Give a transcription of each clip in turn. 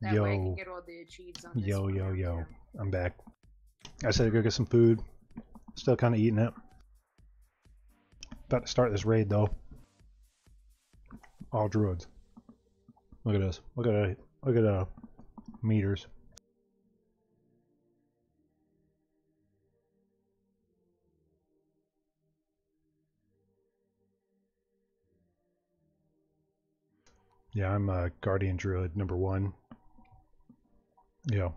That way I can Yo, get all the achieves on this one. yo. I'm back. I said I'd go get some food. Still kind of eating it. About to start this raid though. All druids. Look at this. Look at meters. Yeah, I'm Guardian Druid #1. Yo.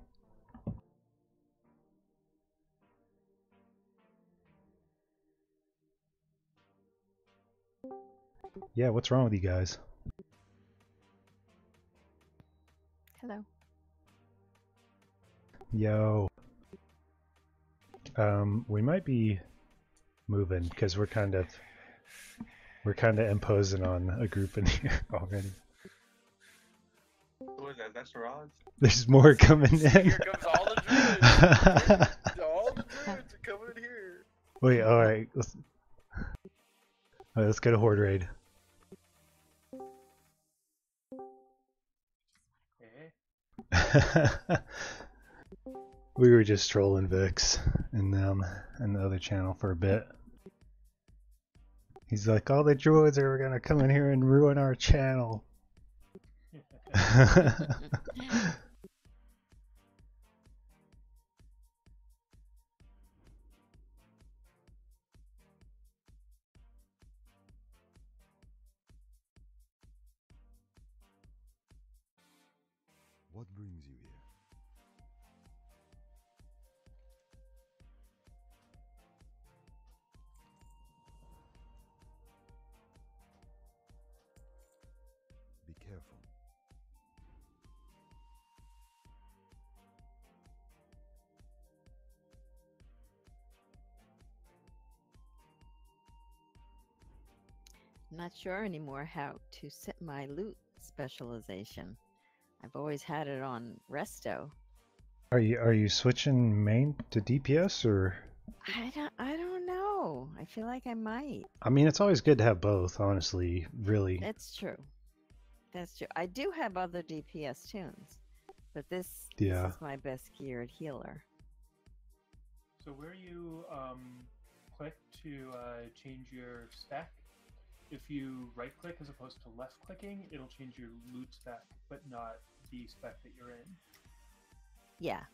Yeah, what's wrong with you guys? Hello. Yo. We might be moving because we're kind of imposing on a group in here already. What was that? That's Roz? There's more coming in. Here comes all the druids. All the druids are coming in here. Wait, alright. Let's get a horde raid. We were just trolling Vix and them and the other channel for a bit. He's like, all the druids are gonna come in here and ruin our channel. What brings you here? Be careful. I'm not sure anymore how to set my loot specialization. I've always had it on resto. Are you switching main to DPS or? I don't know. I feel like I might. I mean, it's always good to have both, honestly. Really. That's true. That's true. I do have other DPS tunes, but this Yeah. is my best geared healer. So where you click to change your spec, if you right click as opposed to left clicking, it'll change your loot spec, but not the spec that you're in. Yeah.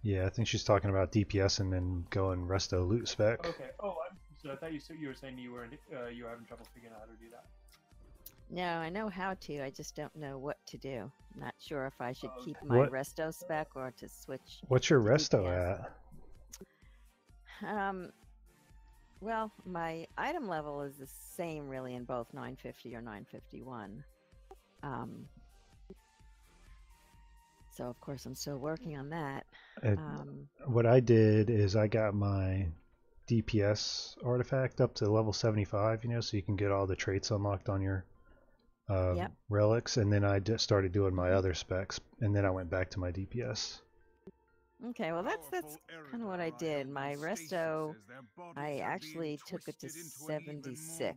Yeah, I think she's talking about DPS and then going resto loot spec. Okay. Oh, so I thought you were saying you were having trouble figuring out how to do that. No, I know how to. I just don't know what to do. Not sure if I should keep my resto spec or to switch. What's your to resto DPS. at? Well, my item level is the same really in both 950 or 951. So of course I'm still working on that. What I did is I got my DPS artifact up to level 75, you know, so you can get all the traits unlocked on your relics, and then I just started doing my other specs, and then I went back to my DPS. Okay, well that's kind of what I did. My resto, I actually took it to 76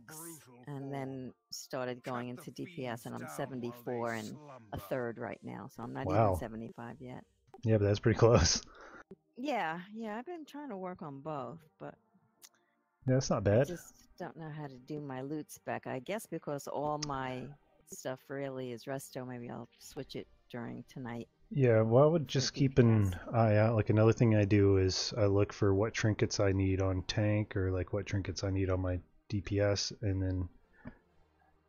and then started going into DPS, and I'm 74 and a third right now, so I'm not even 75 yet. Yeah, but that's pretty close. Yeah, I've been trying to work on both, but yeah, that's not bad. I just don't know how to do my loot spec. I guess because all my stuff really is resto, maybe I'll switch it during tonight. Yeah, well, I would just keep an eye out. Like, another thing I do is I look for what trinkets I need on tank, or like what trinkets I need on my DPS, and then,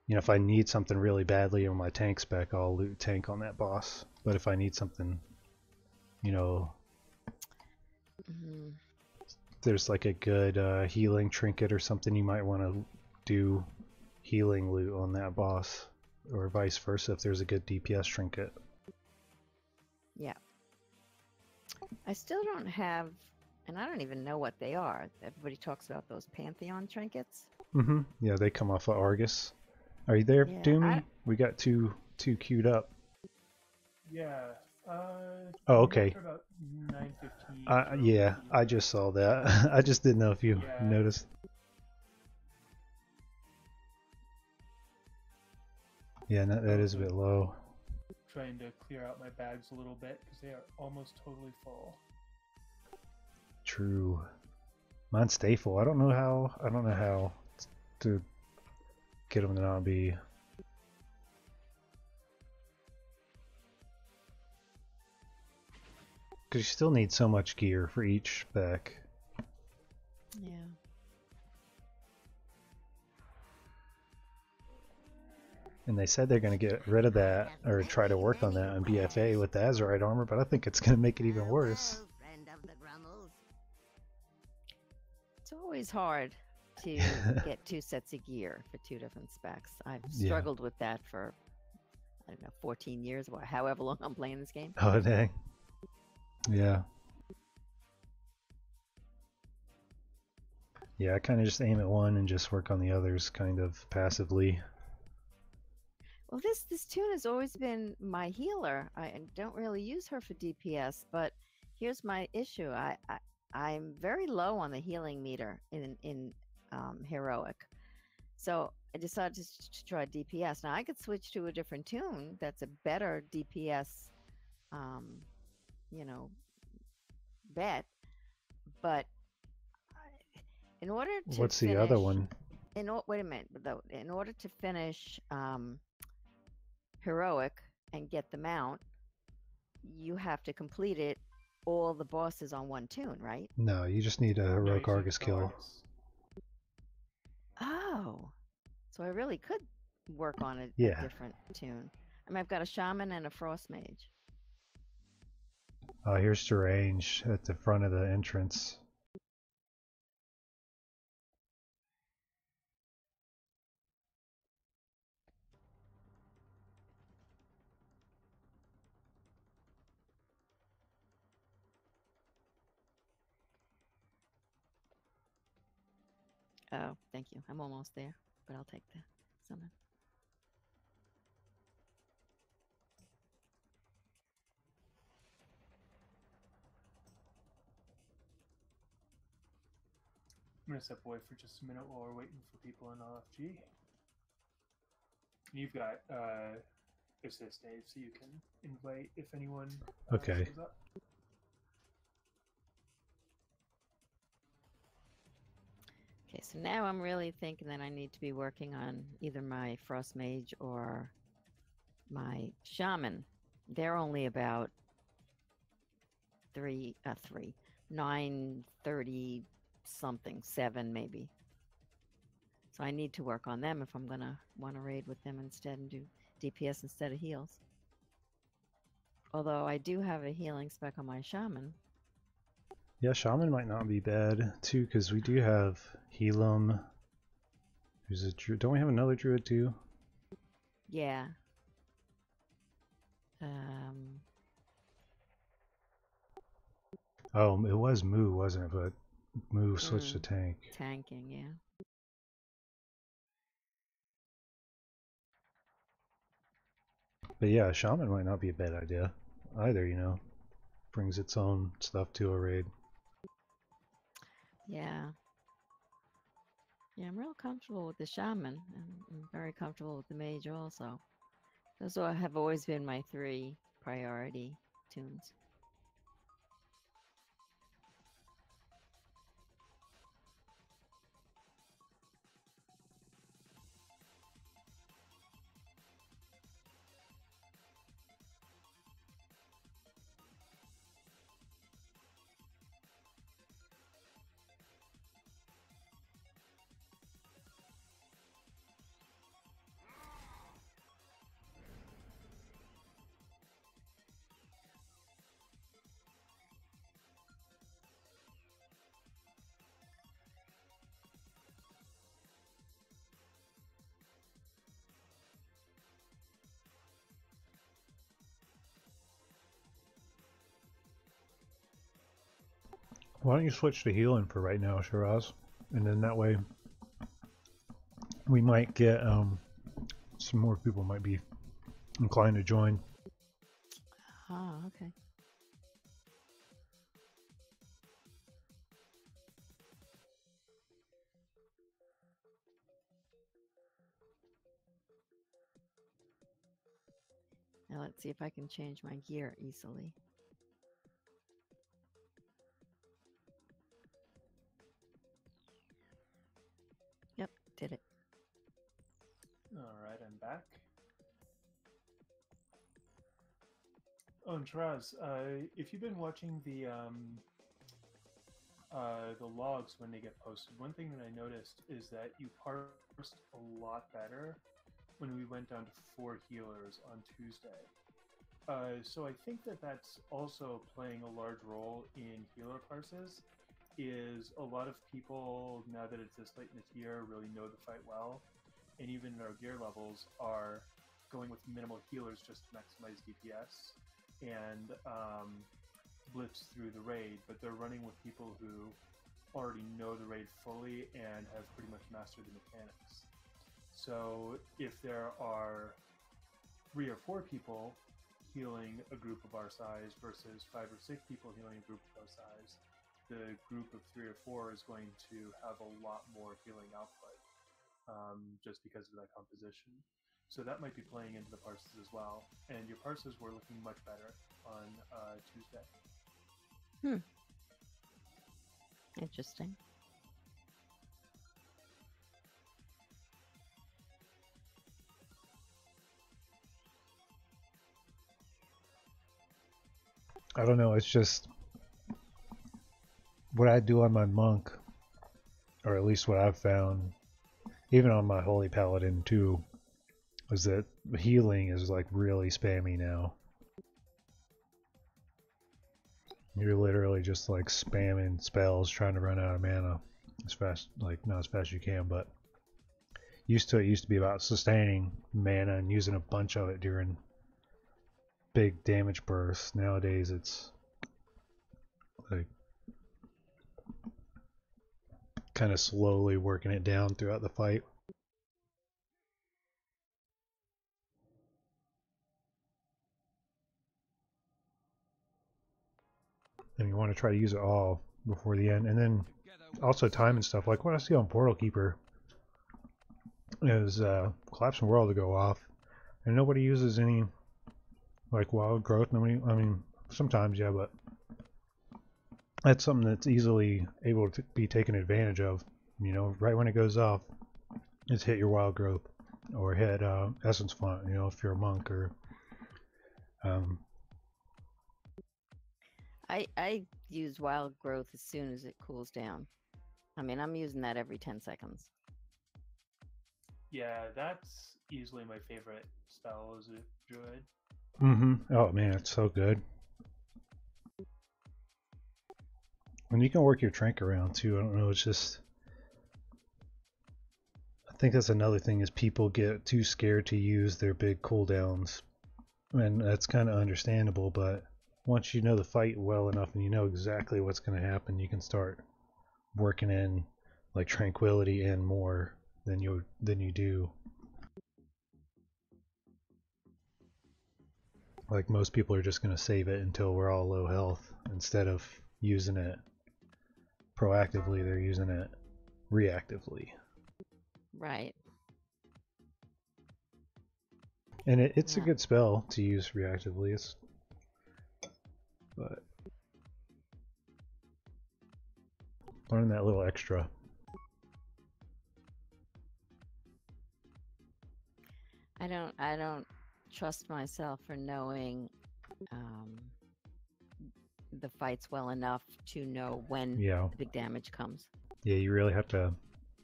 you know, if I need something really badly on my tank spec, I'll loot tank on that boss. But if I need something, you know, there's like a good healing trinket or something, you might want to do healing loot on that boss, or vice versa if there's a good DPS trinket. Yeah. I still don't have, and I don't even know what they are. Everybody talks about those Pantheon trinkets. Yeah, they come off of Argus. Are you there, Doomy? We got two queued up. Yeah. Oh, okay. About 9:15. Yeah, I just saw that. I just didn't know if you noticed. Yeah, that is a bit low. trying to clear out my bags a little bit because they are almost totally full. True. Mine stay full. I don't know how to get them to not be. Because you still need so much gear for each spec. Yeah. And they said they're going to get rid of that, or try to work on that on BFA with the Azurite armor, but I think it's going to make it even worse. It's always hard to get 2 sets of gear for 2 different specs. I've Yeah. struggled with that for, I don't know, 14 years, or however long I'm playing this game. Oh, dang. Yeah. Yeah, I kind of just aim at one and just work on the others kind of passively. Well, this tune has always been my healer. I don't really use her for DPS, but here's my issue. I'm very low on the healing meter in heroic, so I decided to try DPS. Now I could switch to a different tune that's a better DPS, you know, bet. But in order to What's the other finish- one? Wait a minute, though. In order to finish heroic and get the mount, you have to complete it all the bosses on one tune, right? No, you just need a No, you heroic said Argus kill. Argus. Oh, so I really could work on a Yeah. different tune. I mean, I've got a shaman and a frost mage. Oh, here's Derange at the front of the entrance. Oh, thank you. I'm almost there, but I'll take the summon. I'm gonna step away for just a minute while we're waiting for people in LFG. You've got assist Dave, so you can invite if anyone Okay. shows up. Okay, so now I'm really thinking that I need to be working on either my frost mage or my shaman. They're only about 930 something, 7 maybe. So I need to work on them if I'm gonna want to raid with them instead and do DPS instead of heals. Although I do have a healing spec on my shaman. Yeah, Shaman might not be bad too, because we do have Helam. Who's a Druid? Don't we have another Druid too? Yeah. Oh, it was Moo, wasn't it? But Moo switched to tank. Tanking, yeah. But yeah, Shaman might not be a bad idea either, you know. Brings its own stuff to a raid. Yeah. Yeah, I'm real comfortable with the shaman, and I'm very comfortable with the mage also. Those have always been my 3 priority tunes. Why don't you switch to healing for right now, Shiraz? And then that way we might get some more people might be inclined to join. Ah, okay. Now let's see if I can change my gear easily. Yep, did it. Alright, I'm back. Oh, and Shiraz, if you've been watching the logs when they get posted, one thing that I noticed is that you parsed a lot better when we went down to 4 healers on Tuesday. So I think that that's also playing a large role in healer parses, is a lot of people, now that it's this late in the tier, really know the fight well, and even in our gear levels are going with minimal healers just to maximize DPS and blitz through the raid, but they're running with people who already know the raid fully and have pretty much mastered the mechanics. So if there are 3 or 4 people healing a group of our size versus 5 or 6 people healing a group of our size, the group of 3 or 4 is going to have a lot more healing output, just because of that composition. So that might be playing into the parses as well. And your parses were looking much better on Tuesday. Interesting. I don't know, it's just what I do on my monk, or at least what I've found, even on my holy paladin too, is that healing is like really spammy now. You're literally just like spamming spells trying to run out of mana as fast, like not as fast as you can, but it used to be about sustaining mana and using a bunch of it during big damage bursts. Nowadays it's like kind of slowly working it down throughout the fight. And you want to try to use it all before the end. And then also time and stuff. Like what I see on Portal Keeper is Collapsing World to go off. And nobody uses any like wild growth. Nobody, I mean, sometimes, yeah, but that's something that's easily able to be taken advantage of. You know, right when it goes off, it's hit your wild growth or hit Essence Font, you know, if you're a monk or... I use wild growth as soon as it cools down. I mean, I'm using that every 10 seconds. Yeah, that's easily my favorite spell as a druid. Oh man, it's so good. And you can work your trank around too. I don't know, it's just... I think that's another thing is people get too scared to use their big cooldowns. And that's kind of understandable, but once you know the fight well enough and you know exactly what's going to happen, you can start working in like tranquility and more than you do. Like most people are just going to save it until we're all low health instead of using it proactively. They're using it reactively. Right. And it's a good spell to use reactively. But learn that little extra. I don't trust myself for knowing the fights well enough to know when the big damage comes. Yeah, you really have to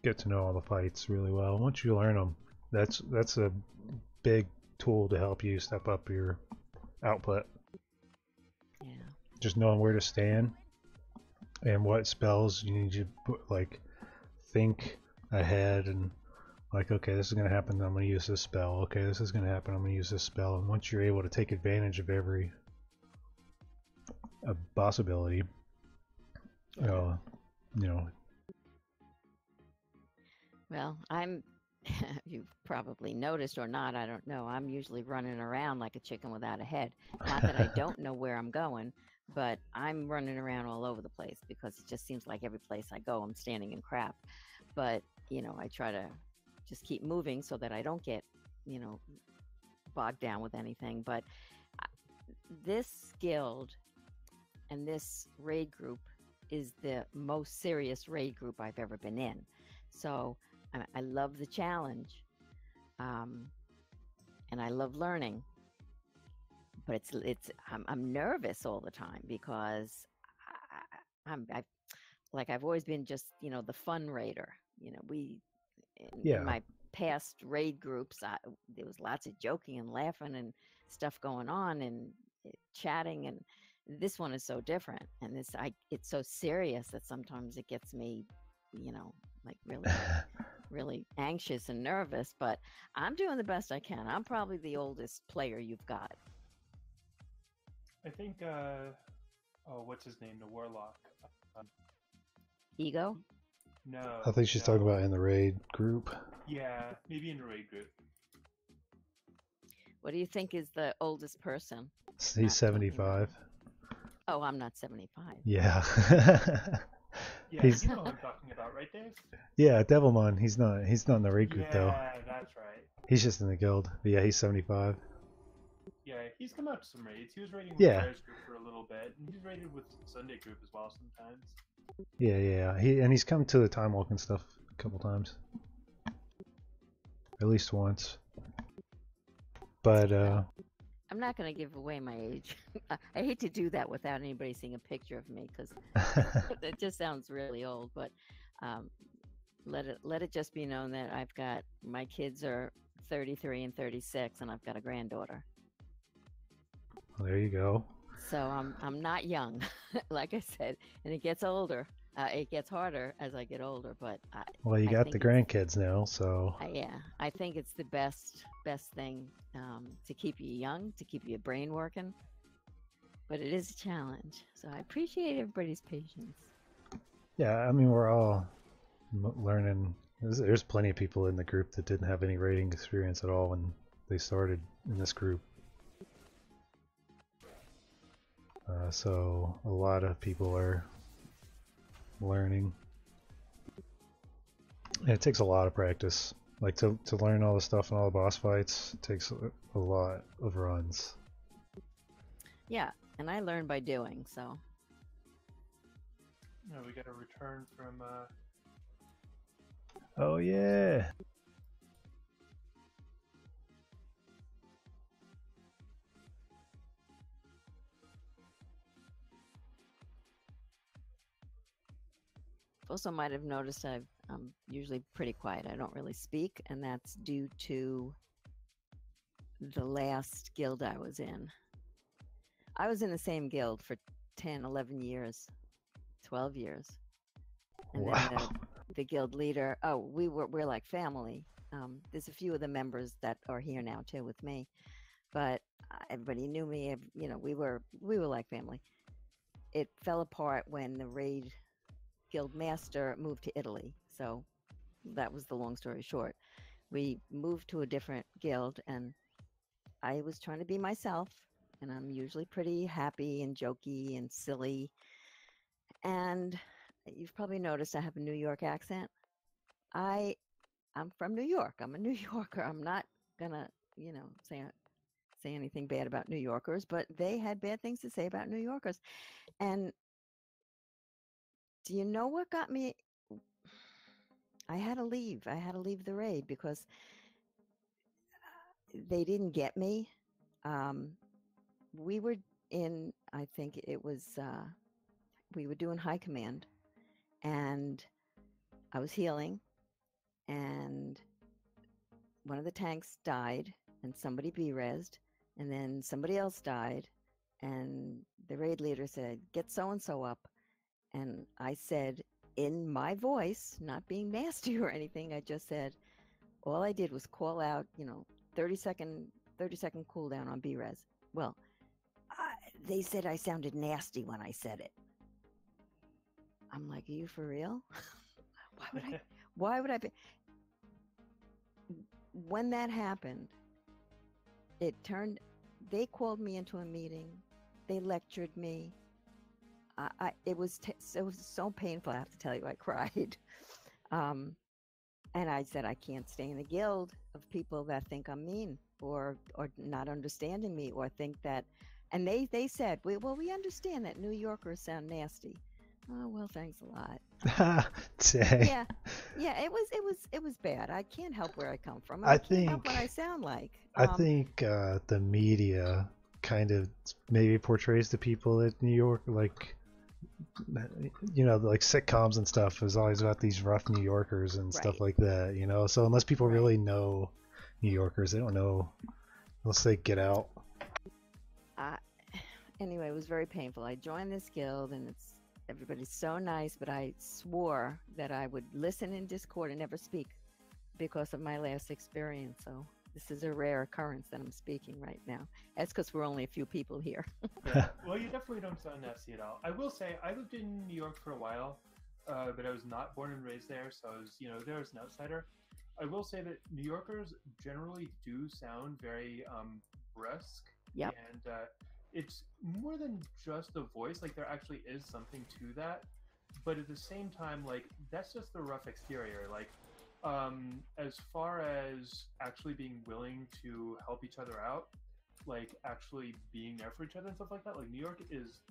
get to know all the fights really well. Once you learn them, that's a big tool to help you step up your output. Yeah. Just knowing where to stand and what spells you need to like think ahead and like, okay, this is going to happen, I'm going to use this spell. Okay, this is going to happen, I'm going to use this spell. And once you're able to take advantage of every boss ability, you know. Well, you've probably noticed or not, I don't know, I'm usually running around like a chicken without a head. Not that I don't know where I'm going, but I'm running around all over the place because it just seems like every place I go, I'm standing in crap. But, you know, I try to just keep moving so that I don't get, you know, bogged down with anything, but this guild and this raid group is the most serious raid group I've ever been in. So I love the challenge, and I love learning. But I'm nervous all the time because I've always been just, you know, the fun raider. You know, in my past raid groups, there was lots of joking and laughing and stuff going on and chatting, and this one is so different. And it's so serious that sometimes it gets me, you know, like really, really anxious and nervous. But I'm doing the best I can. I'm probably the oldest player you've got. I think, what's his name? The Warlock. Ego? No. I think she's talking about in the raid group. Yeah, maybe in the raid group. What do you think is the oldest person? He's 75. Oh, I'm not 75. Yeah. Yeah, you know what I'm talking about, right, Dave? Yeah, Devilmon. He's not in the raid group though. Yeah, that's right. He's just in the guild. But yeah, he's 75. Yeah, he's come out to some raids. He was raiding with Yeah. Bear's group for a little bit, and he's raided with Sunday group as well sometimes. Yeah. He's come to the Time Walk and stuff a couple times. At least once. But I'm not going to give away my age. I hate to do that without anybody seeing a picture of me because it just sounds really old. But let it just be known that my kids are 33 and 36, and I've got a granddaughter. there you go. So I'm not young, like I said, and it gets older. It gets harder as I get older, but Well, you got the grandkids now, so yeah, I think it's the best thing to keep you young, to keep your brain working. But it is a challenge, so I appreciate everybody's patience. yeah. I mean, we're all learning. There's plenty of people in the group that didn't have any raiding experience at all when they started in this group. So a lot of people are learning. And it takes a lot of practice. Like to learn all the stuff and all the boss fights, it takes a lot of runs. Yeah, and I learn by doing, so. No, we got a return from Oh yeah. Also might have noticed I'm usually pretty quiet. I don't really speak, and that's due to the last guild I was in. I was in the same guild for 10, 11 years, 12 years. And Wow. then the guild leader, we're like family. There's a few of the members that are here now too with me, but everybody knew me. You know, we were like family. It fell apart when the raid guild master moved to Italy. So that was the long story short. We moved to a different guild, and I was trying to be myself, and I'm usually pretty happy and jokey and silly. And you've probably noticed I have a New York accent. I'm from New York. I'm a New Yorker. I'm not gonna, say anything bad about New Yorkers, but they had bad things to say about New Yorkers. And do you know what got me? I had to leave. I had to leave the raid because they didn't get me. We were in, I think it was, we were doing high command, and I was healing, and one of the tanks died, and somebody B-resed, and then somebody else died, and the raid leader said, "Get so-and-so up." And I said, in my voice, not being nasty or anything, I just said, all I did was call out, 30-second cooldown on B-res. Well, they said I sounded nasty when I said it. I'm like, are you for real? Why would I be? When that happened, they called me into a meeting. They lectured me. It was so painful. I have to tell you, I cried. And I said, I can't stay in a guild of people that think I'm mean or not understanding me or think that. And they said, well, we understand that New Yorkers sound nasty. Oh, well, thanks a lot. Dang. Yeah, it was bad. I can't help where I come from. I Can't help think what I sound like. I think the media kind of maybe portrays the people at New York like, you know, like sitcoms and stuff is always about these rough New Yorkers and stuff like that, you know. So unless people really know New Yorkers, they don't know. They'll say get out. Anyway, it was very painful. I joined this guild and everybody's so nice, but I swore that I would listen in Discord and never speak because of my last experience. So this is a rare occurrence that I'm speaking right now. That's because we're only a few people here. Yeah. Well, you definitely don't sound nasty at all. I will say I lived in New York for a while, but I was not born and raised there, so I was, you know, there as an outsider. I will say that New Yorkers generally do sound very brusque. Yep. And it's more than just the voice. Like, there actually is something to that. But at the same time, like, that's just the rough exterior. Like, as far as actually being willing to help each other out, like actually being there for each other and stuff like that, like New York is,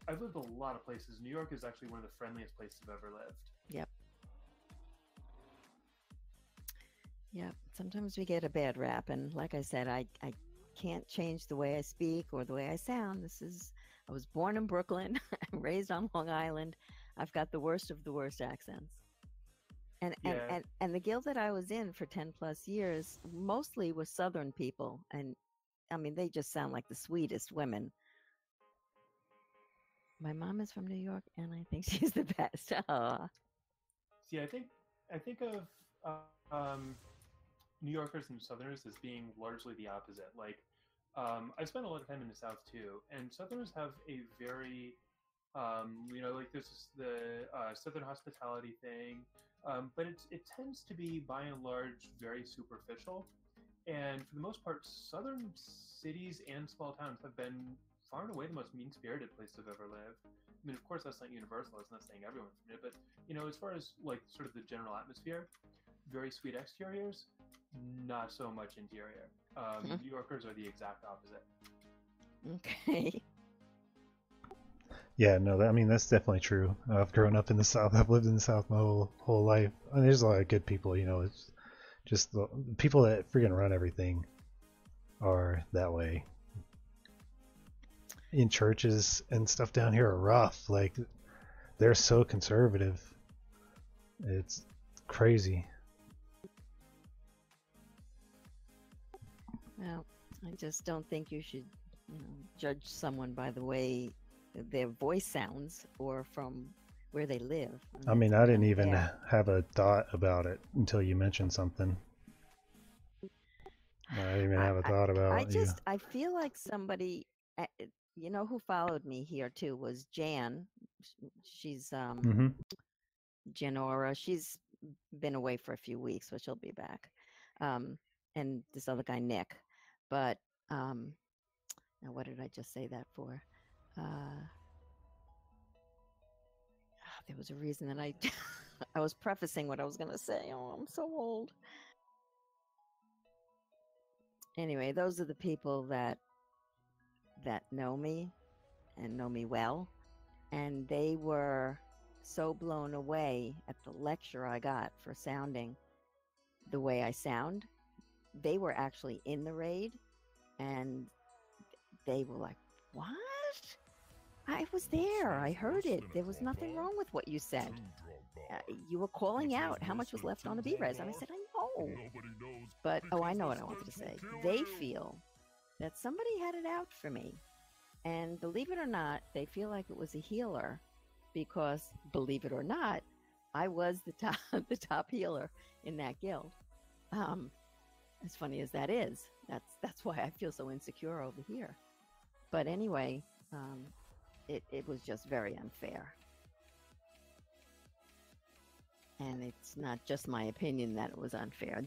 I've lived a lot of places. New York is actually one of the friendliest places I've ever lived. Yep. Sometimes we get a bad rap, and like I said, I can't change the way I speak or the way I sound. I was born in Brooklyn, raised on Long Island. I've got the worst of the worst accents. And the guild that I was in for 10 plus years mostly were Southern people, and I mean they just sound like the sweetest women. My mom is from New York, and I think she's the best. See, I think of New Yorkers and Southerners as being largely the opposite. Like, I spent a lot of time in the South too, and Southerners have a very, you know, like there's the Southern hospitality thing, but it tends to be by and large very superficial. And for the most part, Southern cities and small towns have been far and away the most mean-spirited place I've ever lived. I mean, of course, that's not universal. It's not saying everyone's from it, but you know, as far as like sort of the general atmosphere, very sweet exteriors, not so much interior. New Yorkers are the exact opposite. Okay. Yeah, no, I mean that's definitely true. I've grown up in the South. I've lived in the South my whole life. I mean, there's a lot of good people, you know. It's just the people that freaking run everything are that way. In churches and stuff down here are rough. Like, they're so conservative. It's crazy. Well, I just don't think you should, you know, judge someone by the way their voice sounds or from where they live. I mean, I didn't even have a thought about it until you mentioned something. I didn't even have a thought about it. I feel like somebody, you know, who followed me here too was Jan. She's Janora. She's been away for a few weeks, so she'll be back. And this other guy, Nick. But now, what did I just say that for? There was a reason that I was prefacing what I was going to say. Oh, I'm so old. Anyway, those are the people that know me and know me well, and they were so blown away at the lecture I got for sounding the way I sound. They were actually in the raid, and they were like, "What? I was there. I heard it. There was nothing wrong with what you said. You were calling out how much was left on the B-res." And I said, "I know." But, I know what I wanted to say. They feel that somebody had it out for me. And believe it or not, they feel like it was a healer because, believe it or not, I was the top healer in that guild. As funny as that is, that's why I feel so insecure over here. But anyway, it was just very unfair. And it's not just my opinion that it was unfair.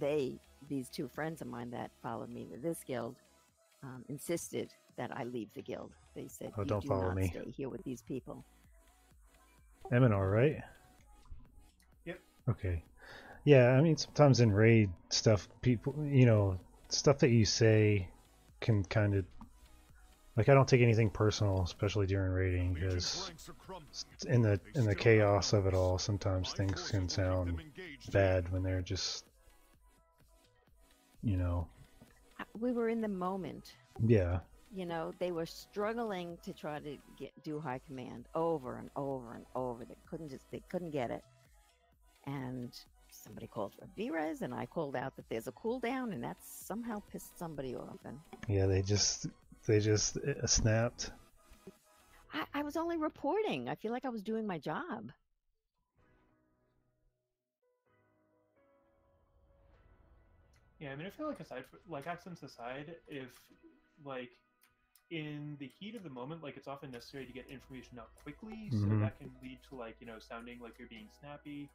These two friends of mine that followed me to this guild, insisted that I leave the guild. They said, "You don't do follow not me. stay here with these people." Eminor, right? Yep. Okay. Yeah, I mean, sometimes in raid stuff, people, stuff that you say can kind of, like, I don't take anything personal, especially during raiding, because in the chaos of it all, sometimes things can sound bad when they're just, We were in the moment. yeah. They were struggling to try to do high command over and over and over. They couldn't get it. And somebody called for V-Res, and I called out that there's a cooldown, and that somehow pissed somebody off. And Yeah, they just snapped. I was only reporting. I feel like I was doing my job. Yeah, I mean, I feel like accents aside, if like in the heat of the moment, like it's often necessary to get information out quickly, so that can lead to sounding like you're being snappy.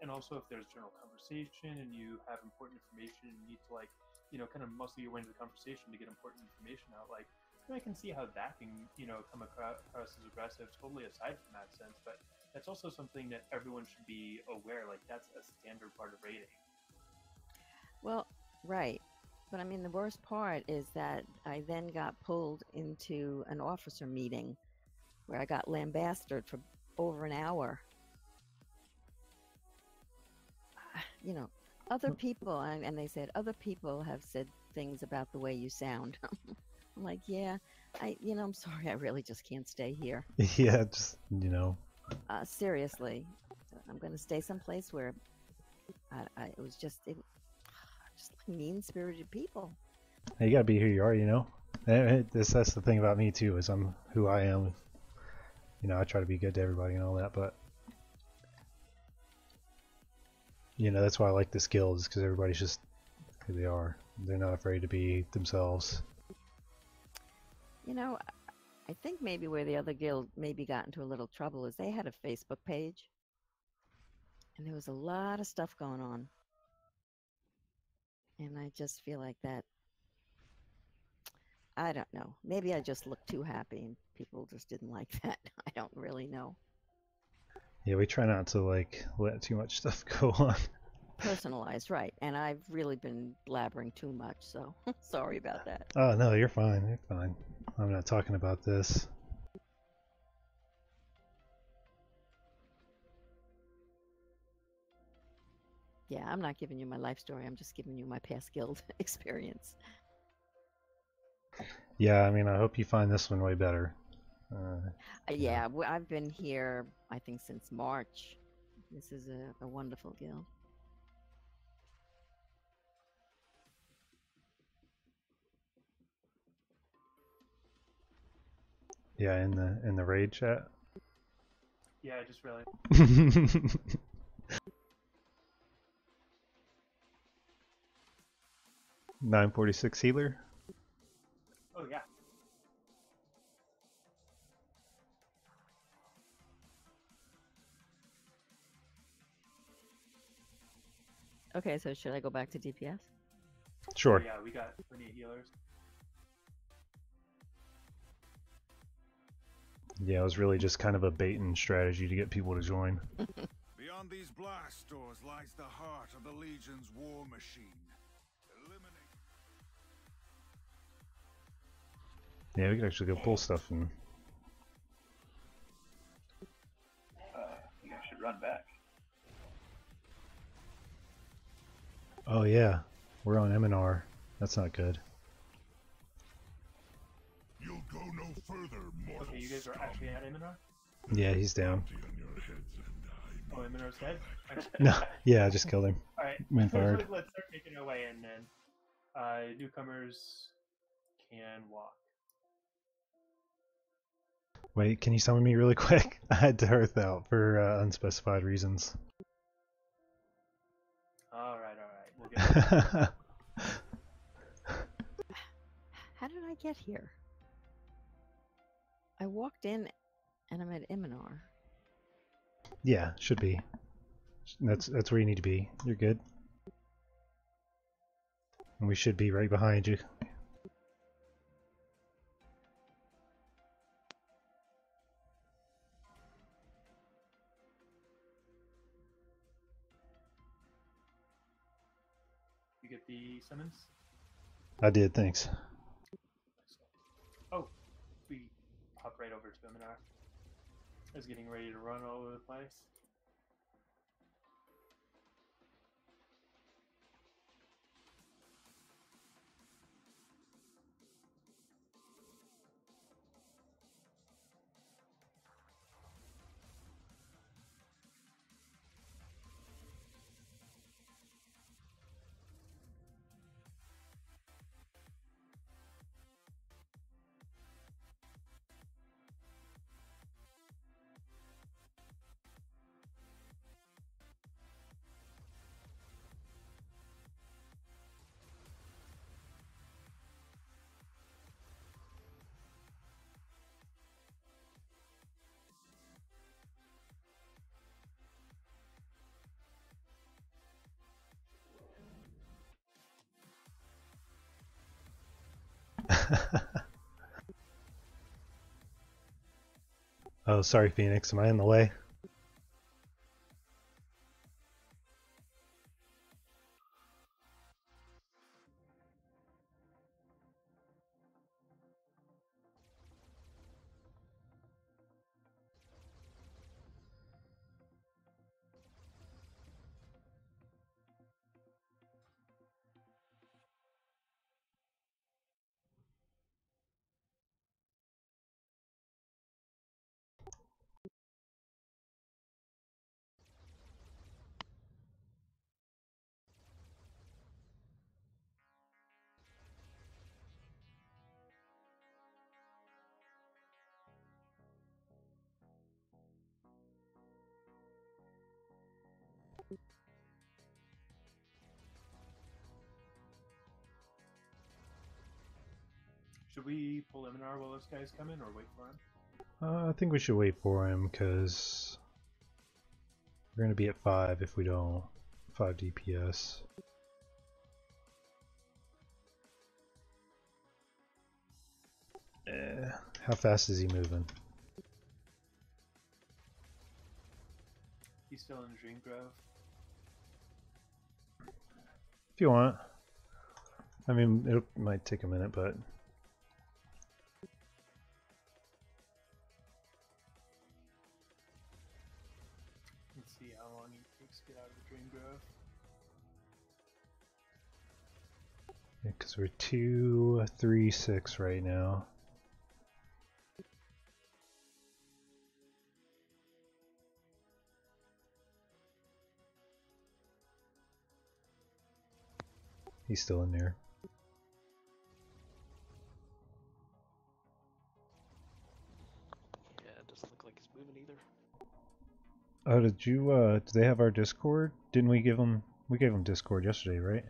And also if there's general conversation and you have important information and you need to kind of muscle your way into the conversation to get important information out, I can see how that can, come across as aggressive, totally aside from that sense, but that's also something that everyone should be aware, that's a standard part of raiding. Well, right. But I mean, the worst part is that I then got pulled into an officer meeting where I got lambasted for over an hour. Other people, and they said, other people have said things about the way you sound. I'm like, yeah, I'm sorry, I really just can't stay here. Yeah, just, Seriously, I'm going to stay someplace where it was just mean-spirited people. You gotta be who you are, That's the thing about me too, is I'm who I am. I try to be good to everybody and all that, but that's why I like this guild, is because everybody's just who they are. They're not afraid to be themselves. I think maybe where the other guild maybe got into a little trouble is they had a Facebook page, and there was a lot of stuff going on. And I just feel like that, I don't know. Maybe I just looked too happy and people just didn't like that. I don't really know. Yeah, we try not to let too much stuff go on. Personalized, right. And I've really been blabbering too much, so sorry about that. Oh, no, you're fine. You're fine. I'm not talking about this. Yeah, I'm not giving you my life story. I'm just giving you my past guild experience. Yeah, I mean, I hope you find this one way better. Yeah, I've been here, I think, since March. This is a wonderful guild. Yeah, in the raid chat. Yeah, I just realized. 946 healer. Oh yeah. Okay, so should I go back to DPS? Sure. Oh, yeah, we got plenty of healers. Yeah, it was really just kind of a baiting strategy to get people to join. Beyond these blast doors lies the heart of the Legion's war machine. Eliminate. Yeah, we could actually go pull stuff and. You guys should run back. Oh yeah, we're on M&R. That's not good. You'll go no further, mortal. Okay, you guys are actually at Iminar? Yeah, he's down. Oh, Iminar's dead? No, yeah, I just killed him. Alright, Man fired. let's start making our way in then. Newcomers can walk. Wait, can you summon me really quick? I had to earth out for unspecified reasons. Alright. We'll get How did I get here? I walked in and I'm at Iminar. Yeah, should be. That's where you need to be. You're good. And we should be right behind you. you get the summons? I did, thanks. Oh, we hop right over to Iminar. I was getting ready to run all over the place. Oh, sorry, Phoenix. Am I in the way? Should we pull Iminar while those guys come in, or wait for him? I think we should wait for him, because we're going to be at 5 if we don't. 5 DPS. How fast is he moving? He's still in Dream Grove. If you want. I mean, it might take a minute, but... Let's see how long it takes to get out of the Dream Grove. Yeah, because we're 2, 3, 6 right now. He's still in there. Yeah, it doesn't look like he's moving either. Oh, did you, do they have our Discord? Didn't we give them, we gave them Discord yesterday, right?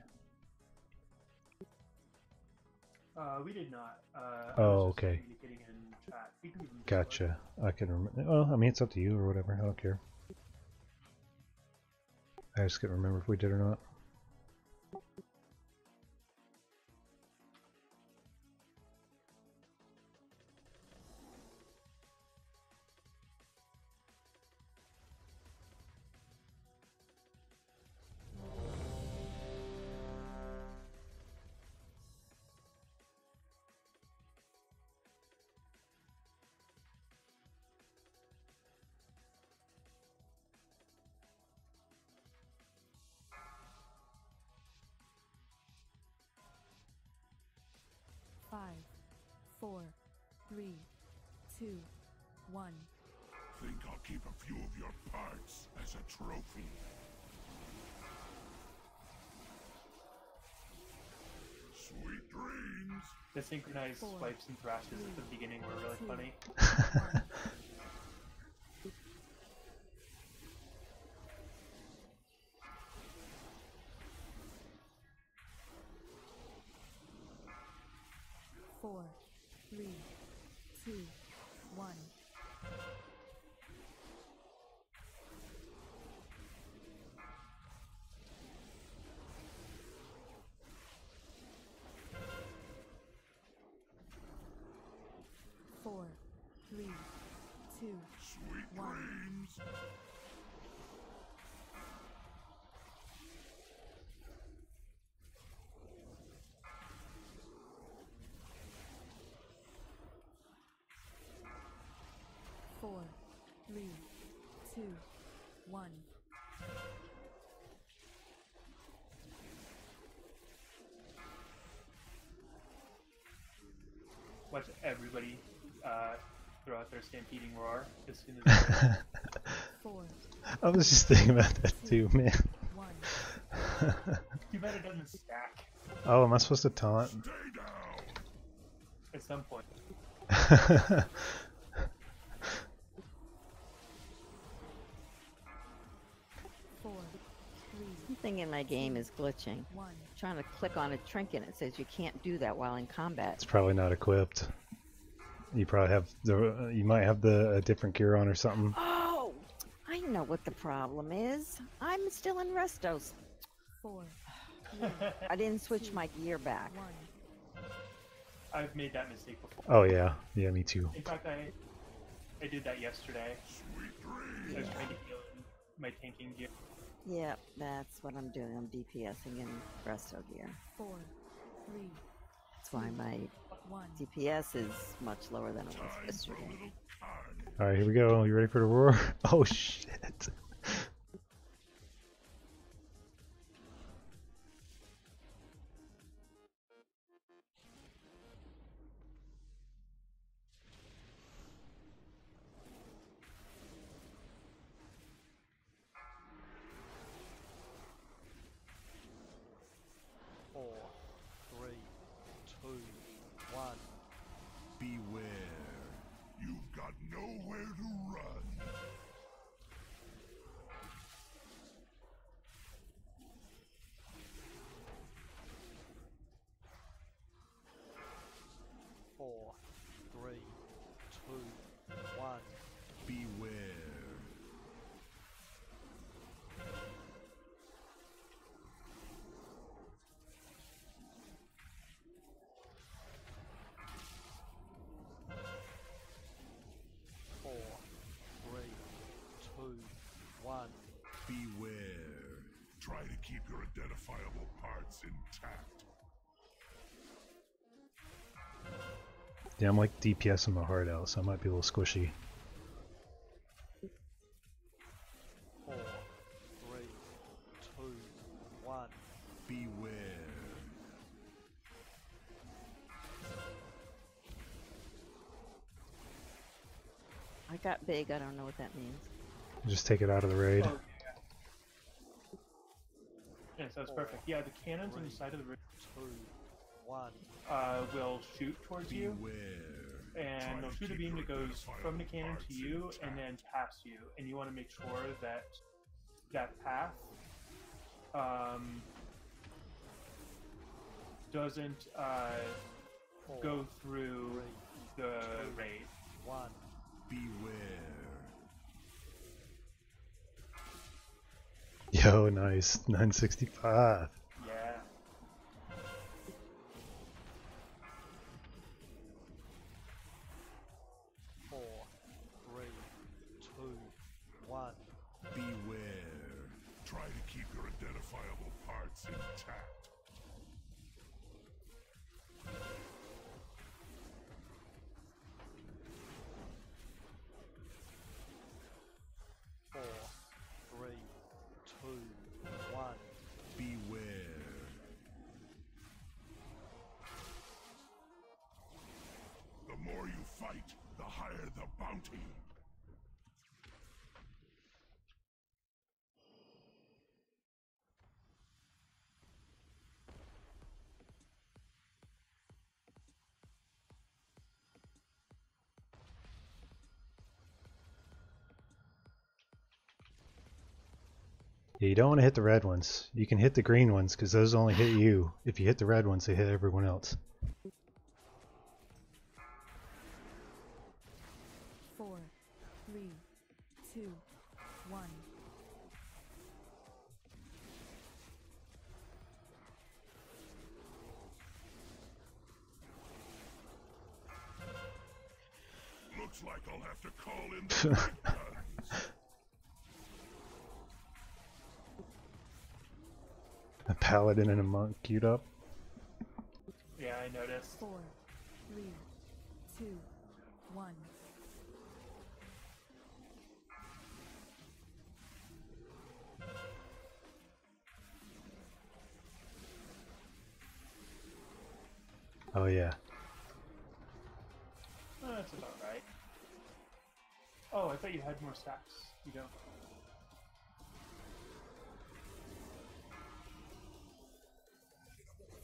We did not. Oh, okay. Communicating in chat. We can give them Discord. Gotcha. I can remember. Well, I mean, it's up to you or whatever. I don't care. I just can't remember if we did or not. Five, 4, 3, 2, 1. Think I'll keep a few of your parts as a trophy. Sweet dreams. The synchronized swipes and thrashes at the beginning were really funny. 4, 3, 2, 1. Four, 3, watch everybody throw out their stampeding roar as soon as 4, I was just thinking about that too, man. 1. too bad it doesn't stack Oh, am I supposed to taunt? at some point. 4, 3, Something in my game is glitching. 1. Trying to click on a trinket, it says you can't do that while in combat. It's probably not equipped. You probably have the. You might have the a different gear on or something. Oh, I know what the problem is. I'm still in Restos. 4, I didn't switch my gear back. 1. I've made that mistake before. Oh yeah, yeah, me too. In fact, I did that yesterday. I was trying to heal in my tanking gear. Yep, that's what I'm doing. I'm DPSing in Resto gear. 4, 3, That's why my 1. DPS is much lower than it was yesterday. All right, here we go. You ready for the roar? Oh shit! 4, 3, 2, 1. Beware. You've got nowhere to run. 4, 3, 2, 1. Beware. Four, 3, 2, 1. Beware. Try to keep your identifiable parts intact. Yeah, I'm like DPSing my heart out, so I might be a little squishy. 4, 3, 2, 1. Beware. I got big. I don't know what that means. Just take it out of the raid. Oh, yeah, so it's perfect. Yeah, the cannons on the side of the ridge 2, 1. will shoot towards you, Beware. and they'll shoot a beam that goes from the cannon to you and then past you. And you want to make sure that that path doesn't go through the raid. 1. Beware. Yo, nice. 965. Yeah. Four, 3, 2, 1. Beware. Try to keep your identifiable parts intact. 4, 3, 2, 1. Beware. The more you fight, the higher the bounty. Yeah, you don't want to hit the red ones. You can hit the green ones because those only hit you. If you hit the red ones, they hit everyone else. 4, 3, 2, 1. Looks like I'll have to call in the big guns. A paladin and a monk queued up. Yeah, I noticed. 4, 3, 2, 1. Oh yeah. Oh, I thought you had more stacks. You don't.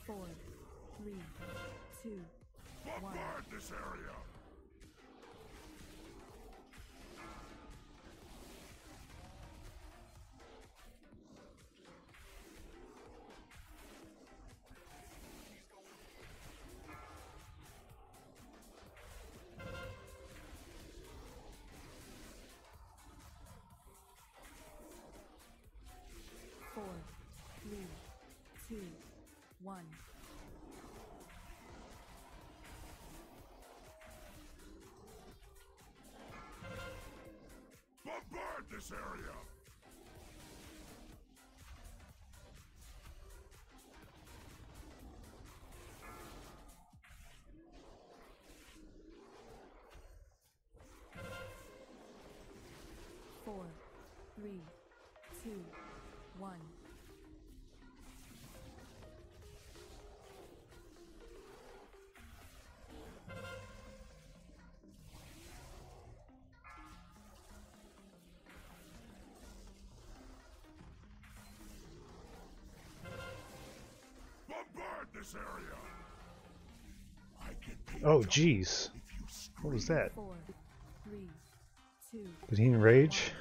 Four, three, two, one. Bombard this area! Four, three, two, one. Bombard this area! Four, three, two, one. Bombard this area! I can pay Oh, double jeez. if you What was scream. that? Four, three, two. Did he enrage?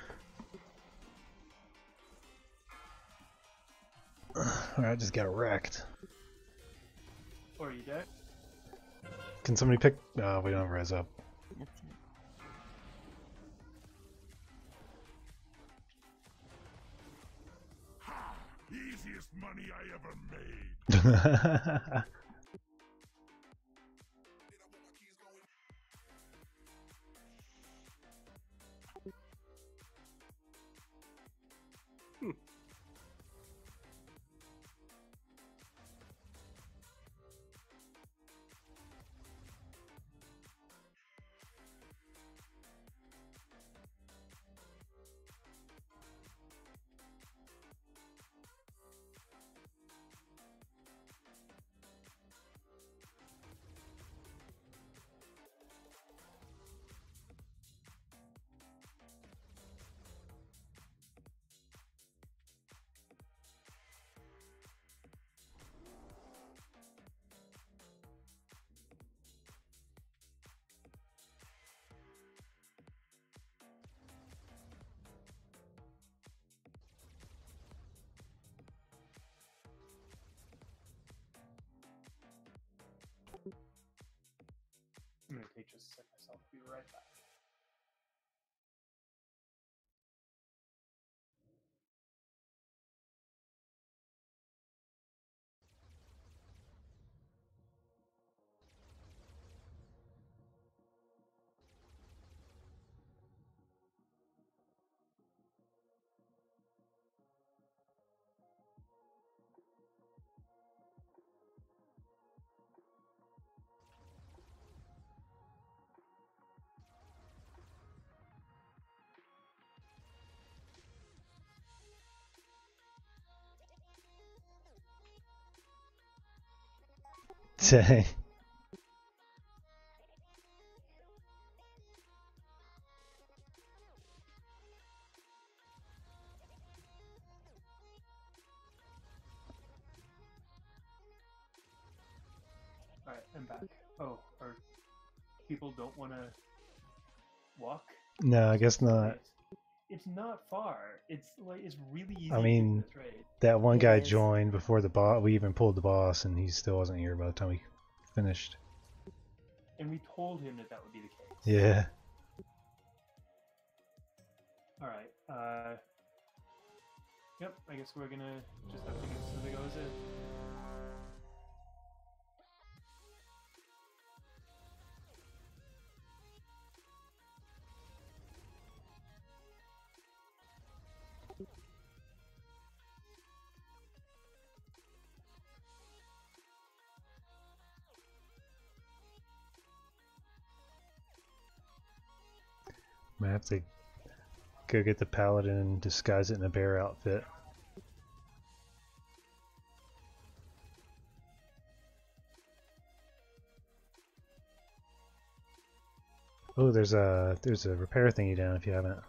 Alright, just got wrecked. Or you dead? Can somebody pick? Oh, we don't have res up. That's it. Ha! Easiest money I ever made. I'm gonna take just a sec myself. Be right back. Dang. Alright, I'm back. Oh, or people don't want to walk? No, I guess not. It's not far. It's like it's really easy I to mean, get this raid. That one It guy is. joined before the boss. We even pulled the boss, and he still wasn't here by the time we finished. And we told him that that would be the case. Yeah. Alright, yep, I guess we're gonna just have to give this as it goes in. I have to go get the paladin and disguise it in a bear outfit. Oh, there's a repair thingy down if you haven't.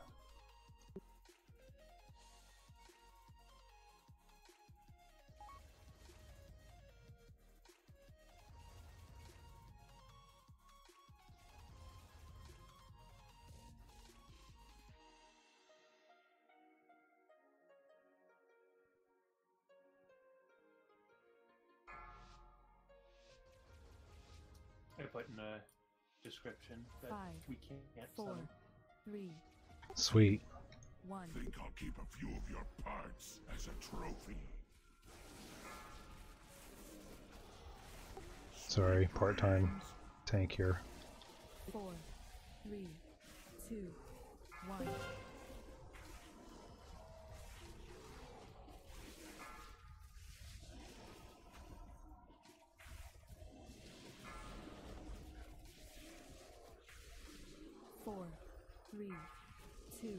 I put in a description that 5, we can't 4, summon. 3, Sweet. 1. Think I'll keep a few of your parts as a trophy. Sorry, part-time tank here. 4, 3, 2, 1. Four, three, two,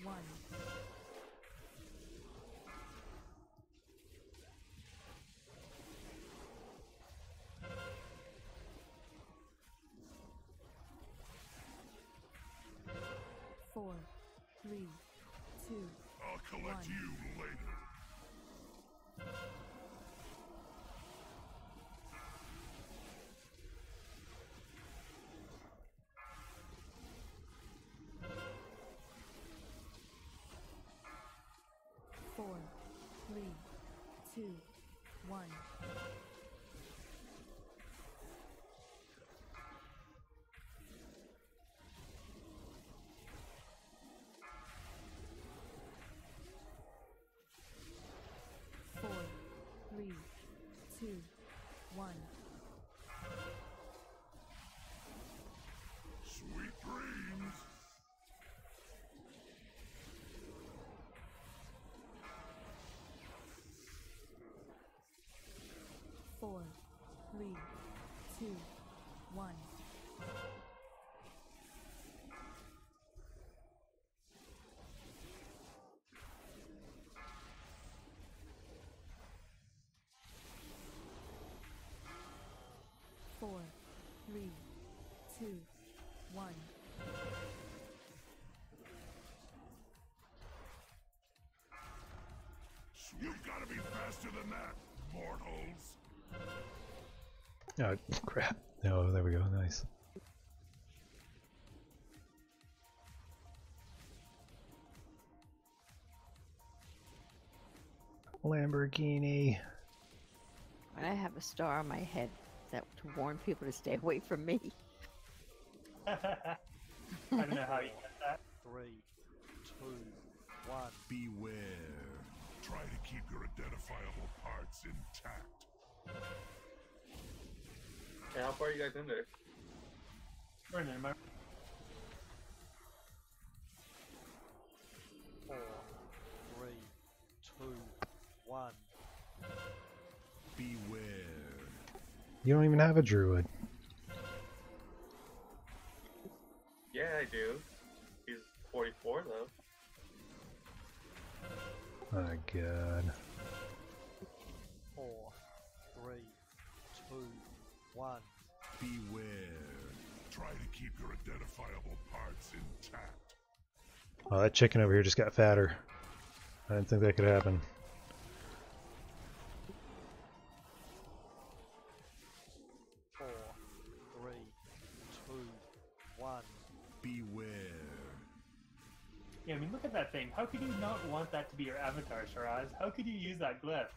one. Four, three, two, I'll collect one. you later. Four, three, two, one. Four, three, two, one. Sweet dreams. Four, three, two, one. Four, three, two, one. You've got to be faster than that, mortals. Oh, crap. Oh, there we go. Nice. Lamborghini. I have a star on my head that to warn people to stay away from me. I don't know how you get that. 3, 2, 1. Beware. Try to keep your identifiable parts intact. Hey, how far are you guys in there? Burn it, am I- 4, 3, 2, 1. Beware. You don't even have a druid. Yeah, I do. He's 44 though. My god. 4, 3, 2, 1. Beware. Try to keep your identifiable parts intact. Oh, that chicken over here just got fatter. I didn't think that could happen. 4, 3, 2, 1. Beware. Yeah, I mean, look at that thing. How could you not want that to be your avatar, Shiraz? How could you use that glyph?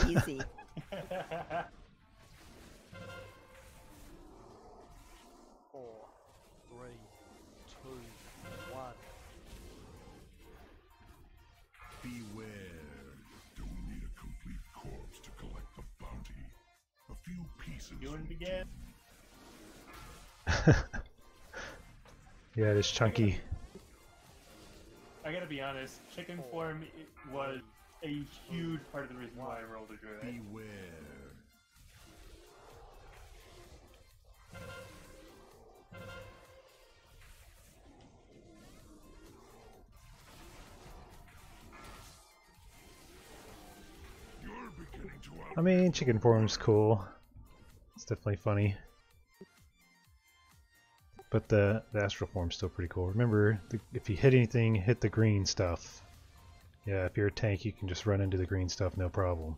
Easy. 4, 3, 2, 1. Beware. Don't need a complete corpse to collect the bounty. A few pieces. Doing it again. Yeah, it is chunky. I gotta be honest, chicken form it was a huge part of the reason why I rolled a druid. Beware. You're beginning to I mean, chicken form's cool. It's definitely funny. But the astral form's still pretty cool. Remember, if you hit anything, hit the green stuff. Yeah, if you're a tank, you can just run into the green stuff, no problem.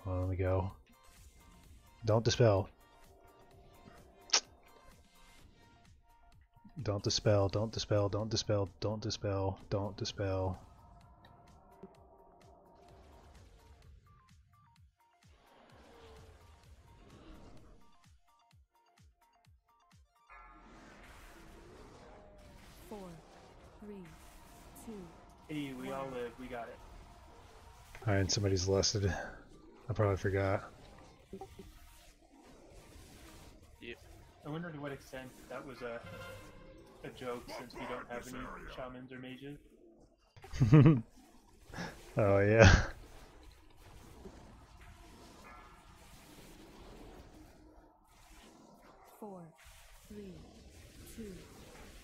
On we go. Don't dispel. Don't dispel, don't dispel, don't dispel, don't dispel, don't dispel. Four, three, two. Hey, we all live. We got it. Alright, and somebody's lusted. I probably forgot. I wonder to what extent that was a joke, since we don't have any shamans or mages. Oh yeah. Four, three, two,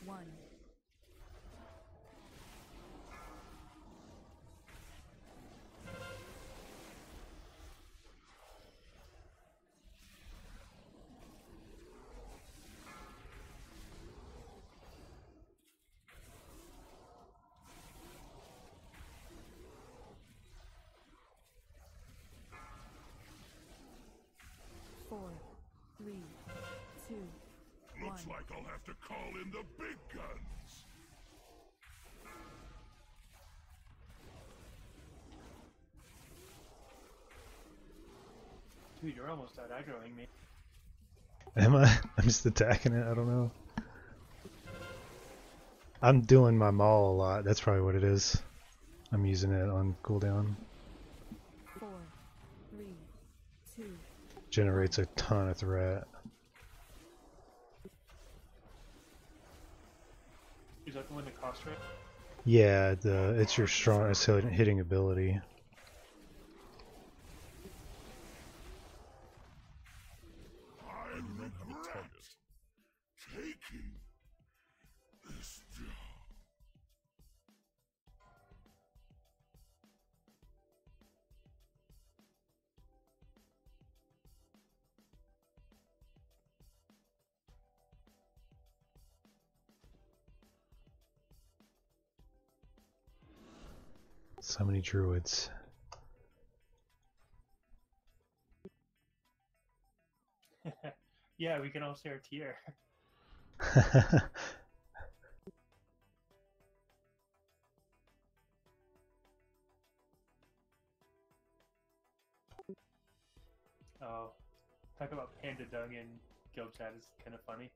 one. Four, three, two, Looks one. like I'll have to call in the big guns. Dude, you're almost out aggroing me. Am I? I'm just attacking it, I don't know. I'm doing my maul a lot, that's probably what it is. I'm using it on cooldown. Four, three, two. Generates a ton of threat. Is that the one that cost rate? Yeah, it's your strongest hitting ability. I regret taking this job. So many druids. Yeah, we can all share a tier. Oh, talk about panda dung in guild chat is kind of funny.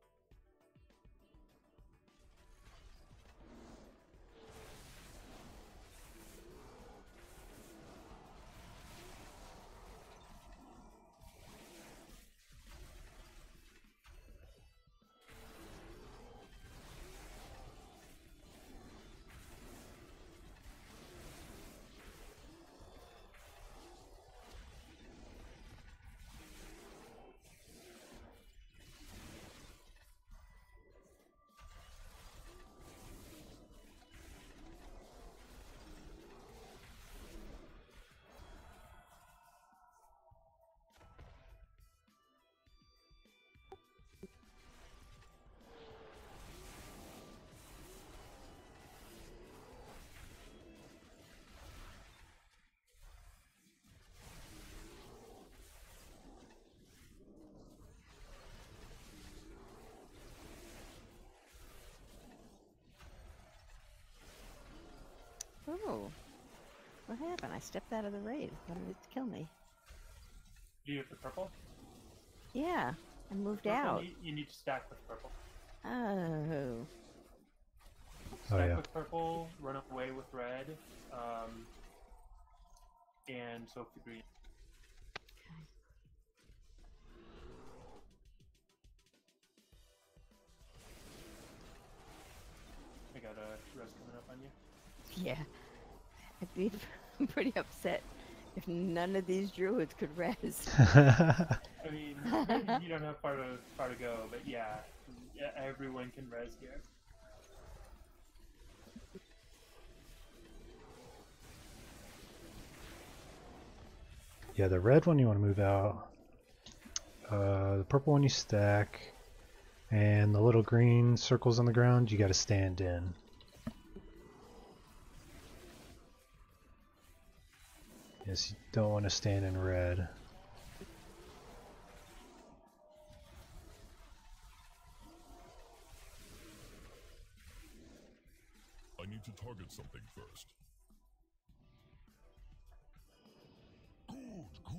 Oh, what happened? I stepped out of the raid. Wanted it to kill me. Do you have the purple? Yeah, I moved Purple, out. You need to stack with purple. Oh. Oh Stack yeah. with purple, run away with red, and soak the green. I got a res coming up on you. Yeah. I'd be pretty upset if none of these druids could res. I mean, you don't have far to go, but yeah, everyone can res here. Yeah, the red one you want to move out. the purple one you stack, and the little green circles on the ground you got to stand in. Yes, you don't want to stand in red. I need to target something first. Good, good.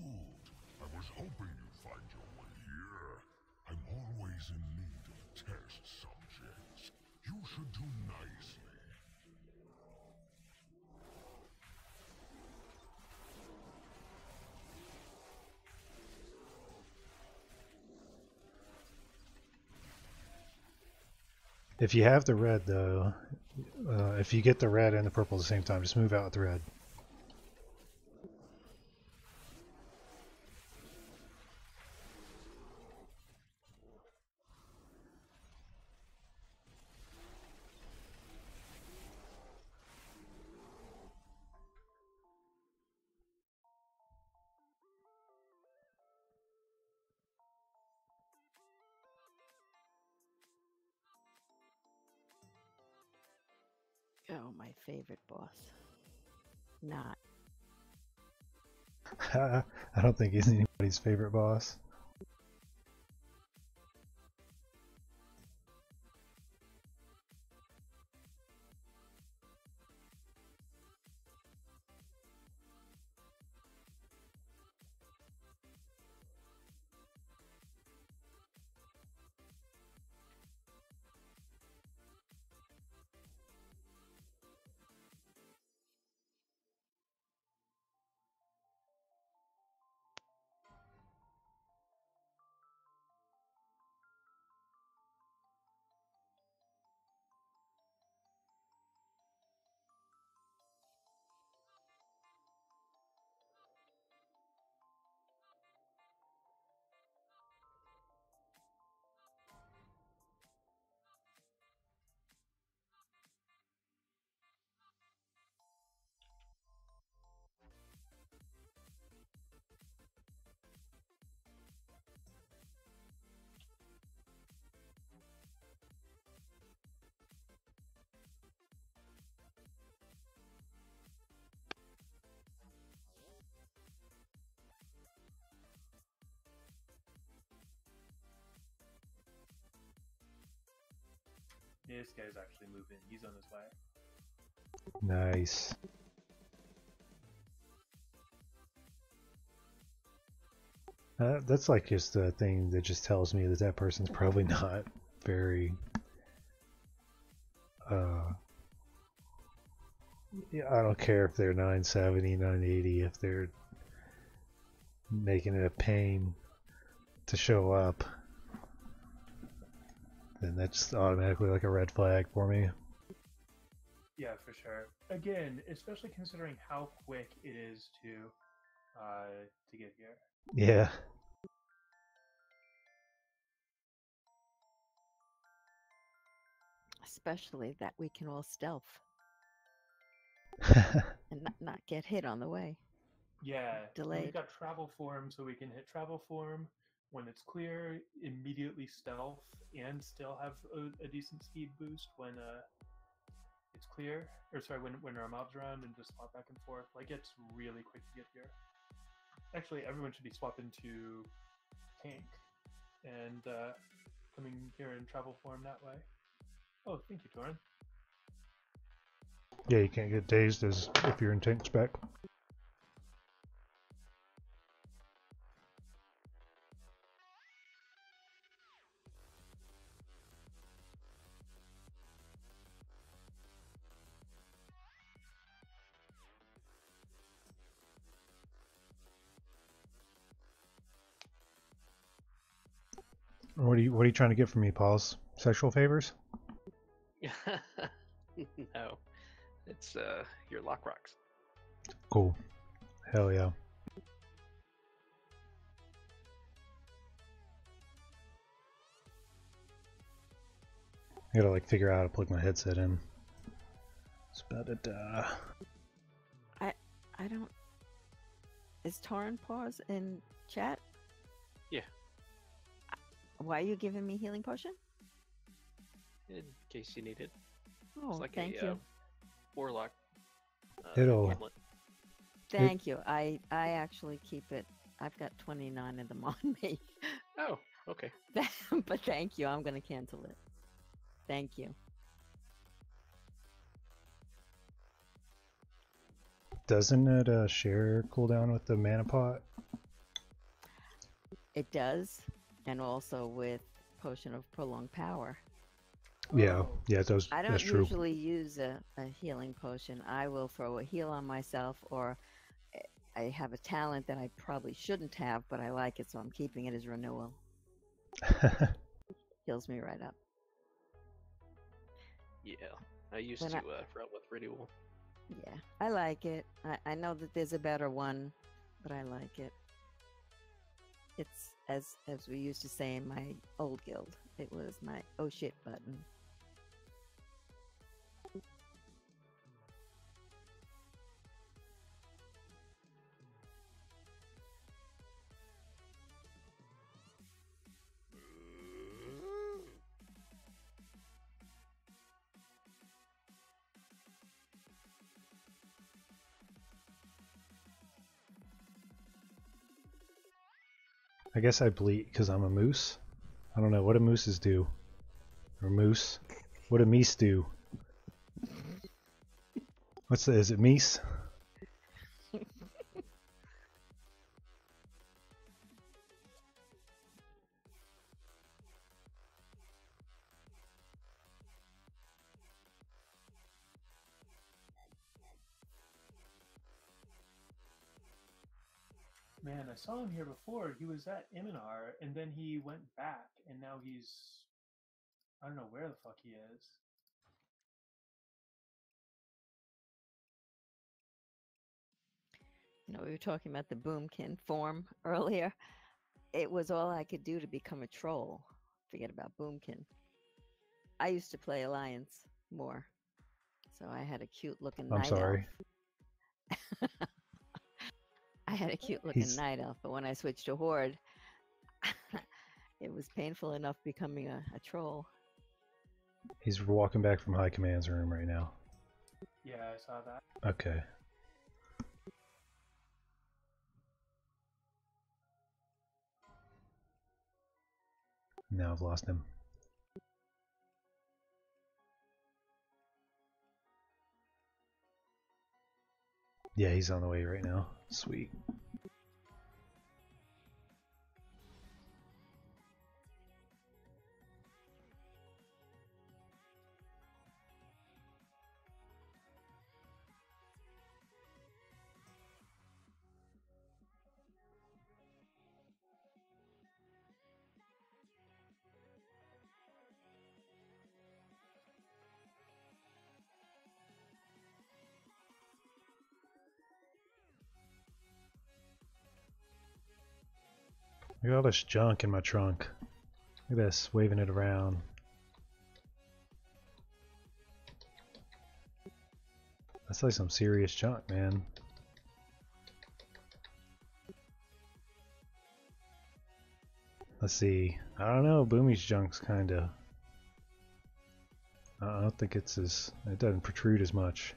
I was hoping you'd find your way here. I'm always in need of test subjects. You should do nicely. If you have the red though, if you get the red and the purple at the same time, just move out with the red. Oh, my favorite boss. Not. I don't think he's anybody's favorite boss. This guy's actually moving. He's on his way. Nice. That's like just a thing that just tells me that that person's probably not very yeah, I don't care if they're 970, 980, if they're making it a pain to show up, then that's automatically like a red flag for me. Yeah, for sure. Again, especially considering how quick it is to get here. Yeah. Especially that we can all stealth and not get hit on the way. Yeah, Delayed. we've got travel form, so we can hit travel form when it's clear, immediately stealth, and still have a decent speed boost when it's clear. Or sorry, when our mob's around, and just swap back and forth. Like, it's really quick to get here. Actually, everyone should be swapping to tank and coming here in travel form that way. Oh, thank you, Tauren. Yeah, you can't get dazed as if you're in tank spec. What are you trying to get from me, Pauls? Sexual favors? No, it's your lock rocks. Cool. Hell yeah. I gotta like figure out how to plug my headset in. It's about it. I don't. Is Tauren pause in chat? Yeah. Why are you giving me healing potion? In case you need it. Oh, It's like thank a you. warlock. It'll- amulet. Thank you. I actually keep it. I've got 29 of them on me. Oh, okay. But thank you. I'm going to cancel it. Thank you. Doesn't it share cooldown with the mana pot? It does. And also with Potion of Prolonged Power. Yeah, Oh. yeah, it does. I don't That's true. usually use a healing potion. I will throw a heal on myself, or I have a talent that I probably shouldn't have, but I like it, so I'm keeping it as renewal. Heals me right up. Yeah, I used When to I- run with renewal. Yeah, I like it. I know that there's a better one, but I like it. It's as we used to say in my old guild. It was my oh shit button. I guess I bleat because I'm a moose. I don't know what do mooses do. Or moose. What do meese do? What's the? Is it meese? Man, I saw him here before. He was at Iminar, and then he went back, and now he's... I don't know where the fuck he is. You know, we were talking about the boomkin form earlier. It was all I could do to become a troll. Forget about boomkin. I used to play Alliance more, so I had a cute looking I'm night sorry. elf. I had a cute looking He's- night elf, but when I switched to horde, it was painful enough becoming a troll. He's walking back from High Command's room right now. Yeah, I saw that. Okay. Now I've lost him. Yeah, he's on the way right now. Sweet. Look at all this junk in my trunk. Look at this, waving it around. That's like some serious junk, man. Let's see. I don't know, Boomy's junk's kinda... I don't think it's as... it doesn't protrude as much.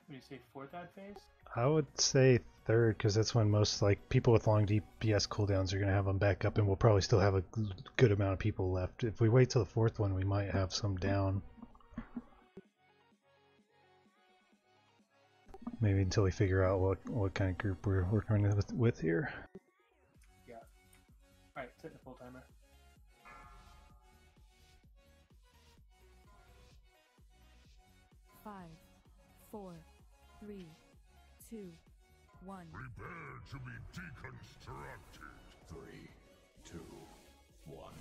When you say fourth ad phase? I would say third, because that's when most like people with long DPS cooldowns are going to have them back up, and we'll probably still have a good amount of people left. If we wait till the fourth one, we might have some down. Maybe until we figure out what kind of group we're working with here. Yeah. Alright, set the full timer. 5, 4, 3, 2, 1. Prepare to be deconstructed. 3, 2, 1.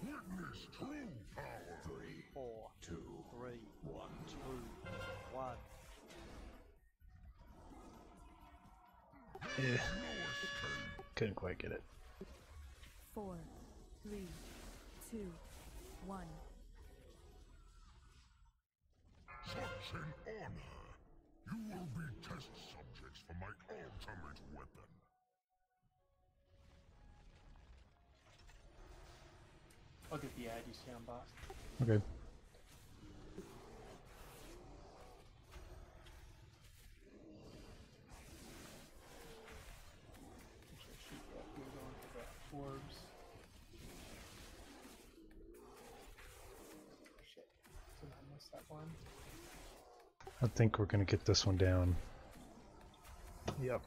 Witness true power. 3, 4, 2, 3, 1. 2, 1. Yeah. Couldn't quite get it. 4, 3, 2, 1. Such an honor. You will be test subjects for my ultimate weapon. I'll get the ad you see on boss. Okay. We're going for the orbs. Shit. Did I miss that one? I think we're gonna get this one down. Yep.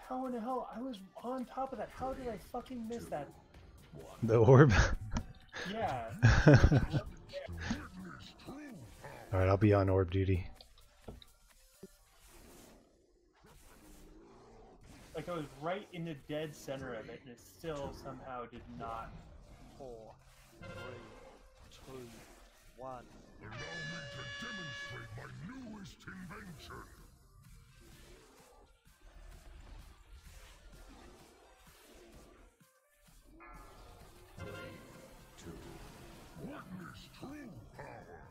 How in the hell? I was on top of that. How did I fucking miss that? The orb? Yeah. Alright, I'll be on orb duty. Like I was right in the dead center of it, and it still somehow did not. 4, 3, 2, 1. Allow me to demonstrate my newest invention. Witness true power.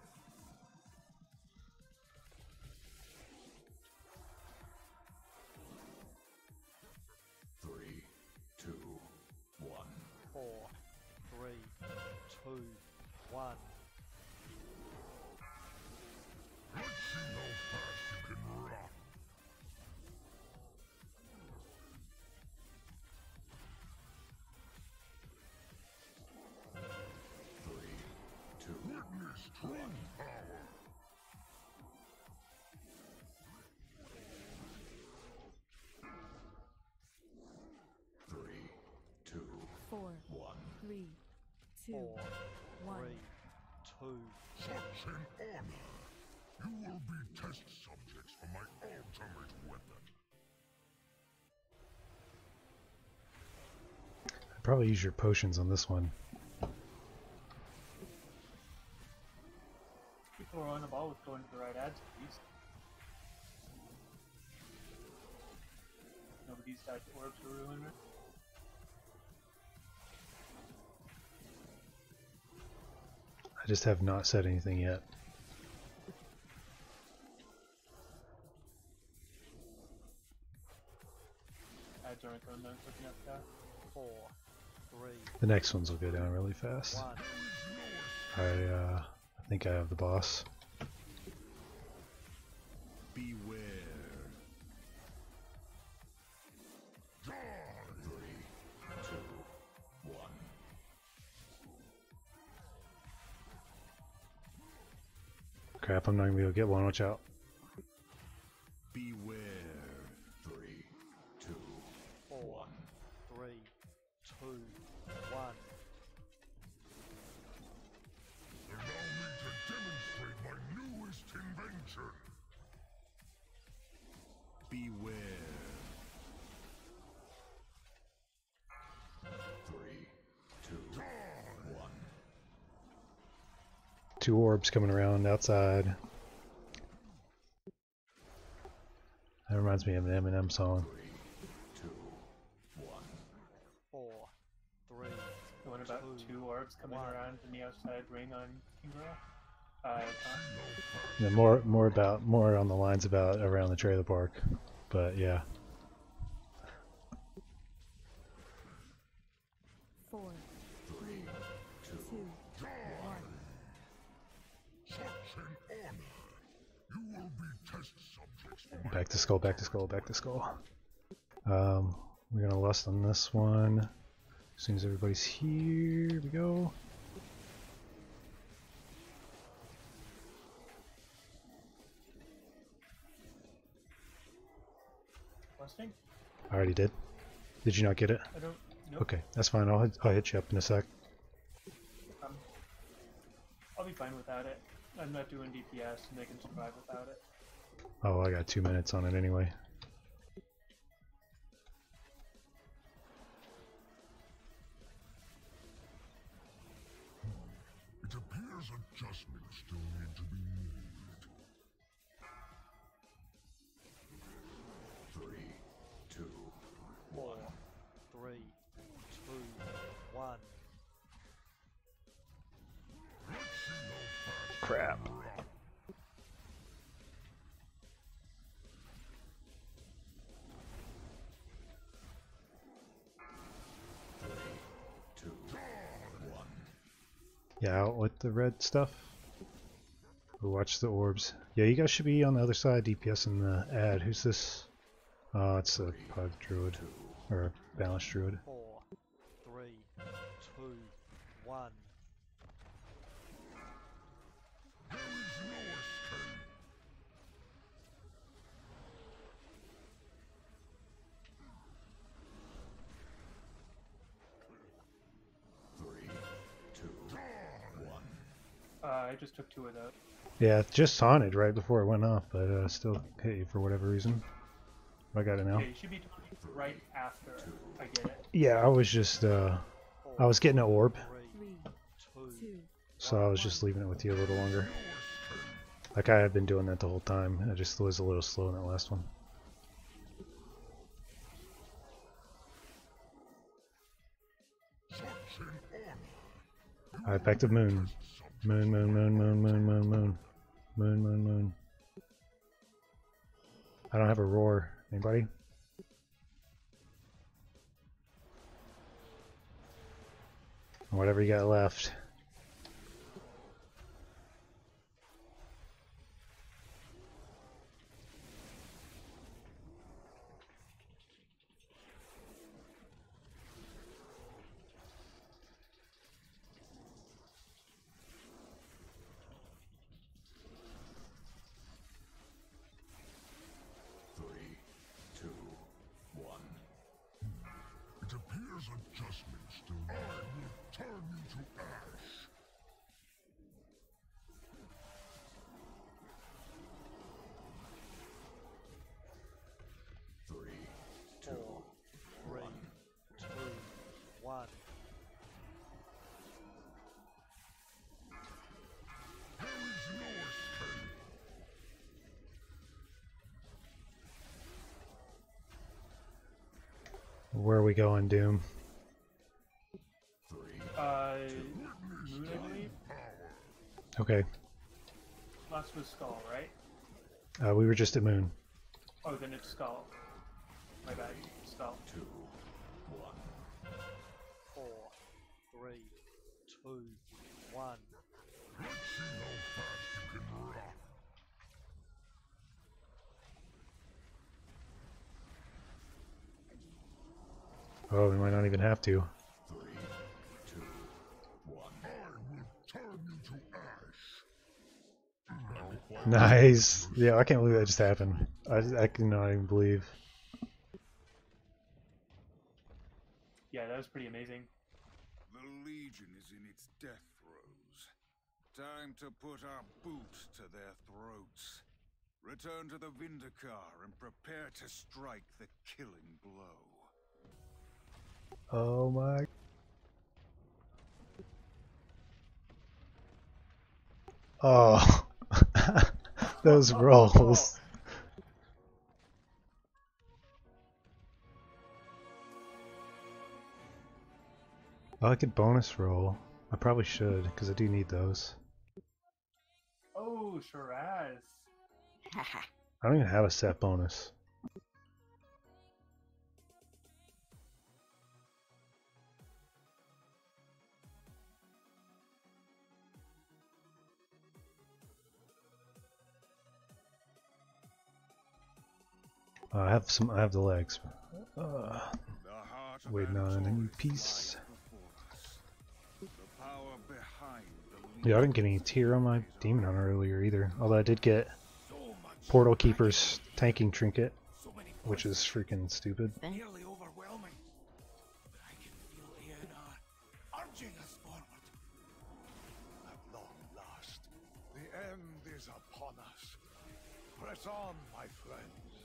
3, 2, 1. 4, 3, 2, 1. Let's see how fast you can run. 3, 2, witness true power. 3, 2, 4, 1. 3, 2, 4, 1. 3, 2. Such an honor. You will be test subjects for my ultimate weapon. I'd probably use your potions on this one. People are on the ball with going to the right ads, please. Nobody's died to orbs or ruin it. I just have not said anything yet. Ads aren't going down quick enough now. 4, 3, The next ones will go down really fast. 1. I think I have the boss. Beware. 3, 2, 1. Crap, I'm not gonna be able to get one. Watch out. Beware. 3, 2, 4, 3, 2, 1. Allow me to demonstrate my newest invention. Beware. 3, 2, 1. 2 orbs coming around outside. That reminds me of an Eminem song. 3, 2, 1. 4, 3, The one about 2 orbs coming around in the outside ring on Kingra. Yeah, more on the lines about around the trailer park, but yeah. 4, 3, 2, 1. Such an honor. You will be test subjects for my Back to skull, back to skull, back to skull. We're gonna lust on this one. As soon as everybody's here, here we go. exhausting. I already did. Did you not get it? I don't. Nope. Okay, that's fine. I'll hit you up in a sec. I'll be fine without it. I'm not doing DPS, and they can survive without it. Oh, I got 2 minutes on it anyway. It appears adjustments still need to be made. 3, 2, 4, 3, 2, 1. Crap. Yeah, out with the red stuff. We'll watch the orbs. Yeah, you guys should be on the other side, DPS in the ad. Who's this? Oh, it's a pod druid. Or a balanced druid. 4, 3, 2, 1. I just took 2 of those. Yeah, it just haunted right before it went off, but still hit you for whatever reason. I got it now. Yeah, you should be talking right after I get it. Yeah, I was just, I was getting an orb, 3, 2, so I was just leaving it with you a little longer. Like I had been doing that the whole time. I just was a little slow in that last one. Alright, back to moon. Moon, moon, moon, moon, moon, moon, moon. Moon, moon, moon. I don't have a roar. Anybody? Whatever you got left. It appears adjustments still. I will turn you to ash. 3, 2, 3, 2, 1. There is no escape. Where are we going, Doom? Moon, I believe. Okay. Last was Skull, right? We were just at moon. Oh, then it's Skull. My bad. Skull. 2, 1. 4, 3, 2, 1. Let's see how fast you can run. Oh, we might not even have to. 3, 2, 1. I will turn you to ash. Nice. Yeah, I can't believe that just happened. I cannot even believe. Yeah, that was pretty amazing. The Legion is in its death throes. Time to put our boots to their throats. Return to the Vindicar and prepare to strike the killing blow. Oh my. Oh. Those rolls. Oh, I could bonus roll. I probably should, because I do need those. Oh, Shiraz. I don't even have a set bonus. I have some. I have the legs. Waiting on a new piece. Yeah, I didn't get any tier on my Demon Hunter earlier either. Although I did get Portal Keeper's tanking trinket. which is freaking stupid. Nearly overwhelming. But I can feel Eonar urging us forward. At long last, the end is upon us. Press on, my friends.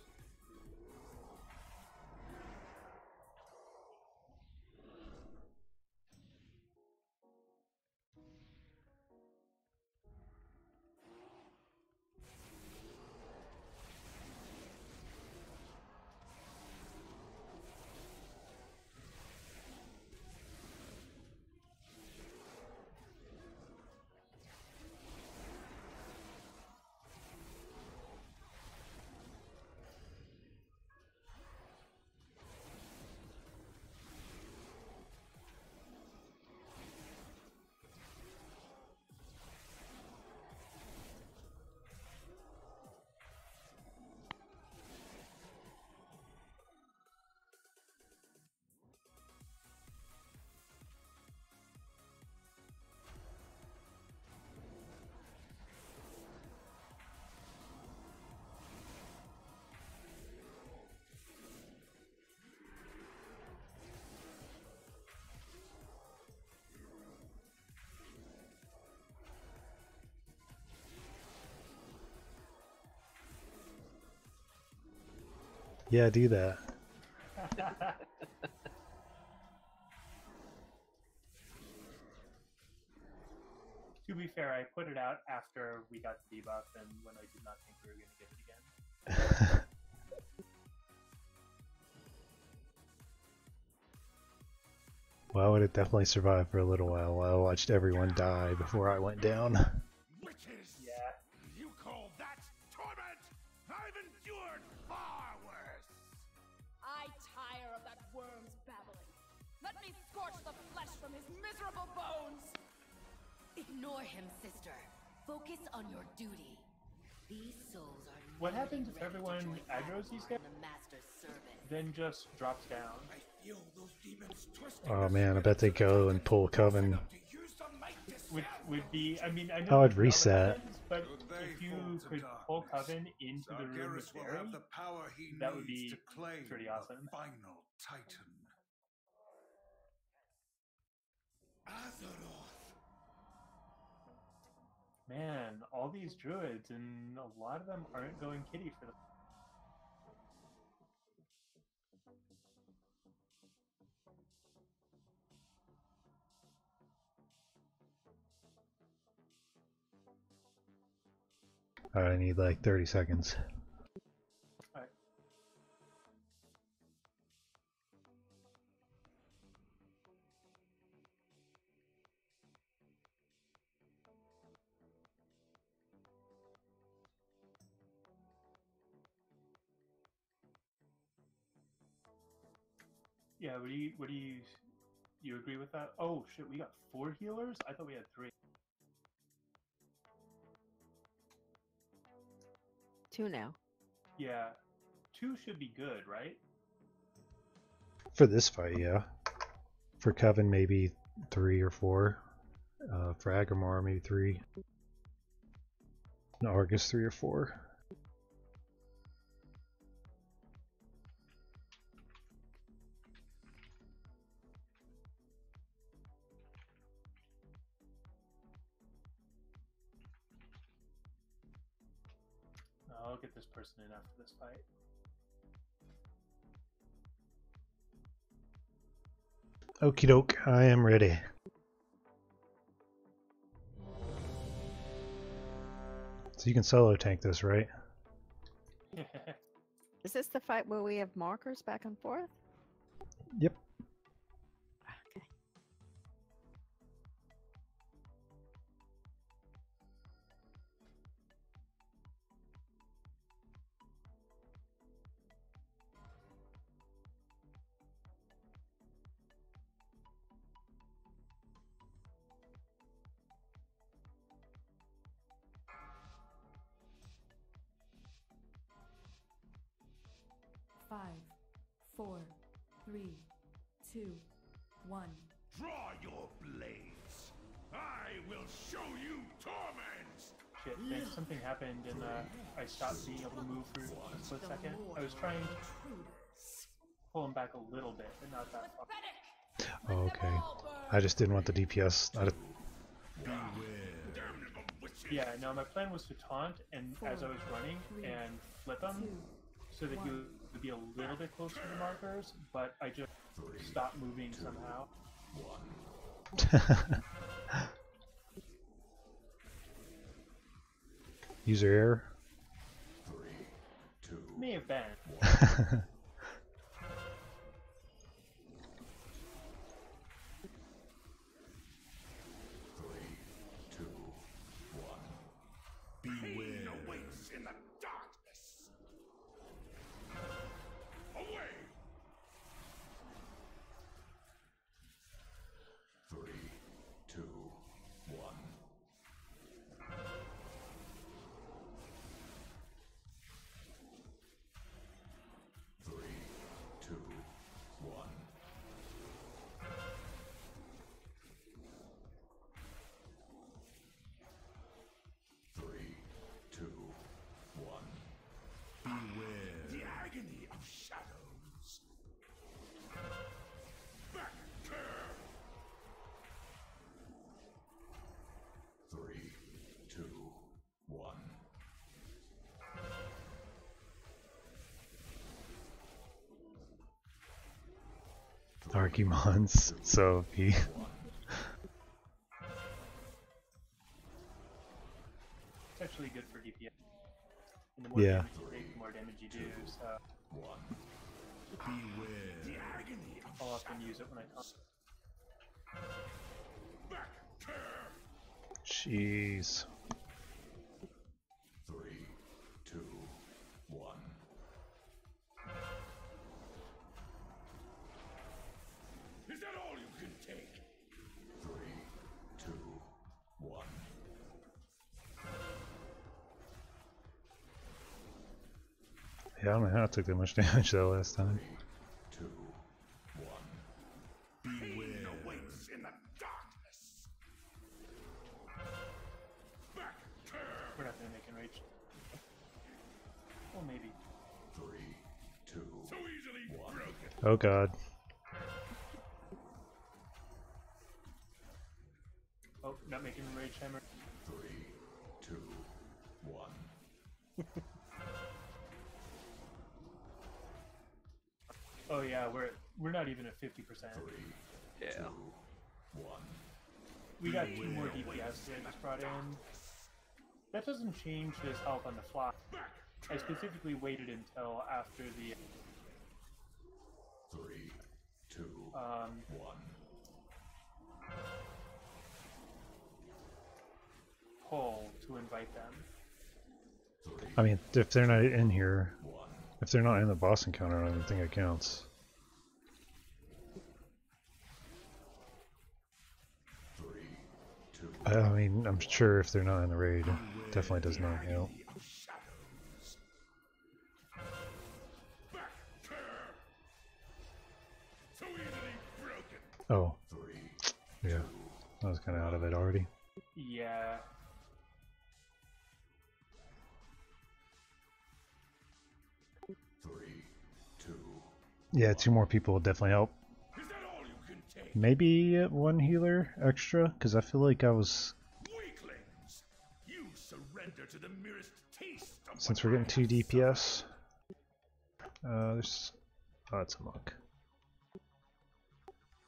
Yeah, do that. To be fair, I put it out after we got the debuff and when I did not think we were going to get it again. Well, it definitely survived for a little while. I watched everyone die before I went down. Witches! Yeah. You call that torment? I've endured far worse! I tire of that worm's babbling. Let me scorch the flesh from his miserable bones! Ignore him, sister. Focus on your duty. These souls are What happens if everyone aggroes these guys? the master's service. Then just drops down. I feel those demons twisting. Oh man, I bet they go and pull Coven. Would be, I mean, I know Oh, I'd there's other reset. weapons, but if you could pull Coven into the room with Barry, that would be pretty awesome. Final Titan. Man, all these druids, and a lot of them aren't going kitty for the. Alright, I need like 30 seconds. Alright. Yeah, what do you agree with that? Oh shit, we got 4 healers? I thought we had 3. 2 now. Yeah. 2 should be good, right? For this fight, yeah. For Coven, maybe 3 or 4. For Agrimar, maybe 3. And Argus, 3 or 4. I'll get this person in after this fight. Okie doke, I am ready. So you can solo tank this, right? Is this the fight where we have markers back and forth? Yep. Okay. Five, 4, 3, 2, 1. Draw your blades! I will show you torment! shit, thanks. Something happened and I stopped being able to move for a split second. I was trying to pull him back a little bit, but not that far. Oh, okay. I just didn't want the DPS. Yeah, no, my plan was to taunt and as I was running and flip him so that he would be a little bit closer to the markers, but I just stopped moving somehow. User error? May have been. 3, 2, 1. Pain awaits in the darkness. Away! 3, 2, 1. Arguments, so he. It's actually good for DPS. And the more damage you take, the more damage you do, so. I'll often use it when I taunt. Jeez. 3, 2, 1. Is that all you can take? 3, 2, 1. Yeah, I don't know how I took that much damage that last time. 3, 2, 1. Pain awaits in the darkness. Back turn. We're not gonna make enraged. Well, maybe. 3, 2, so easily 1. Broken. Oh god. Oh, not making enraged hammer. 3, 2, 1. Oh yeah, we're not even at 50%. 3, yeah. 2, 1. We got 2 more DPS that I just brought in. That doesn't change his health on the fly. I specifically waited until after the 3, 2, 1. Pull to invite them. I mean, if they're not in here, if they're not in the boss encounter, I don't think it counts. 3, 2. I mean, I'm sure if they're not in the raid, it definitely does not count. Oh. Yeah. I was kind of out of it already. Yeah. Yeah, 2 more people will definitely help. Maybe 1 healer extra, because I feel like I was... Since we're getting 2 DPS... there's... Oh, it's a monk.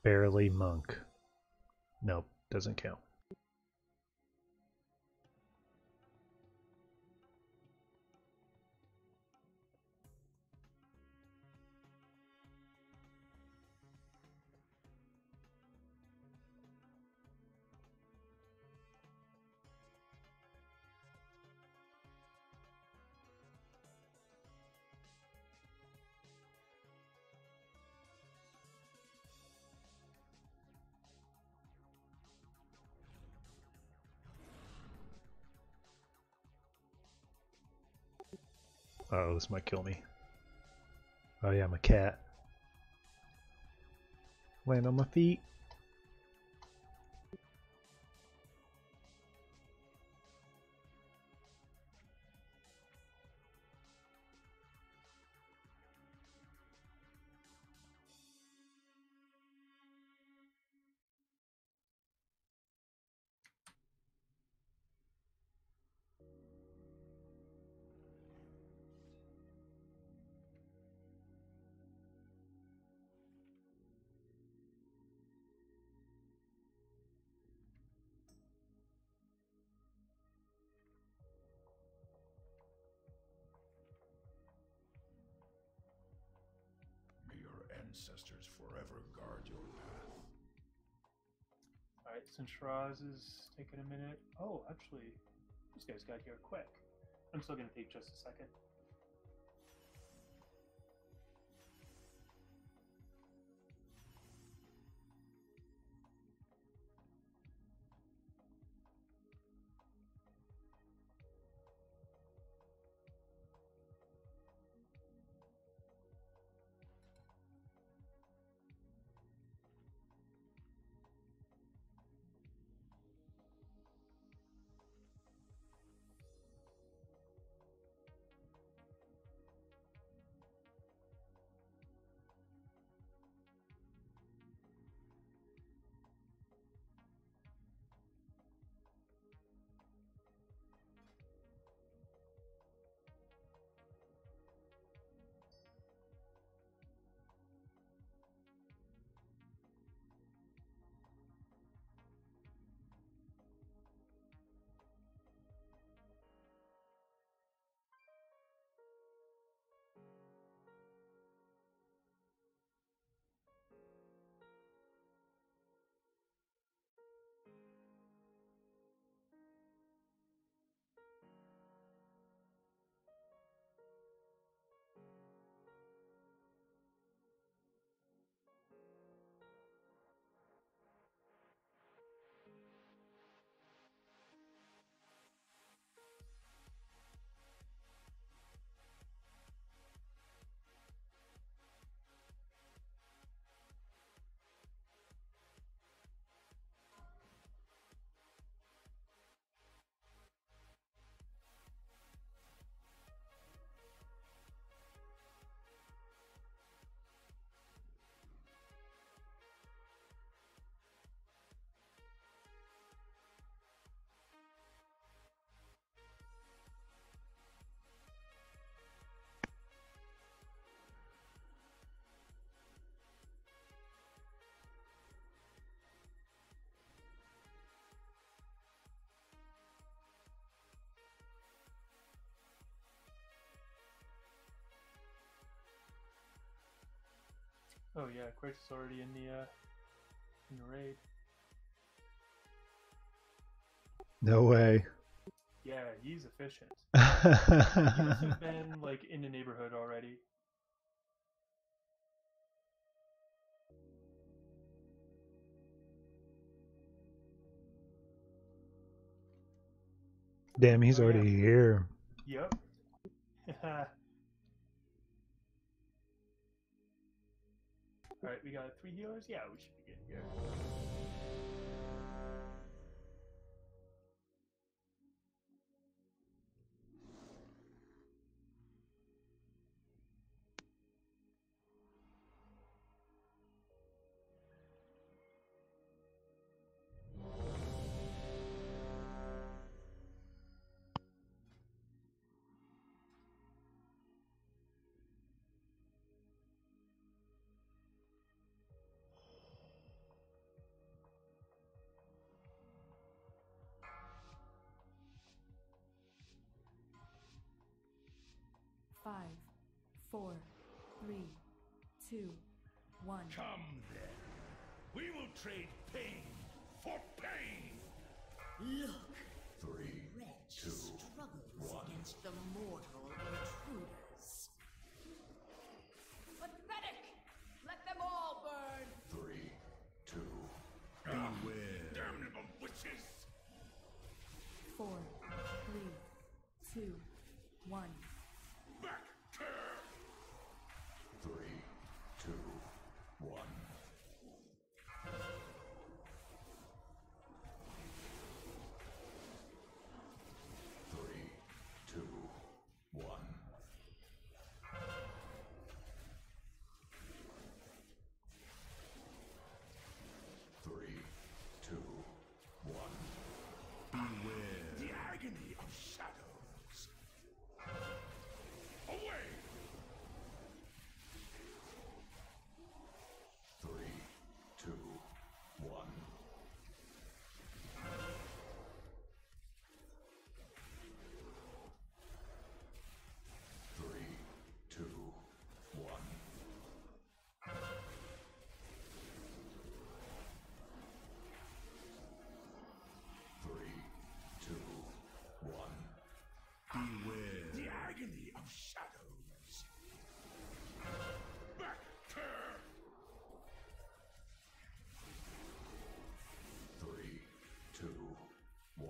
Barely monk. Nope, doesn't count. Uh oh, this might kill me. Oh yeah, I'm a cat. Land on my feet. ancestors forever guard your path. Alright, since Shiraz is taking a minute. Oh, actually, this guy's got here quick. I'm still gonna take just a second. Oh yeah, Quartz is already in the raid. No way. Yeah, he's efficient. He must have been like in the neighborhood already. Damn, he's already here. Yep. Alright, we got 3 healers? Yeah, we should be good here. Five, 4, 3, 2, 1. Come then. We will trade pain for pain. Look, 3, Wretch 2, struggles 1. against the mortal intruders. Pathetic! Let them all burn! 3, 2. Beware. Damnable witches! 4, 3, 2, 1. Back care. 3, 2, 1. 3, 2, 1. 3, 2, 1. Beware. The agony of shadows. 1.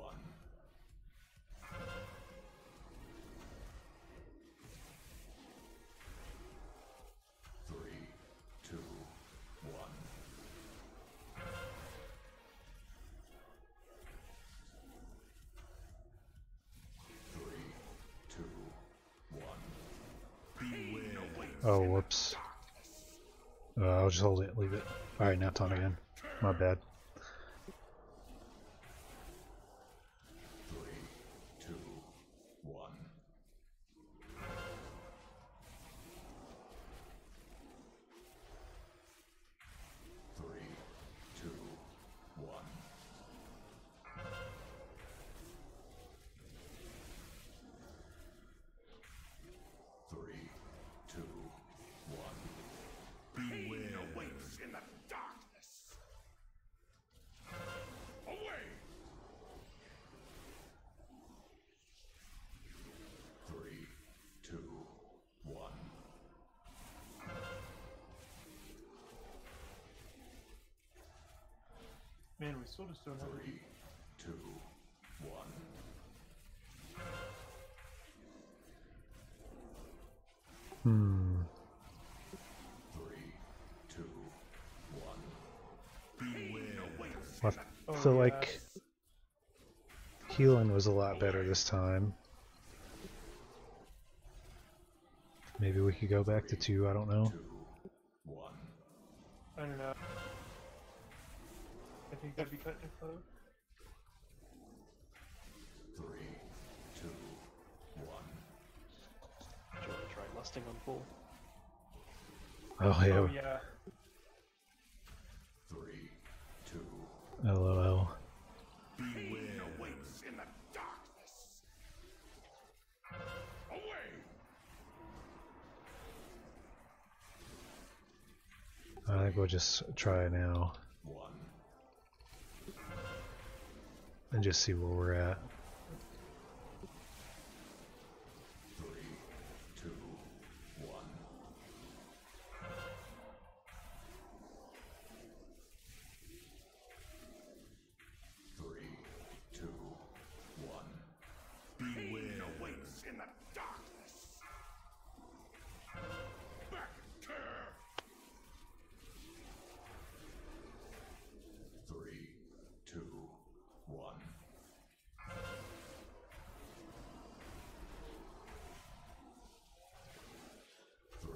3, 2, 1. 3, 2, 1. Beware. Oh, whoops. I'll just hold it, leave it. Alright, now time again. My bad. 3, 2, 1. 3, 2, 1. 3, 2, 1. Beware awaits in the darkness. Away. 3, 2, 1. Man, we still just don't have 3, 2, 1. 3, 2, 1. Beware awaits. I feel like healing was a lot better this time. Maybe we could go back to 2, I don't know. 2, 1. I don't know. I think that'd be kind of close. 3, 2, 1. Do you want to try lusting on full? Oh yeah. Oh yeah. 3, 2. LOL. Beware awaits in the darkness. Away. I think we'll just try now 1. and just see where we're at. 3, 2, 1. 3, 2, 1. Beware awaits in the darkness. Back care. 3, 2, 1. 3,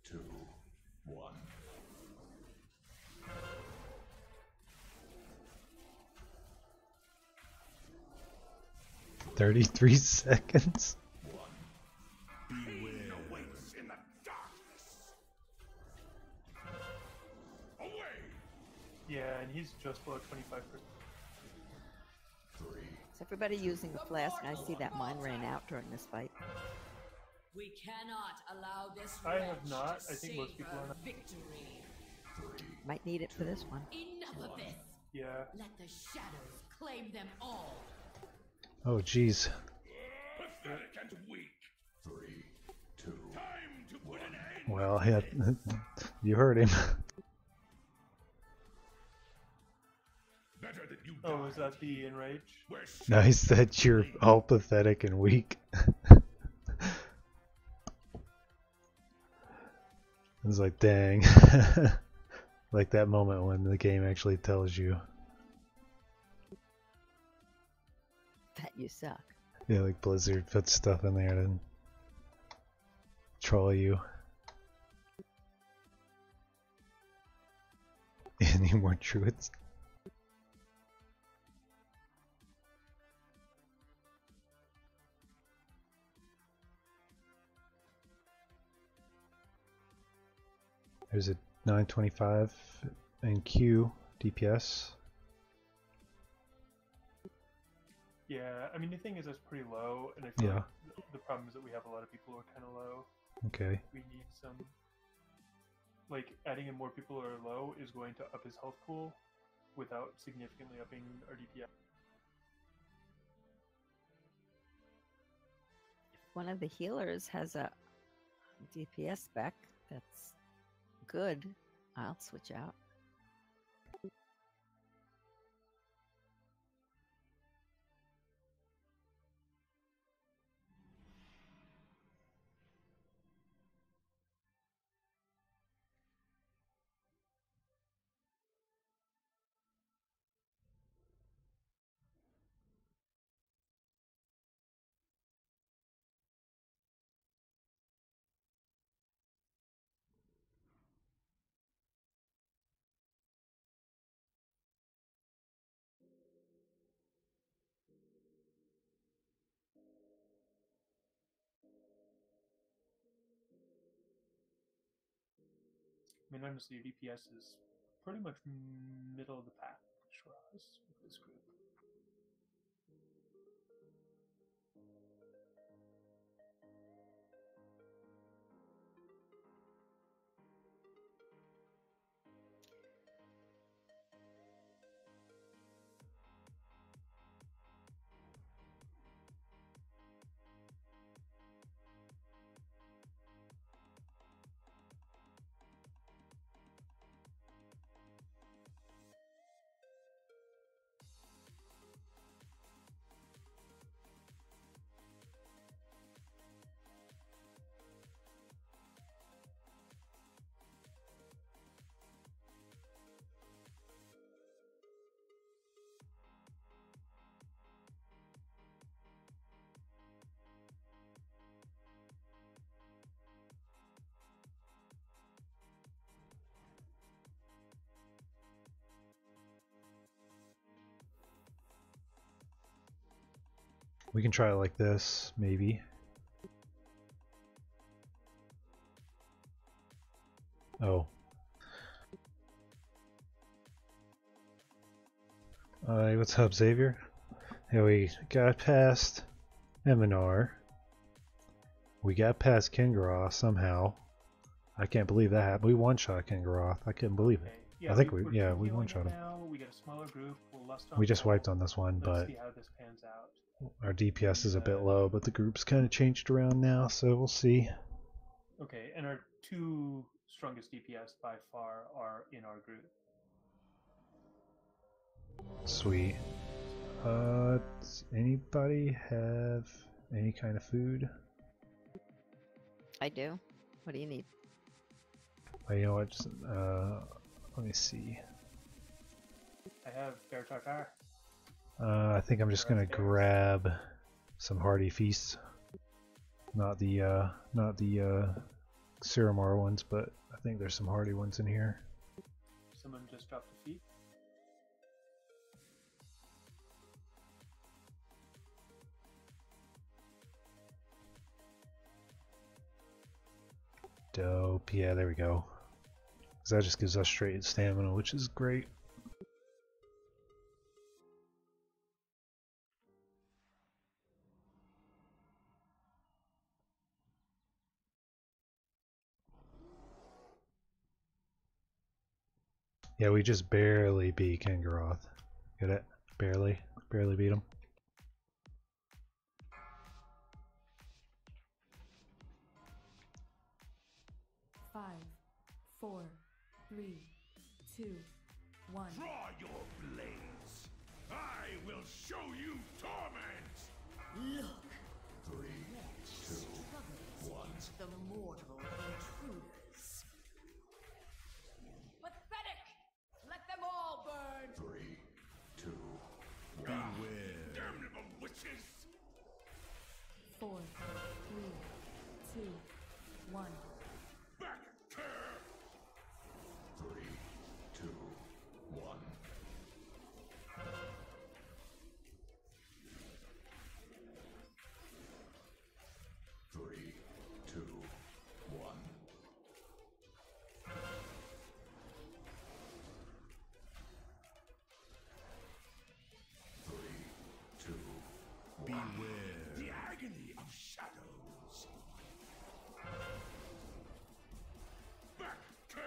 2, 1. 33 seconds. 1. Beware awaits in the darkness. Away. Yeah, and he's just below 25%. 3. Is everybody using the flask? I see that mine ran out during this fight. We cannot allow this I have wretch not. to I think most people are not. victory. 3. Might need it for this one. Enough of this. Yeah. Let the shadows claim them all. Oh jeez. Pathetic and weak. 3, 2. Time to put an end. Well, yeah, you heard him. Better that you Oh, is that the enrage? No, he said you're all pathetic and weak. I was like, dang. Like that moment when the game actually tells you. That you suck. Yeah, like Blizzard puts stuff in there to troll you. Any more Druids? There's a 925 and Q DPS. Yeah, I mean the thing is that's pretty low, and I feel Yeah. like the problem is that we have a lot of people who are kind of low. Okay. We need some, like adding in more people who are low is going to up his health pool without significantly upping our DPS. If one of the healers has a DPS spec that's good, I'll switch out. mean, honestly, your DPS is pretty much middle of the pack, Shiraz, with this group. We can try it like this, maybe. Oh. Alright, what's up, Xavier? Hey, we got past Eminar. We got past Kingaroth somehow. I can't believe that happened. We one-shot Kingaroth. I couldn't believe it. Yeah, I think we we're one-shot him. now. We got a smaller group. We'll lust on We just all. wiped on this one, Let's but see how this pans out. our DPS is a bit low, but the group's kind of changed around now, so we'll see. Okay, and our two strongest DPS by far are in our group. Sweet. Does anybody have any kind of food? I do. What do you need? Oh, you know what? Just, let me see. I have Bear Tartar. I think I'm just gonna grab some hearty feasts. Not the Siramar ones, but I think there's some hearty ones in here. Someone just dropped a feet. Dope. Yeah, there we go. 'Cause that just gives us straight stamina, which is great. Yeah, we just barely beat Kingaroth. Get it? Barely beat him. Five, 4, 3, 2, 1. Draw your blades. I will show you torment. Look, 3, 2, 1. the mortal intruders. Pathetic! Let them all burn! 3, 2, 1. Beware. Damnable witches! 4, 3, 2, 1. Back care. 3, 2, 1. 3, 2, 1. 3, 2, 1. Beware. The agony of shadows. Back care.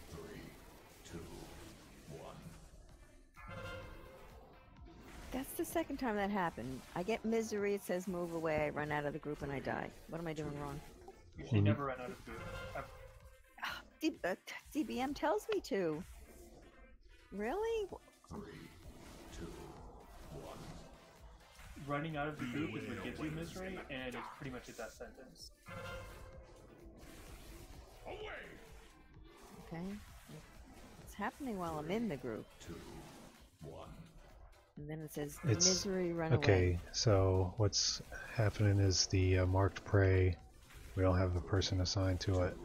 3, 2, 1. That's the second time that happened. I get misery, it says move away, I run out of the group and I die. What am I doing wrong? You should never run out of food. DBM tells me to. Really? 3, 2, 1. Running out of the group is what gives you misery, and it's pretty much a death sentence. Away. Okay. It's happening while I'm in the group. 2, 1. And then it says It's misery, run okay. away. So what's happening is the marked prey. We don't have a person assigned to it.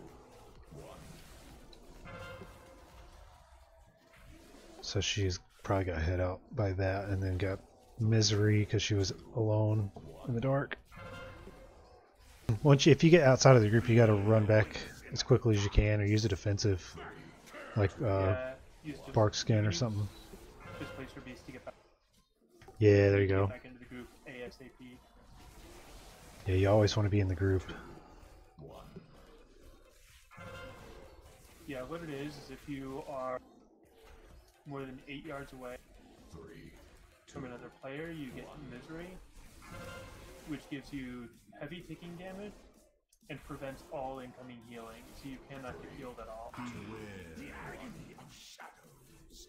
So she's probably got hit out by that, and then got misery because she was alone in the dark. If you get outside of the group, you got to run back as quickly as you can, or use a defensive, like use bark skin or something. Just place your beast to get back. Yeah, there you go. Get back into the group ASAP. Yeah, you always want to be in the group. Yeah, what it is if you are more than 8 yards away from another player, you get misery, which gives you heavy ticking damage and prevents all incoming healing, so you cannot get healed at all. The agony of shadows.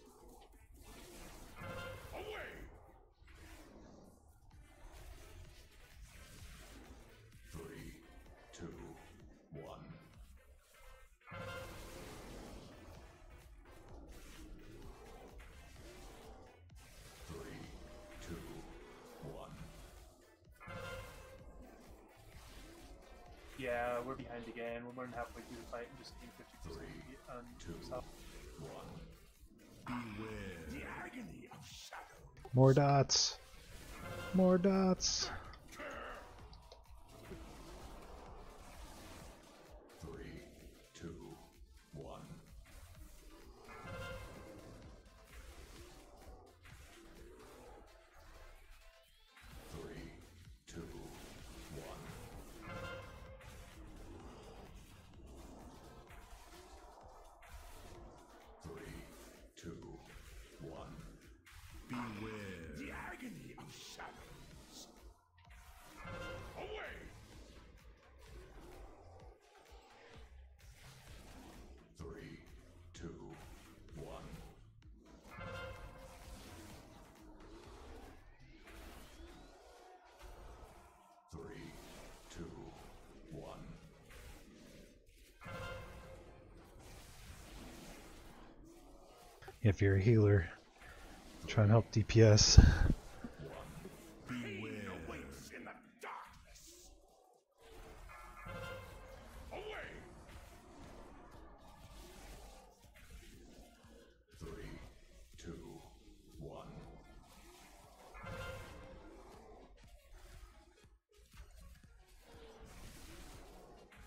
Away! 3, 2, 1. 3, 2, 1. Yeah, we're behind again. We're more than halfway through the fight and just getting 50% on south. 1. Beware the agony of shadow. More dots. More dots. 3, 2, 1. 3, 2, 1. 3, 2, 1. Beware the agony of shadows. Away! 3, 2, 1. 3, 2, 1. If you're a healer, try and help DPS. Beware awaits in the darkness. Away! 3, 2, 1.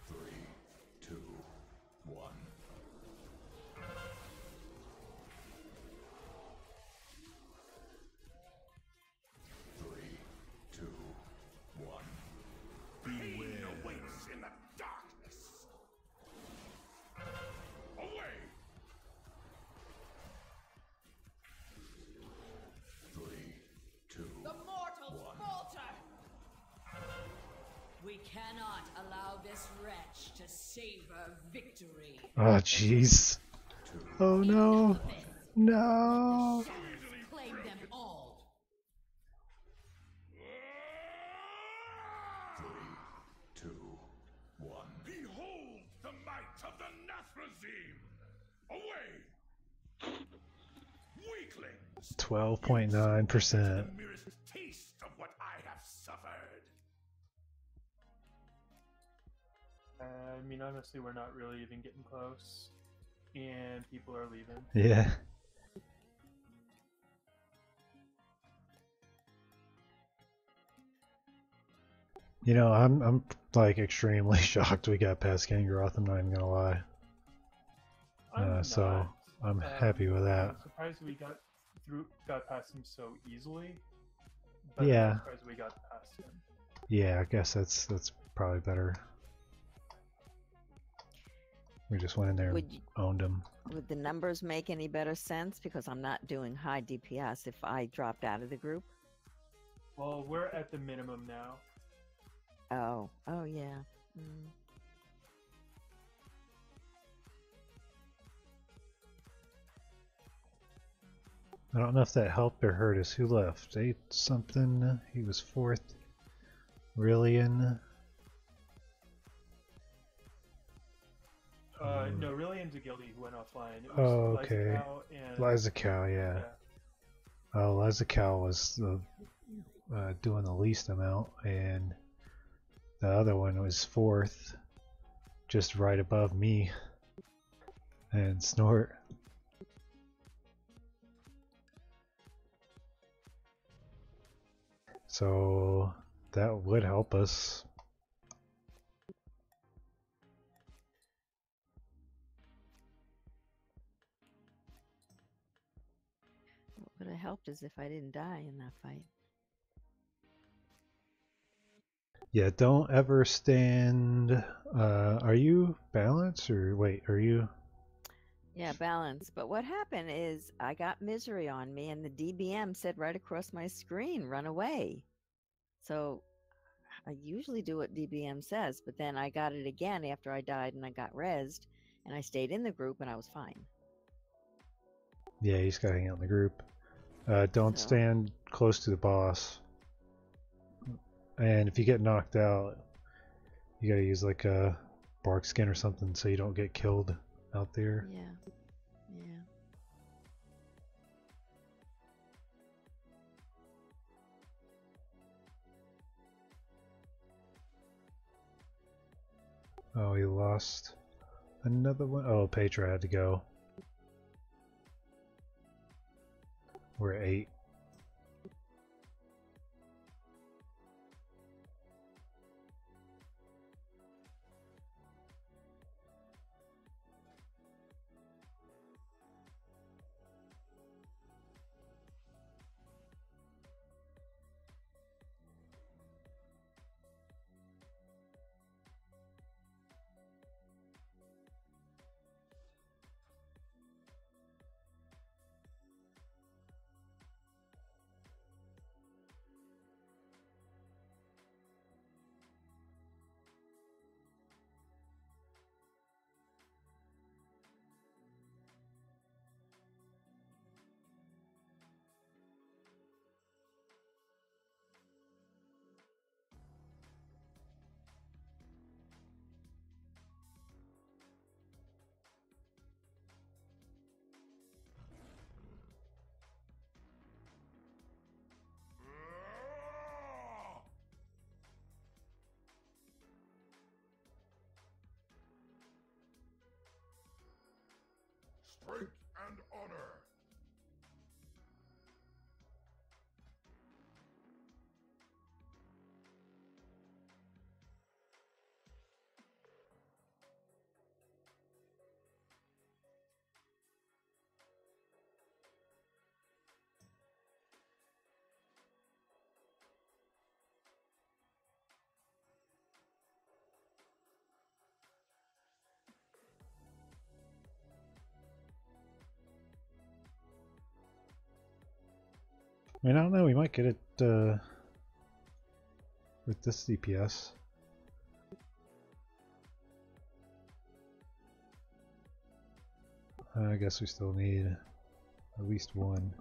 3, 2, 1. 3, 2, 1. Beware awaits in the darkness. Away! 3, 2, The mortals 1. falter! We cannot allow this wretch to savor victory. Oh, jeez. Oh no. No. Claim them all. 3, 2, 1. Behold the might of the Nathrazim! Away! Weaklings! 12.9%. The merest taste of what I have suffered. I mean, honestly, we're not really even getting close, and people are leaving. Yeah. You know, I'm like extremely shocked we got past Gangroth, I'm not even gonna lie. So I'm happy with that. I'm surprised we got past him so easily. But Yeah. I'm surprised we got past him. Yeah, I guess that's probably better. We just went in there and owned him. Would the numbers make any better sense? Because I'm not doing high DPS if I dropped out of the group. Well, we're at the minimum now. Oh yeah. Mm. I don't know if that helped or hurt us. Who left? 8 something. He was 4th. Rillian. No, Rillian's a guildie who went offline. It was Oh, okay. Lysacow and Liza Cow, yeah. Oh, Liza Cow was doing the least amount, and the other one was 4th, just right above me, and Snort. So that would help us. looked as if I didn't die in that fight. Yeah, don't ever stand. Are you balance or wait? Are you? Yeah, balance. But what happened is I got misery on me, and the DBM said right across my screen, "Run away." So I usually do what DBM says, but then I got it again after I died, and I got rezzed, and I stayed in the group, and I was fine. Yeah, you just gotta hang out in the group. Don't stand close to the boss. And if you get knocked out, you gotta use like a bark skin or something so you don't get killed out there. Yeah. Yeah. Oh, he lost another one. Oh, Petra had to go. We're at 8. Strength and honor. I mean, I don't know, we might get it with this DPS. I guess we still need at least one.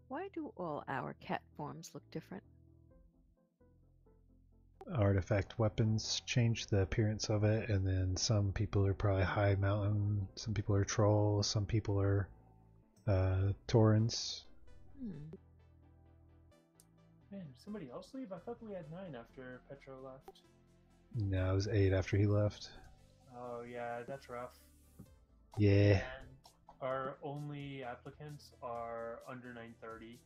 Why do all our cat forms look different? Artifact weapons change the appearance of it, and then some people are probably Highmountain, some people are Troll, some people are Taurens. Man, did somebody else leave? I thought we had 9 after Petro left. No, it was 8 after he left. Oh yeah, that's rough. Yeah. And our only applicants are under 930, which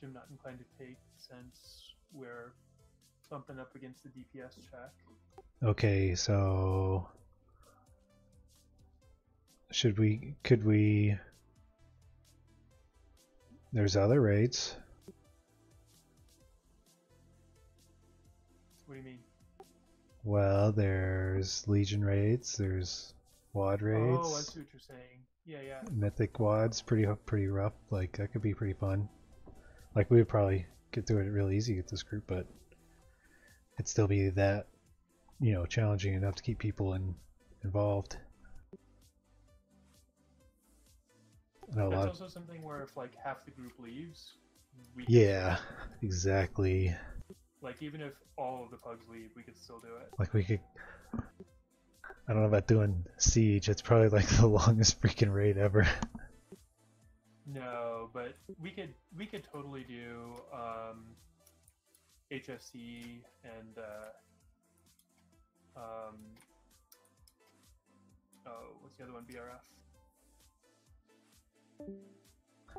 I'm not inclined to take since we're bumping up against the DPS check. Okay, so could we there's other raids. What do you mean? Well, there's Legion raids, there's WAD raids. Oh, I see what you're saying. Yeah, yeah. Mythic WAD's pretty rough. Like, that could be pretty fun. Like, we would probably get through it real easy with this group, but it'd still be that, you know, challenging enough to keep people involved. That's also something where if like half the group leaves, we yeah, exactly. Like even if all of the pugs leave, we could still do it. Like we could. I don't know about doing Siege. It's probably like the longest freaking raid ever. No, but we could totally do HFC and oh, what's the other one? BRF.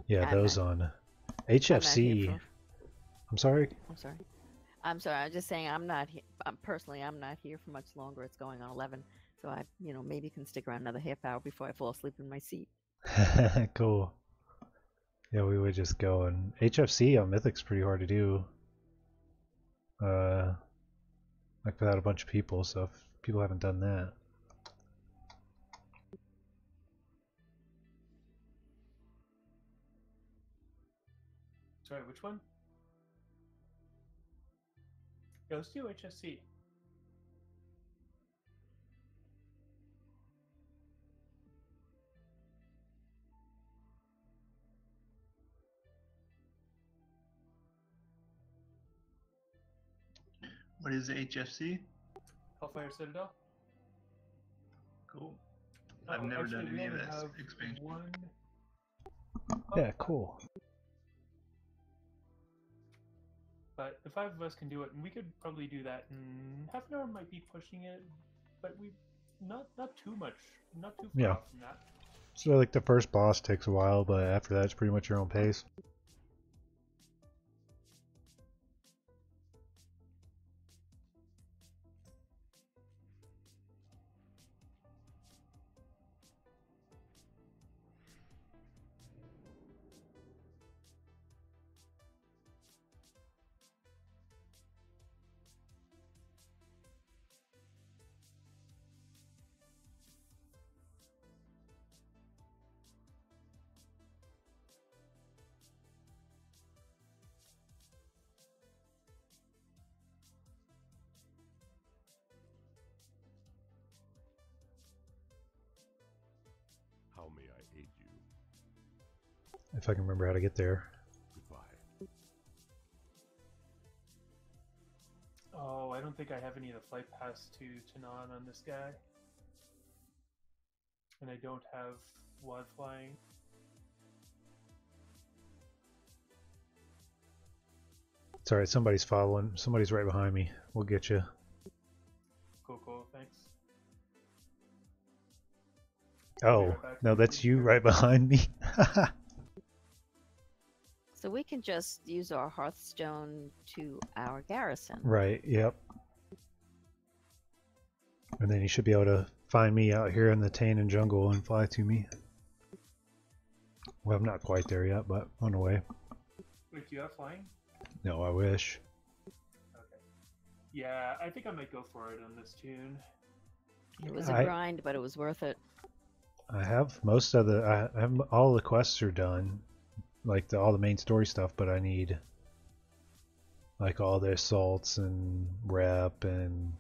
Yeah, those on HFC. I'm sorry. I'm sorry. I was just saying I'm not here. Personally, I'm not here for much longer. It's going on 11, so I, you know, maybe can stick around another half hour before I fall asleep in my seat. Cool. Yeah, we would just go, and HFC on Mythic's pretty hard to do. Like without a bunch of people. So if people haven't done that. Sorry, which one? Yeah, let's do HSC. What is HFC? Hellfire Citadel. Cool. I've never done any of that expansion. Yeah, cool. But the 5 of us can do it, and we could probably do that in half an hour. Might be pushing it, but we not too much, not too far off from that. So like the first boss takes a while, but after that it's pretty much your own pace. How may I aid you? If I can remember how to get there. Goodbye. Oh, I don't think I have any of the flight pass to Tanan on this guy. And I don't have WAD flying. It's alright, somebody's following. Somebody's right behind me. We'll get you. Cool, thanks. Oh, no, that's you right behind me. So we can just use our Hearthstone to our garrison. Right, yep. And then you should be able to find me out here in the Tauren jungle and fly to me. Well, I'm not quite there yet, but on the way. Wait, do you have flying? No, I wish. Okay. Yeah, I think I might go for it on this tune. It was a grind, but it was worth it. I have most of the. I have all the quests are done, like all the main story stuff. But I need like all the assaults and rep, and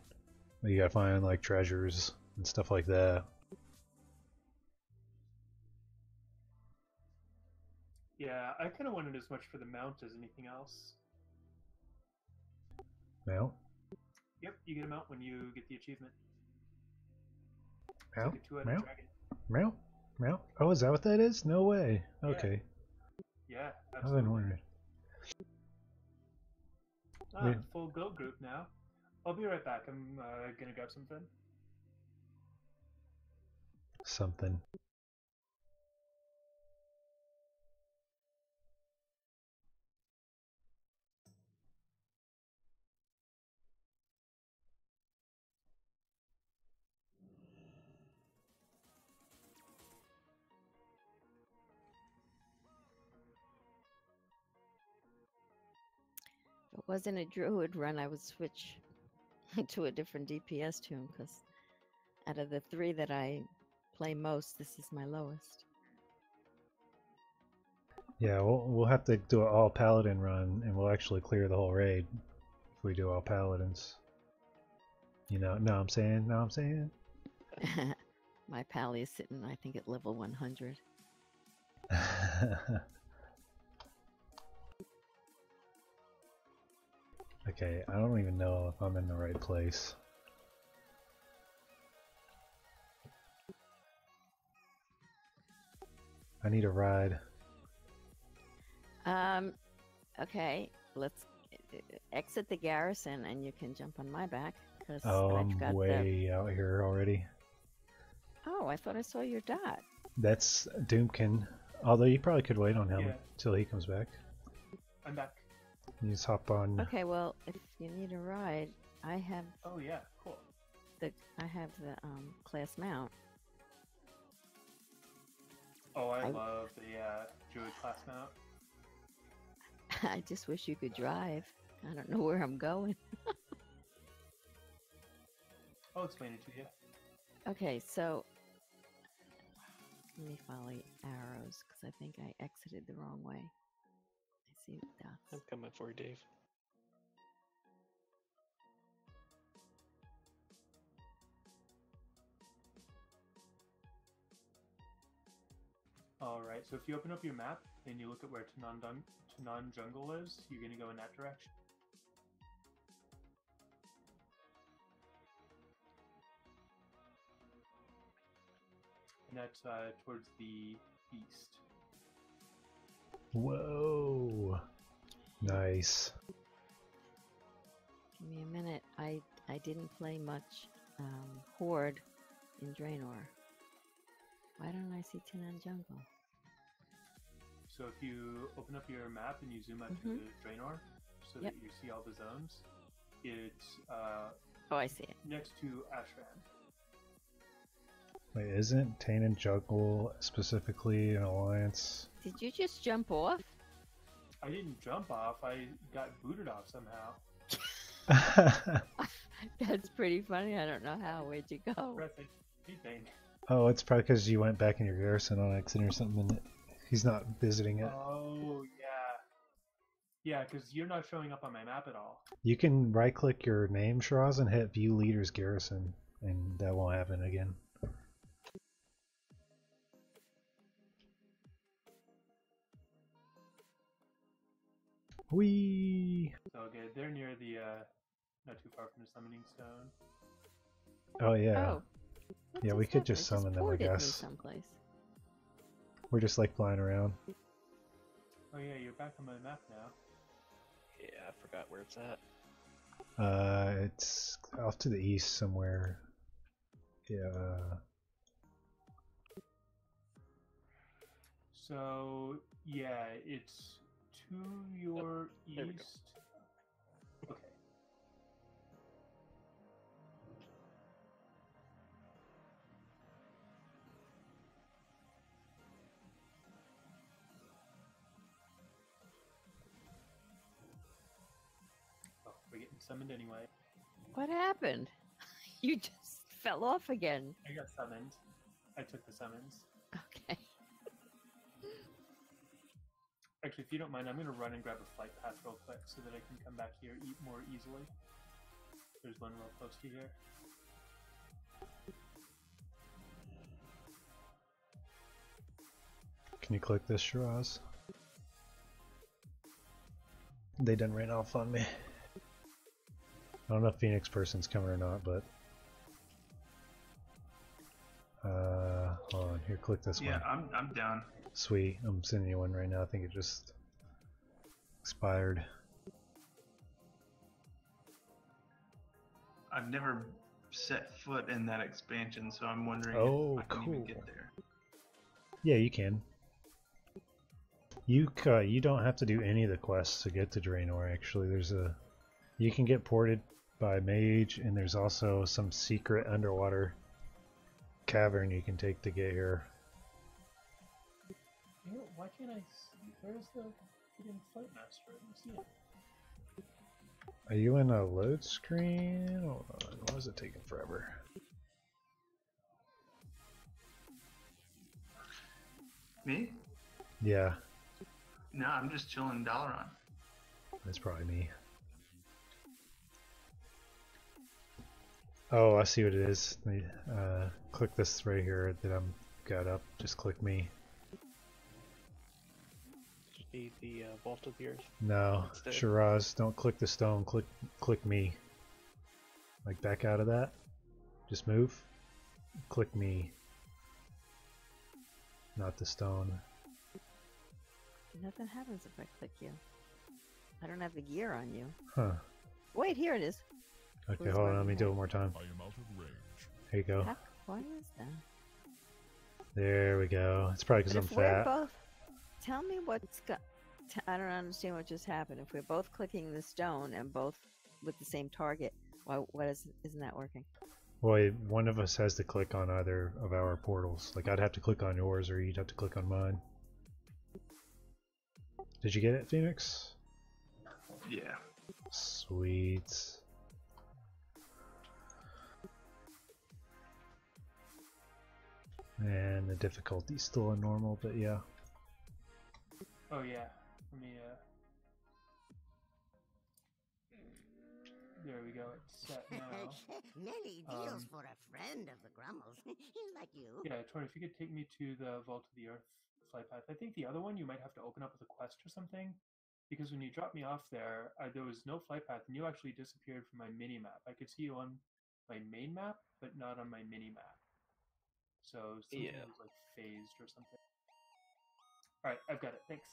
you gotta find like treasures and stuff like that. Yeah, I kind of wanted as much for the mount as anything else. Mount? Yep, you get a mount when you get the achievement. Mount? Like a 2-headed Mount? dragon. Mount? Mount? Oh, is that what that is? No way. Okay. Yeah, I've absolutely. been wondering. Ah, full build group now. I'll be right back. I'm gonna grab something. Something. wasn't a Druid run, I would switch to a different DPS tune because out of the 3 that I play most, this is my lowest. Yeah, we'll have to do an all paladin run, and we'll actually clear the whole raid if we do all paladins. You know what I'm saying? Know what I'm saying? My pally is sitting, I think, at level 100. Okay, I don't even know if I'm in the right place. I need a ride. Okay, let's exit the garrison and you can jump on my back. Cause Oh, I've I'm got way out here already. Oh, I thought I saw your dot. That's Doomkin. Although you probably could wait on him Yeah. till he comes back. I'm back. You just hop on. Okay, well, if you need a ride, I have. Oh yeah, cool. I have the class mount. Oh, I love the Druid class mount. I just wish you could drive. I don't know where I'm going. I'll explain it to you. Okay, so let me follow arrows because I think I exited the wrong way. I see dots. I'm coming for you, Dave. Alright, so if you open up your map and you look at where Tanan Jungle is, you're going to go in that direction. And that's towards the east. Whoa! Nice. Give me a minute. I didn't play much Horde in Draenor. Why don't I see Tanan Jungle? So if you open up your map and you zoom out to the Draenor, so that you see all the zones, it's oh, I see it. Next to Ashran. Wait, isn't Tanan Jungle specifically an alliance? Did you just jump off? I didn't jump off. I got booted off somehow. That's pretty funny. I don't know how. Where'd you go? Anything. Oh, it's probably because you went back in your garrison on accident or something, and he's not visiting it. Oh, yeah. Yeah, because you're not showing up on my map at all. You can right-click your name, Shiraz, and hit View Leader's Garrison, and that won't happen again. Whee! So, okay, they're near the, not too far from the summoning stone. Oh, yeah. Oh. Yeah, we could just summon them, I guess. Someplace. We're just like flying around. Oh yeah, you're back on my map now. Yeah, I forgot where it's at. It's off to the east somewhere. Yeah. So, yeah, it's to your east. Okay. Oh, we're getting summoned anyway. What happened? You just fell off again. I got summoned. I took the summons. Okay. Actually, if you don't mind, I'm going to run and grab a flight path real quick so that I can come back here more easily. There's one real close to here. Can you click this, Shiraz? They done ran off on me. I don't know if Phoenix person's coming or not, but hold on, here, click this one. Yeah, I'm down. Sweet, I'm sending you one right now. I think it just expired. I've never set foot in that expansion, so I'm wondering if I can even get there. Yeah, you can. You don't have to do any of the quests to get to Draenor. Actually, you can get ported by mage, and there's also some secret underwater cavern you can take to get here. You know, why can't I see? Where's the freaking flight master? I don't see it. Are you in a load screen? Hold on, why is it taking forever? Me? Yeah, No, I'm just chilling Dalaran. that's probably me. Oh, I see what it is. Click this right here that I'm got up. Just click me. Just need the Vault of the Earth. No, instead. Shiraz, don't click the stone. Click me. Like back out of that. Just move. Click me. Not the stone. Nothing happens if I click you. I don't have the gear on you. Huh. Wait, here it is. Okay, Who's hold on. working Let me do here? it one more time. I am out of range. Here you go. Why is that? There we go. It's probably because But I'm if we're fat. both, tell me what's got. I don't understand what just happened. If we're both clicking the stone and both with the same target, isn't that working? Well, one of us has to click on either of our portals. Like I'd have to click on yours, or you'd have to click on mine. Did you get it, Phoenix? Yeah. Sweet. And the difficulty's still in normal, but yeah. Oh yeah. Let me there we go, it's set now. Many deals for a friend of the Grummles. He's like you. Yeah, Tauren, if you could take me to the Vault of the Earth flight path. I think the other one you might have to open up with a quest or something, because when you dropped me off there, there was no flight path, and you actually disappeared from my mini map. I could see you on my main map, but not on my mini map. So something was like phased or something. All right, I've got it. Thanks.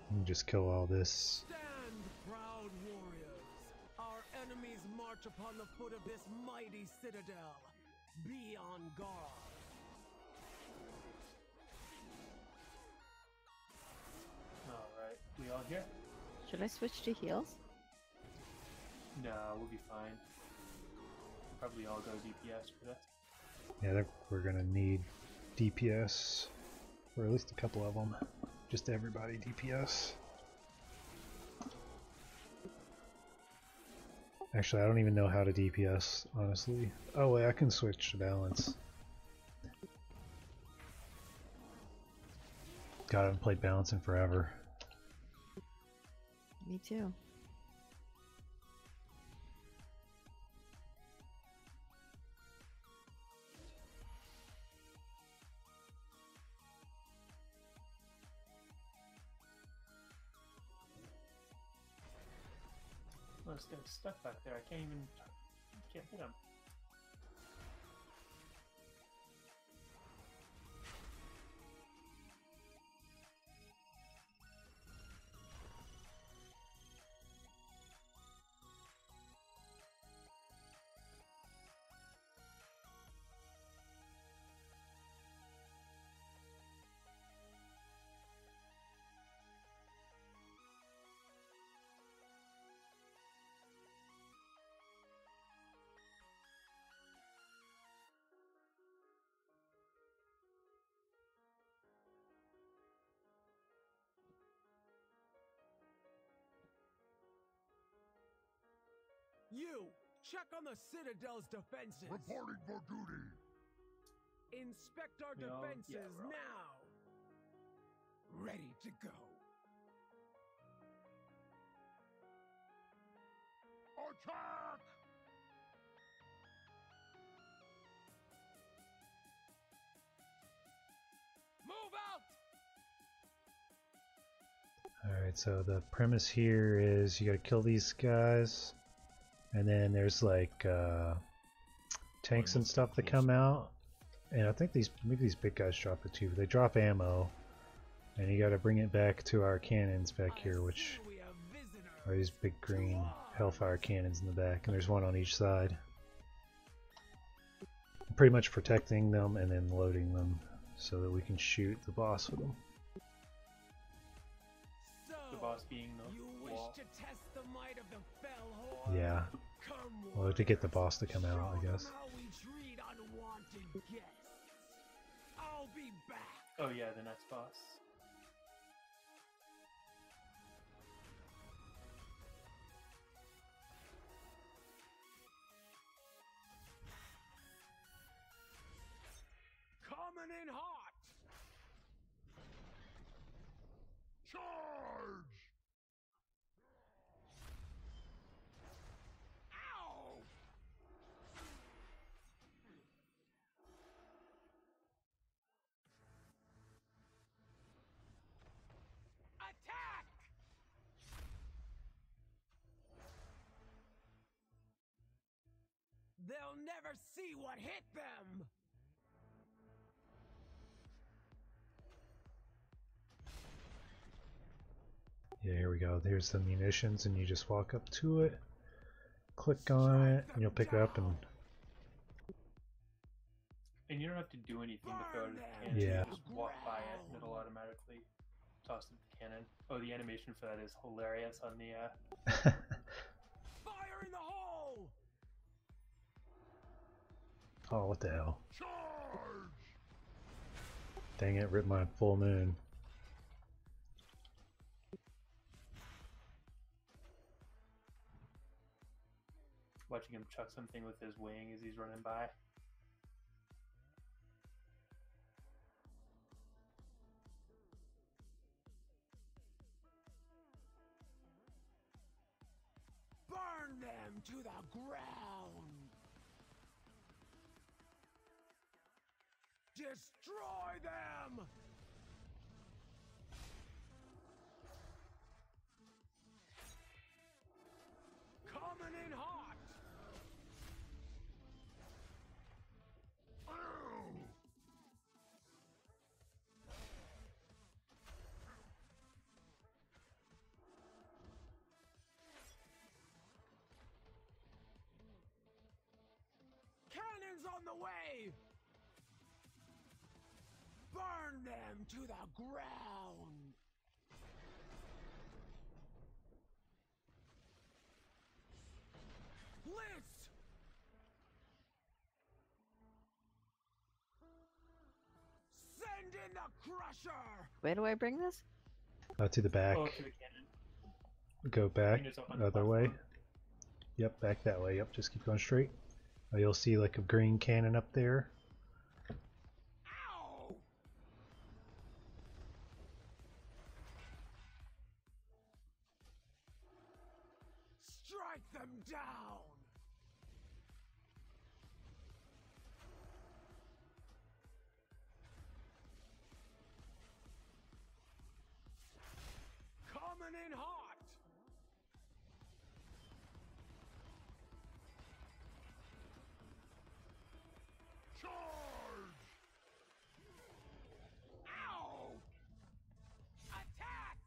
Let me just kill all this. Stand, proud warriors! Our enemies march upon the foot of this mighty citadel. Be on guard. Alright, we all here? Should I switch to heals? No, we'll be fine. Probably all go DPS for this. Yeah, we're gonna need DPS for at least a couple of them. Just everybody DPS. Actually, I don't even know how to DPS, honestly. Oh wait, I can switch to balance. God, I haven't played balance in forever. Me too. Oh, this guy's stuck back there. I can't hit him. You, check on the Citadel's defenses. Reporting for duty. Inspect our No, defenses yeah, now. Ready to go. Attack! Move out! Alright, so the premise here is you gotta kill these guys, and then there's like tanks and stuff that come out, and I think maybe these big guys drop it too. They drop ammo, and you gotta bring it back to our cannons back here, which are these big green hellfire cannons in the back, and there's one on each side. Pretty much protecting them and then loading them so that we can shoot the boss with them. boss being the You wall. wish to test the might of the fell horde? Yeah. Come Well, to get the boss to come out, I show guess. them how we treat unwanted guests. I'll be back. Oh yeah, the next boss. Coming in hot. Charge! Ow! Attack! They'll never see what hit them. Yeah, here we go. There's the munitions, and you just walk up to it, click on it, and you'll pick it up and... And you don't have to do anything to throw it at the cannon. Yeah. You just walk by it and it'll automatically toss it at the cannon. Oh, the animation for that is hilarious on the Fire in the hole! Oh, what the hell. Charge! Dang it, ripped my full moon. watching him chuck something with his wing as he's running by. Burn them to the ground! Destroy them! Coming in hot! Cannons on the way! Burn them to the ground! Blitz! Send in the crusher! Where do I bring this? To the back. Oh, to the cannon. Go back It's up on the the other way. Yep, back that way. Yep, just keep going straight. You'll see like a green cannon up there. Ow! Strike them down! Coming in hot! Charge! Ow! Attack!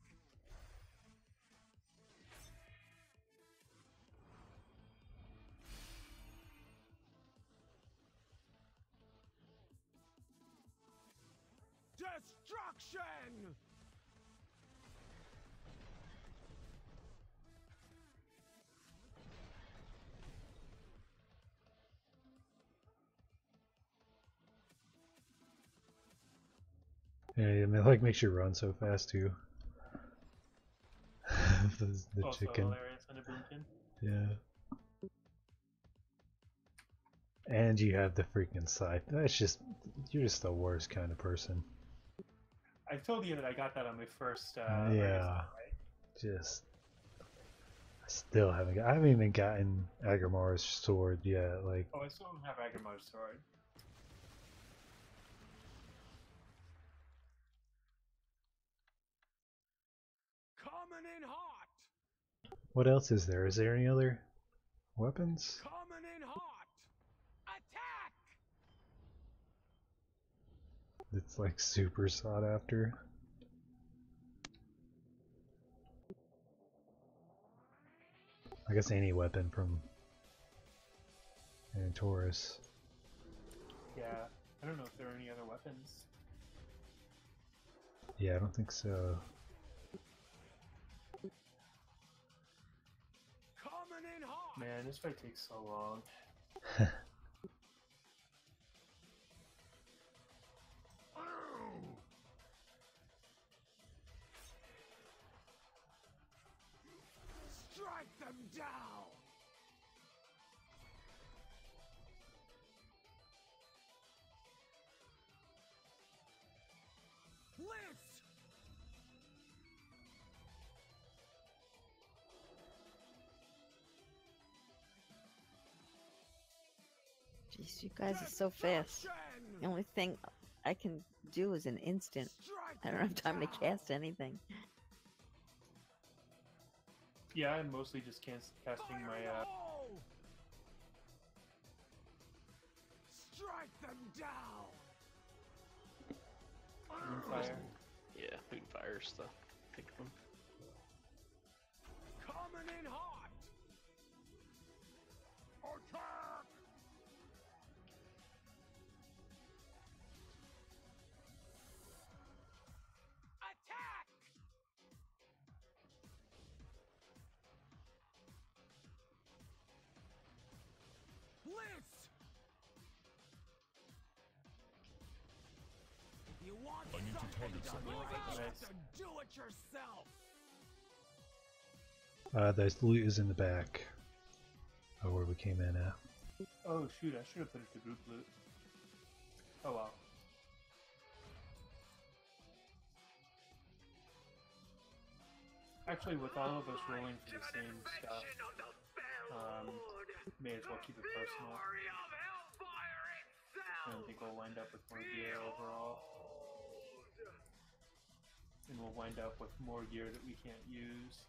Destruction! Yeah, it like makes you run so fast too. the Also chicken. hilarious on a boomkin. Yeah. And you have the freaking scythe. That's just, you're just the worst kind of person. I told you that I got that on my first. Yeah. Just. I haven't even gotten Agrimar's sword yet. Like. Oh, I still don't have Agrimar's sword. Coming in hot! What else is there? Is there any other weapons? Coming in hot! Attack! It's like super sought after. I guess any weapon from Antorus. Yeah, I don't know if there are any other weapons. Yeah, I don't think so. Man, this fight takes so long. Strike them down! Blitz! Jeez, you guys are so fast. The only thing I can do is an instant. I don't have time to cast anything. Yeah, I'm mostly just casting my Strike them down! Moonfire. Yeah, Moonfire's the big one. Coming in hot! Attack! Attack! Blitz! You want I need to something target done someone. right? Nice. Then do it yourself! There's loot is in the back. Oh, where we came in at. Oh shoot, I should have put it to group loot. Oh well. Actually, with all of us rolling for the same stuff, may as well keep it personal. I don't think we'll wind up with more gear overall. And we'll wind up with more gear that we can't use.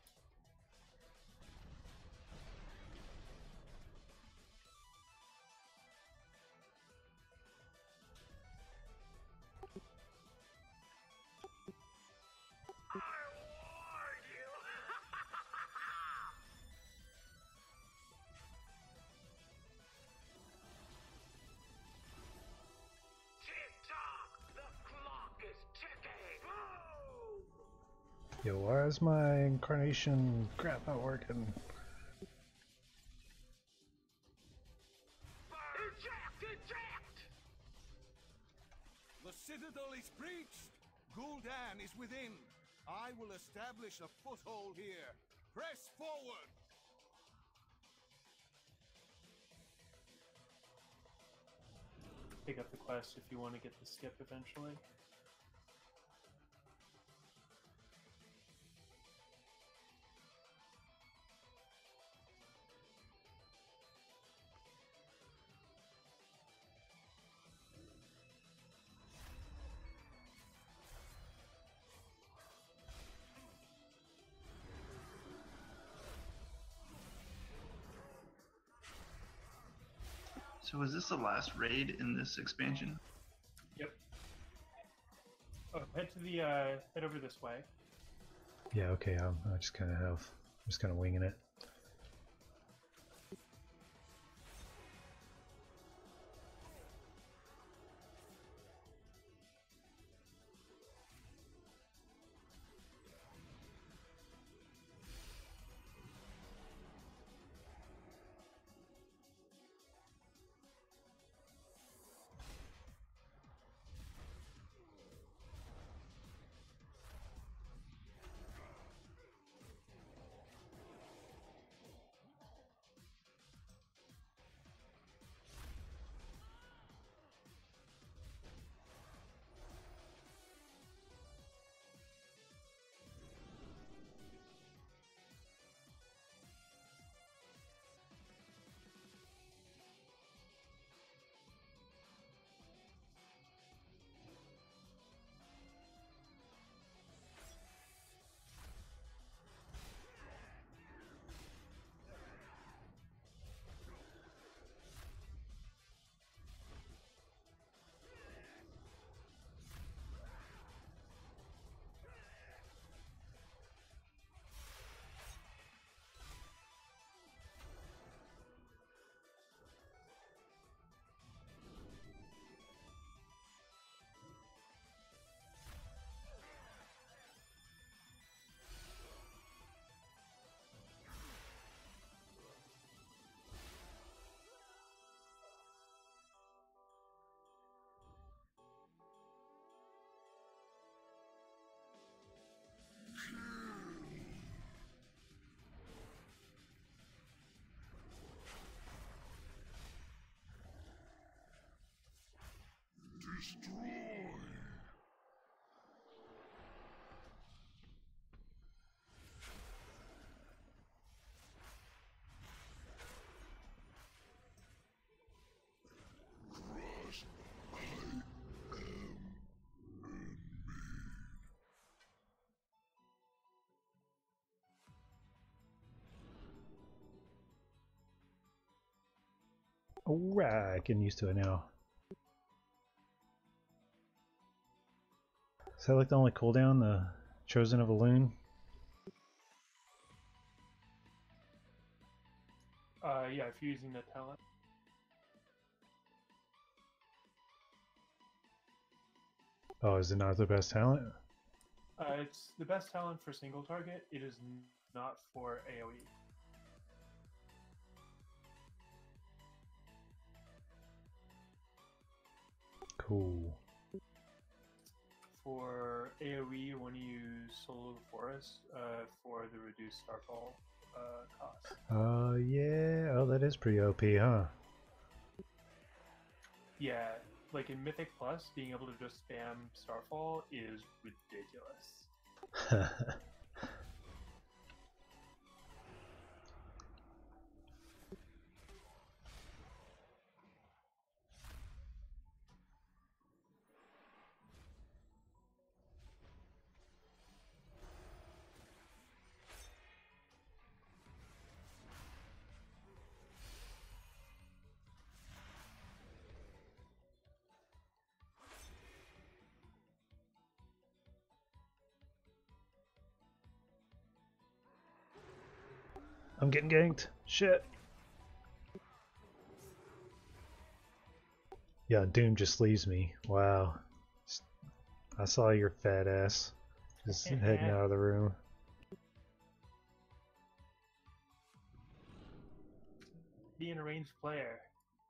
Yo, why is my incarnation crap not working? The citadel is breached! Gul'dan is within! I will establish a foothold here! Press forward! Pick up the quest if you want to get the skip eventually. So is this the last raid in this expansion? Yep. Oh, head over this way. Yeah, okay, I just kind of winging it. destroy. Crush. I am Alright, getting used to it now. Is that like the only cooldown, the Chosen of a Loon? Yeah, if you're using the talent. Oh, is it not the best talent? It's the best talent for single target. It is not for AoE. Cool. For AoE, you want to use Solo the Forest for the reduced Starfall cost. Yeah. Oh, that is pretty OP, huh? Yeah, like in Mythic Plus, being able to just spam Starfall is ridiculous. I'm getting ganked. Shit. Yeah, Doom just leaves me. Wow. I saw your fat ass just heading out of the room. Being a ranged player,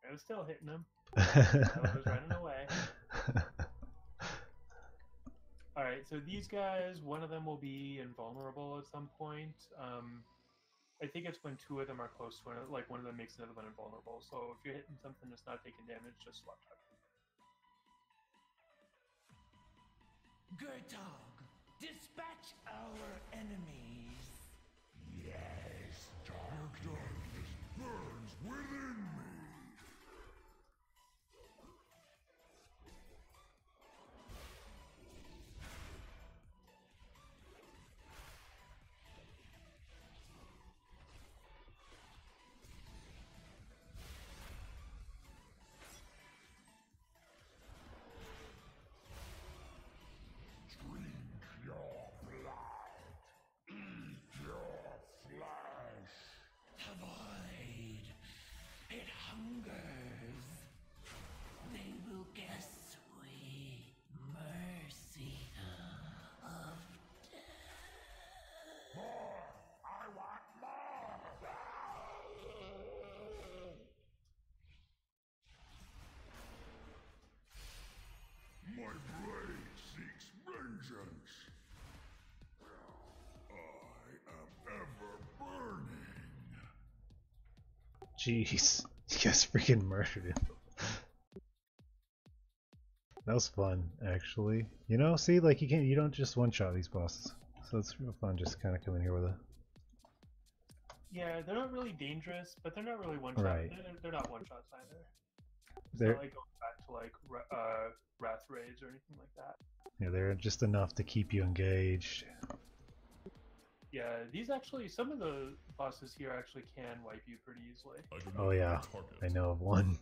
I was still hitting him. I was running away. Alright, so these guys, one of them will be invulnerable at some point. I think it's when two of them are close to one of them makes another one invulnerable. So if you're hitting something that's not taking damage, just swap out. Gertog, dispatch our enemies. Yes, dark darkness burns within me. Drink your blood. Eat your flesh. Avoid. It hungers. They will guess sweet mercy of death. More! I want more! My blade seeks vengeance. I am ever burning. Jeez. You guys freaking murdered him. That was fun, actually. You know, see, like you don't just one-shot these bosses. So it's real fun just kind of coming here with a... Yeah, they're not really dangerous, but they're not really one-shot. Right. They're not one-shots either. It's They're... not like going back to like Wrath Raids or anything like that. Yeah, they're just enough to keep you engaged. Yeah, these actually, some of the bosses here actually can wipe you pretty easily. Oh yeah, I know of one.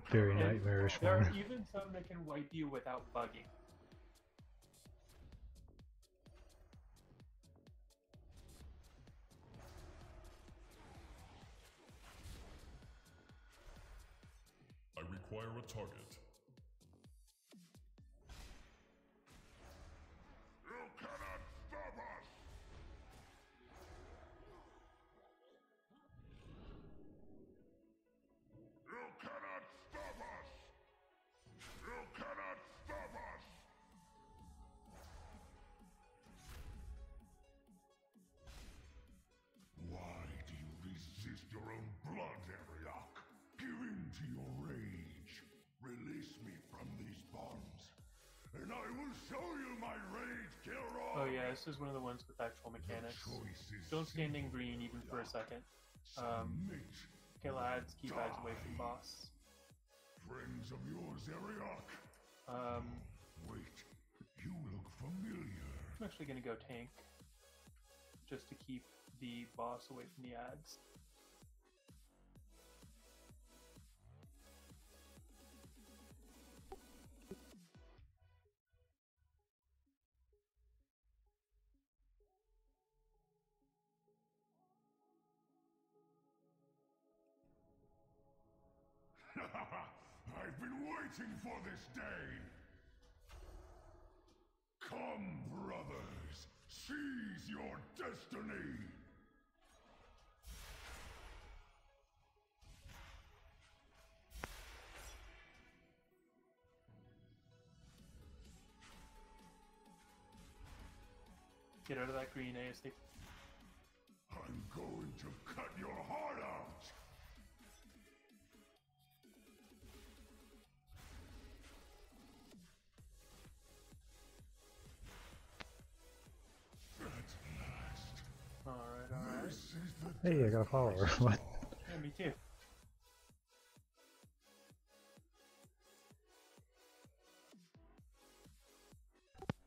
Very nightmarish There one. are even some that can wipe you without bugging. I require a target. You cannot stop us! You cannot stop us! You cannot stop us! Why do you resist your own blood, Ariok? Give in to your rage. will show you my rage, Kilroy. Oh yeah, this is one of the ones with actual mechanics. Don't stand in green even for a second. Kill ads, keep ads away from boss. Friends of yours, Ariok. Wait, you look familiar. I'm actually gonna go tank, just to keep the boss away from the ads. I've been waiting for this day. Come, brothers, seize your destiny. Get out of that green ASD. I'm going to cut your heart out. Alright. Hey, I got a follower. What? Yeah, me too.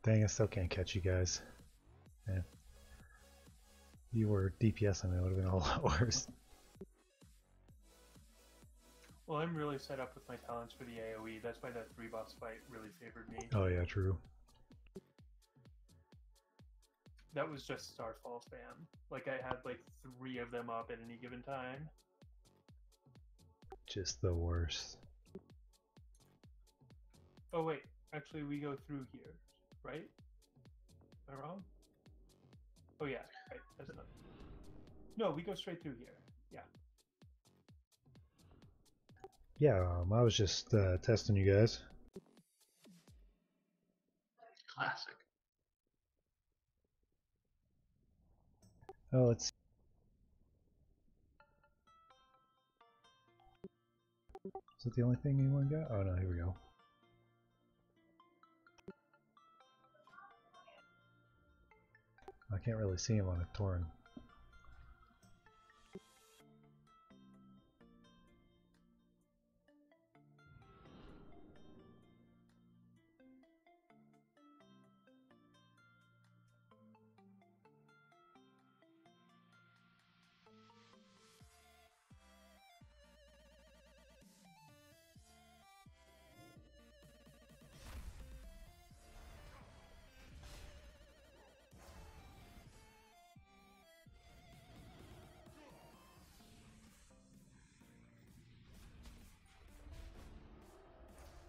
Dang, I still can't catch you guys. Man. If you were DPS on it, would have been a lot worse. Well, I'm really set up with my talents for the AoE. That's why that 3-boss fight really favored me. Oh yeah, true. That was just Starfall spam. Like, I had like 3 of them up at any given time. Just the worst. Oh wait, actually we go through here, right? Am I wrong? Oh yeah, right. That's not... No, we go straight through here. Yeah. Yeah, I was just testing you guys. Classic. Oh, let's see. Is that the only thing anyone got? Oh no, here we go. I can't really see him on a Tauren.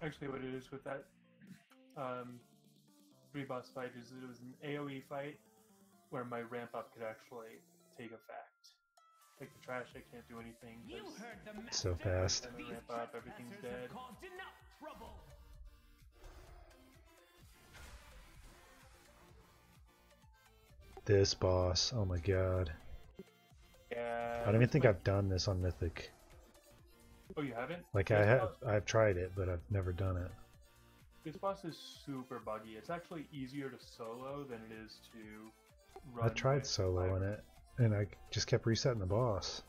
Actually, what it is with that 3-boss fight is it was an AoE fight where my ramp up could actually take effect. Like the trash, I can't do anything. So fast. Then I ramp up, everything's dead. This boss, oh my god. Yeah. I don't even think I've done this on Mythic. Oh, you haven't? Like I've tried it, but I've never done it. This boss is super buggy. It's actually easier to solo than it is to run. I tried soloing it, and I just kept resetting the boss.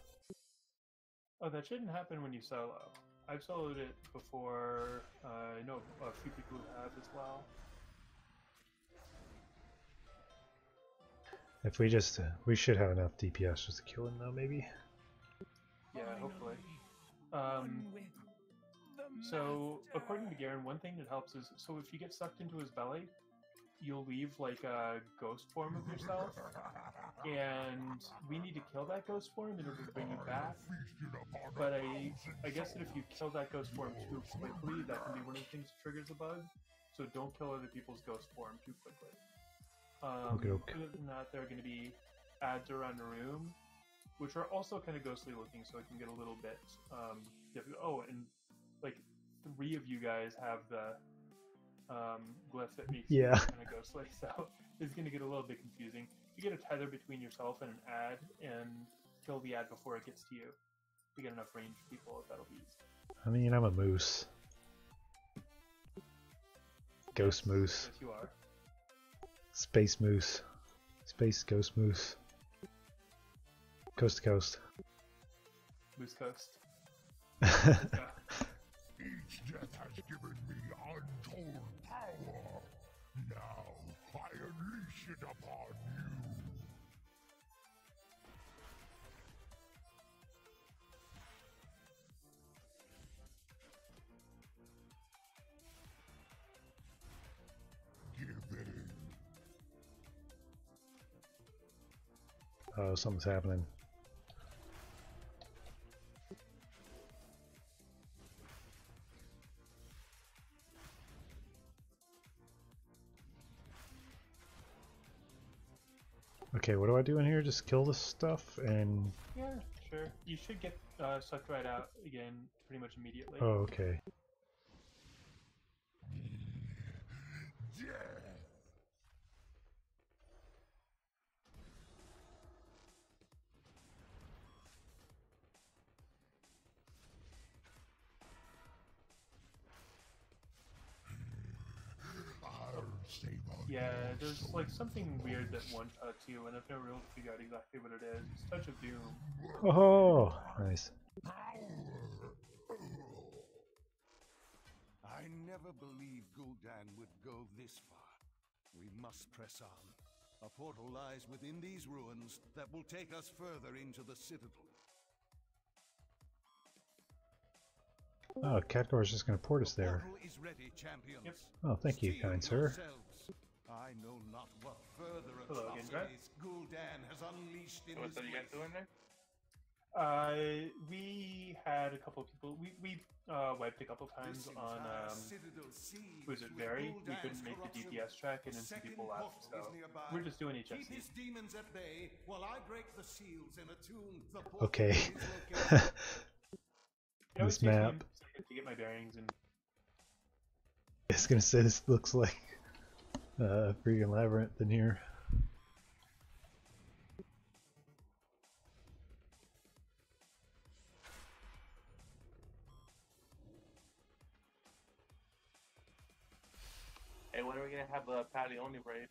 Oh, that shouldn't happen when you solo. I've soloed it before. I know a few people who have as well. If we should have enough DPS just to kill him though, maybe. Yeah, hopefully. So, according to Garen, one thing that helps is, so if you get sucked into his belly, you'll leave like a ghost form of yourself, and we need to kill that ghost form in order to bring you back. But I guess that if you kill that ghost form too quickly, that can be one of the things that triggers a bug. So don't kill other people's ghost form too quickly. Okay. Other than that, there are going to be ads around the room, which are also kind of ghostly looking, so it can get a little bit difficult. Oh, and like 3 of you guys have the glyph that makes you kind of ghostly, so it's going to get a little bit confusing. You get a tether between yourself and an ad, and kill the ad before it gets to you. If you get enough ranged people, that'll be easy. I mean, I'm a moose. Ghost moose. Yes, you are. Space moose. Space ghost moose. Coast to coast. Moose Coast. Each death has given me untold power. Now I unleash it upon you. Give in. Oh, something's happening. Okay, what do I do in here? Just kill this stuff and... Yeah, sure. You should get sucked right out again pretty much immediately. Oh, okay. Yeah, there's like something weird that one-shots you, and I've never really figured out exactly what it is. It's Touch of Doom. Oh, nice. I never believed Gul'dan would go this far. We must press on. A portal lies within these ruins that will take us further into the Citadel. Oh, Khadgar's just going to port us there. Portal is ready, champions. Yep. Oh, thank you, kind sir. I know not what further Hello again, Brett. atrocities Gul'dan has unleashed in What's this that you guys place. doing there? We had a couple of people. We wiped a couple times on. Was it Very? We couldn't make the DPS track, and then some people left. So we're just doing Keep HFC. his demons at bay while I break the seals and attune the portal Okay. to his location. It always This takes me map. a second to get my bearings and. I was going to say this looks like a freaking labyrinth in here. Hey, when are we gonna have a Patty only raid?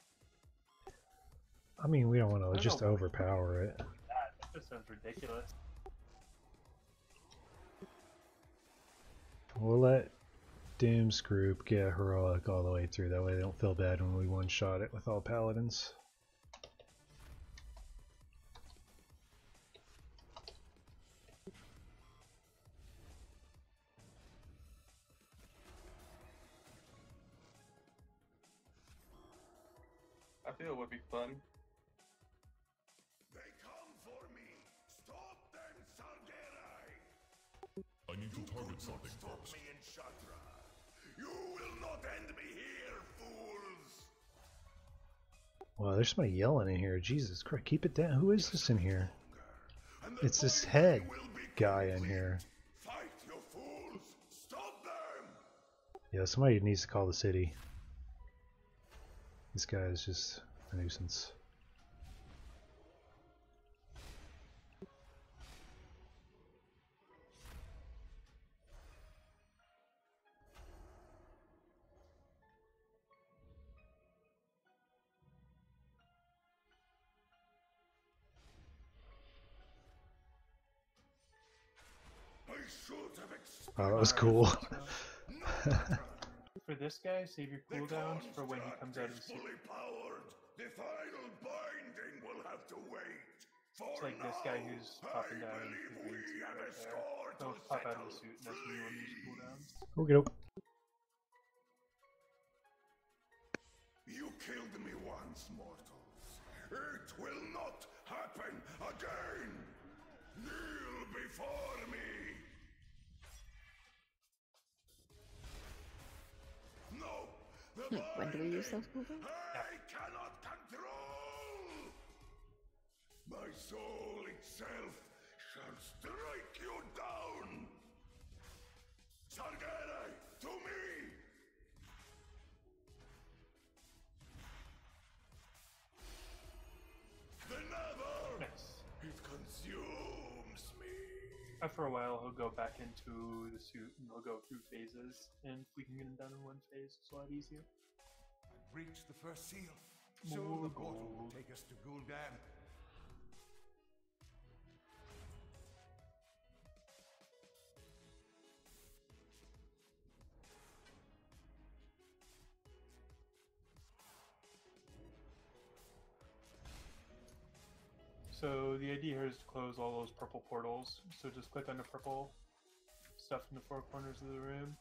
I mean, we don't want I to just know. overpower it. That just sounds ridiculous. We'll let Doom's group get heroic all the way through. That way they don't feel bad when we one-shot it with all paladins. I think it would be fun. They come for me. Stop them, Sargerai. I need to target something Stop first. me in Shatra. You will not end me here, fools. Wow, there's somebody yelling in here. Jesus Christ, keep it down. Who is this in here? It's this head guy in here. Fight, you fools. Stop them. Yeah, somebody needs to call the city. This guy is just a nuisance. I should have expected. Oh, that was cool. For this guy, save your cooldowns for when he comes out of the suit. Fully powered. The final binding will have to wait. For It's like this guy who's popping I down in believe the green we suit have a right there. score to Don't pop out of the settle suit, and that's when you want to use cooldowns. Okay, doke. You killed me once, mortals. It will not happen again. Kneel before me. No, the When do we use those cooldowns? I cannot control. My soul itself shall strike you down. Sargerai, to me. The nether. Nice. It consumes me. After a while, he'll go back into the suit and he'll go through phases. And if we can get him done in one phase, it's a lot easier. reached the first seal. Soon the portal will take us to Gul'dan. So the idea here is to close all those purple portals. So just click on the purple stuff in the four corners of the room.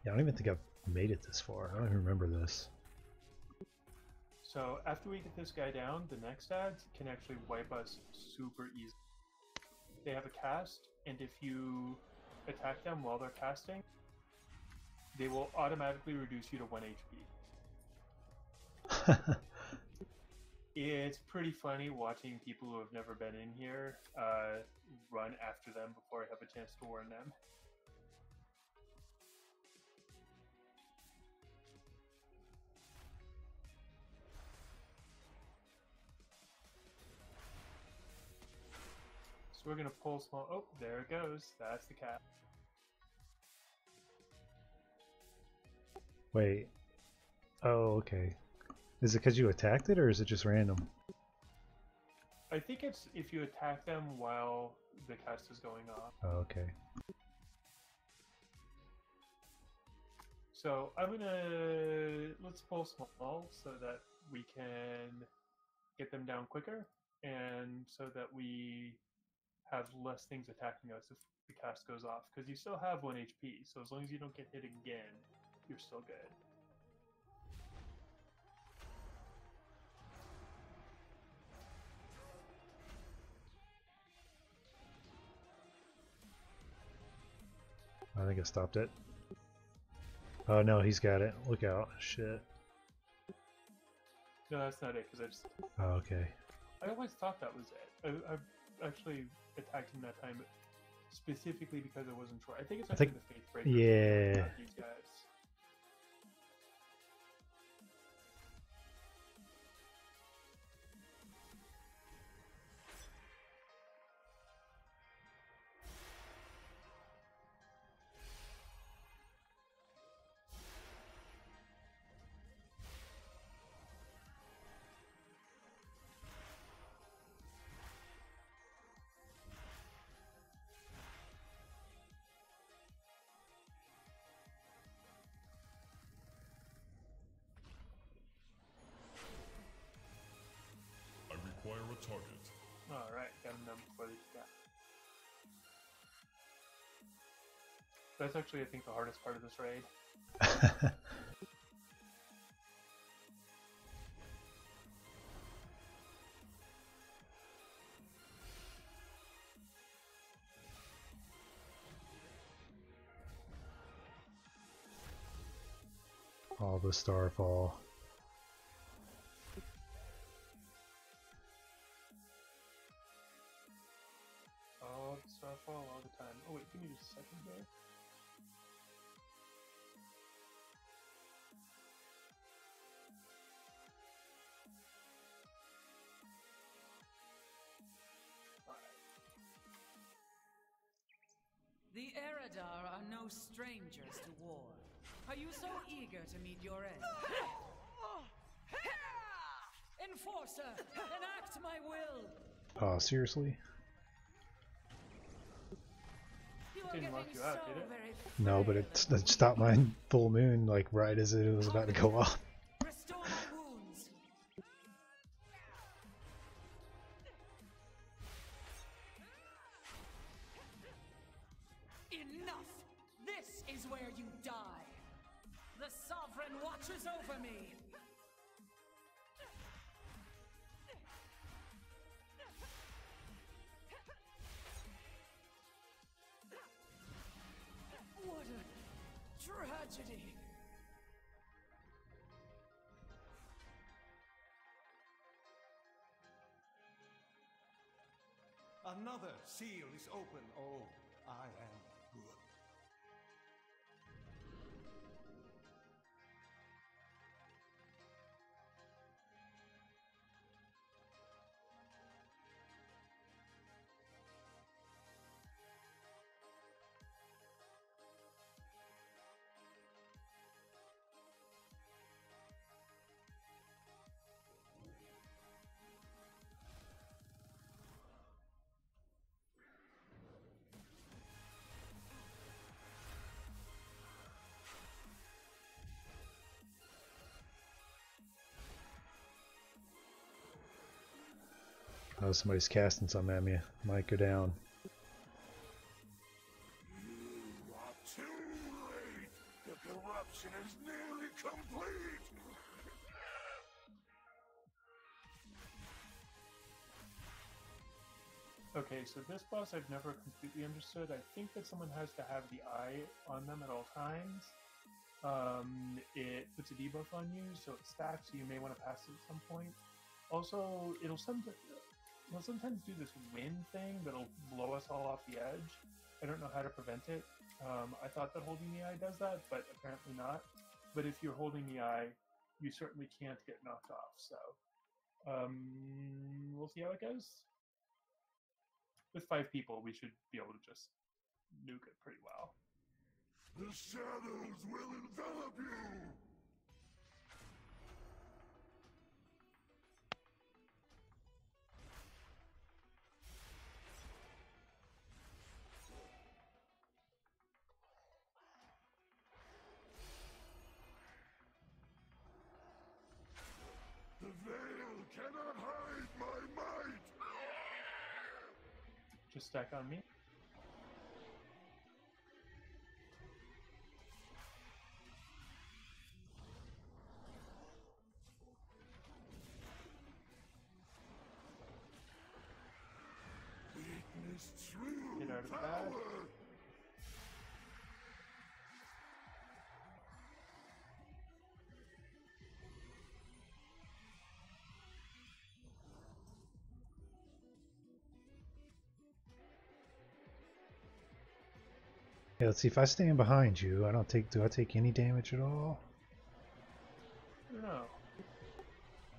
Yeah, I don't even think I've made it this far. I don't even remember this. So after we get this guy down, the next ads can actually wipe us super easy. They have a cast, and if you attack them while they're casting, they will automatically reduce you to 1 HP. It's pretty funny watching people who have never been in here run after them before I have a chance to warn them. So we're gonna pull small. Oh, there it goes. That's the cat. Wait. Oh, okay. Is it because you attacked it, or is it just random? I think it's if you attack them while the cast is going off. Oh, okay. So let's pull small so that we can get them down quicker, and so that we have less things attacking us if the cast goes off, because you still have 1 HP, so as long as you don't get hit again, you're still good. I think I stopped it. Oh no, he's got it. Look out. Shit. No, that's not it, because I just... Oh, okay. I always thought that was it. I've actually attacked him that time specifically because I wasn't sure. I think it's actually the Faith Breaker. Yeah. These guys. Acquire a target. Alright, got him done before they got. That's actually, I think, the hardest part of this raid. All the starfall. Starfall all the time. Oh wait, give me just a second here. The Eredar are no strangers to war. Are you so eager to meet your end? Enforcer, enact my will! Oh, seriously? Didn't lock you out, did it? No, but it stopped my full moon like right as it was about to go off. Restore my wounds. Enough! This is where you die. The Sovereign watches over me. tragedy. Another seal is open. Oh, I am good. Oh, somebody's casting something at me. Might go down. You are too late. The corruption is nearly complete. Okay, so this boss I've never completely understood. I think that someone has to have the eye on them at all times. It puts a debuff on you, so it stacks, so you may want to pass it at some point. Also, it'll sometimes do this wind thing that'll blow us all off the edge. I don't know how to prevent it. I thought that holding the eye does that, but apparently not. But if you're holding the eye, you certainly can't get knocked off, so we'll see how it goes. With 5 people, we should be able to just nuke it pretty well. The shadows will envelop you. The veil cannot hide my might! Just stack on me. Weakness true Get out of power! that. Yeah, let's see if I stand behind you. Do I take any damage at all? I don't know.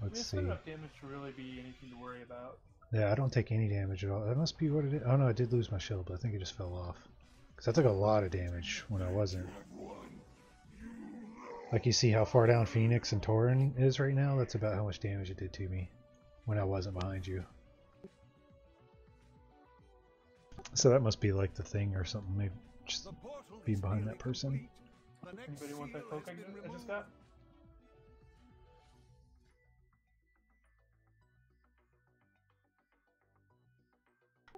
Let's It's see. not enough damage to really be anything to worry about. Yeah, I don't take any damage at all. That must be what it is. Oh no, I did lose my shield, but I think it just fell off. Because I took a lot of damage when I wasn't. Like you see how far down Phoenix and Tauren is right now? That's about how much damage it did to me when I wasn't behind you. So that must be like the thing or something. Maybe just be behind that person. Anybody want that poke I just got?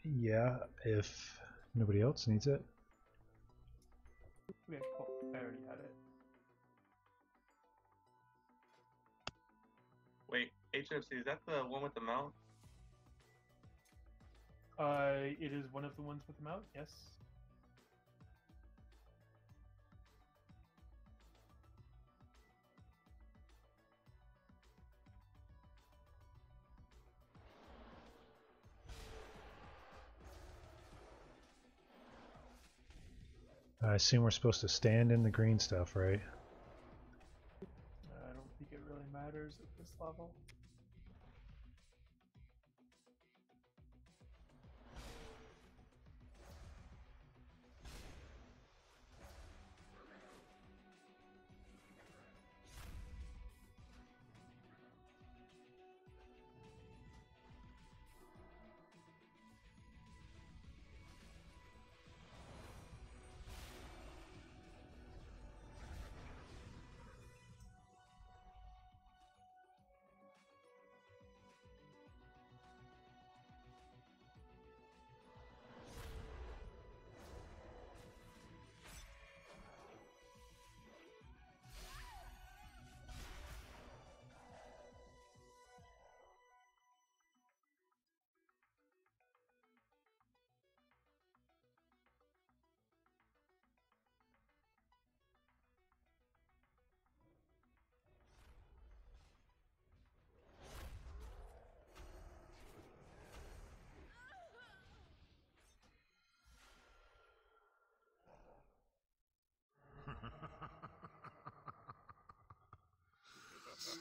Yeah, if nobody else needs it. Okay, cool. I already had it. Wait, HFC, is that the one with the mount? It is one of the ones with the mount, yes. I assume we're supposed to stand in the green stuff, right? I don't think it really matters at this level.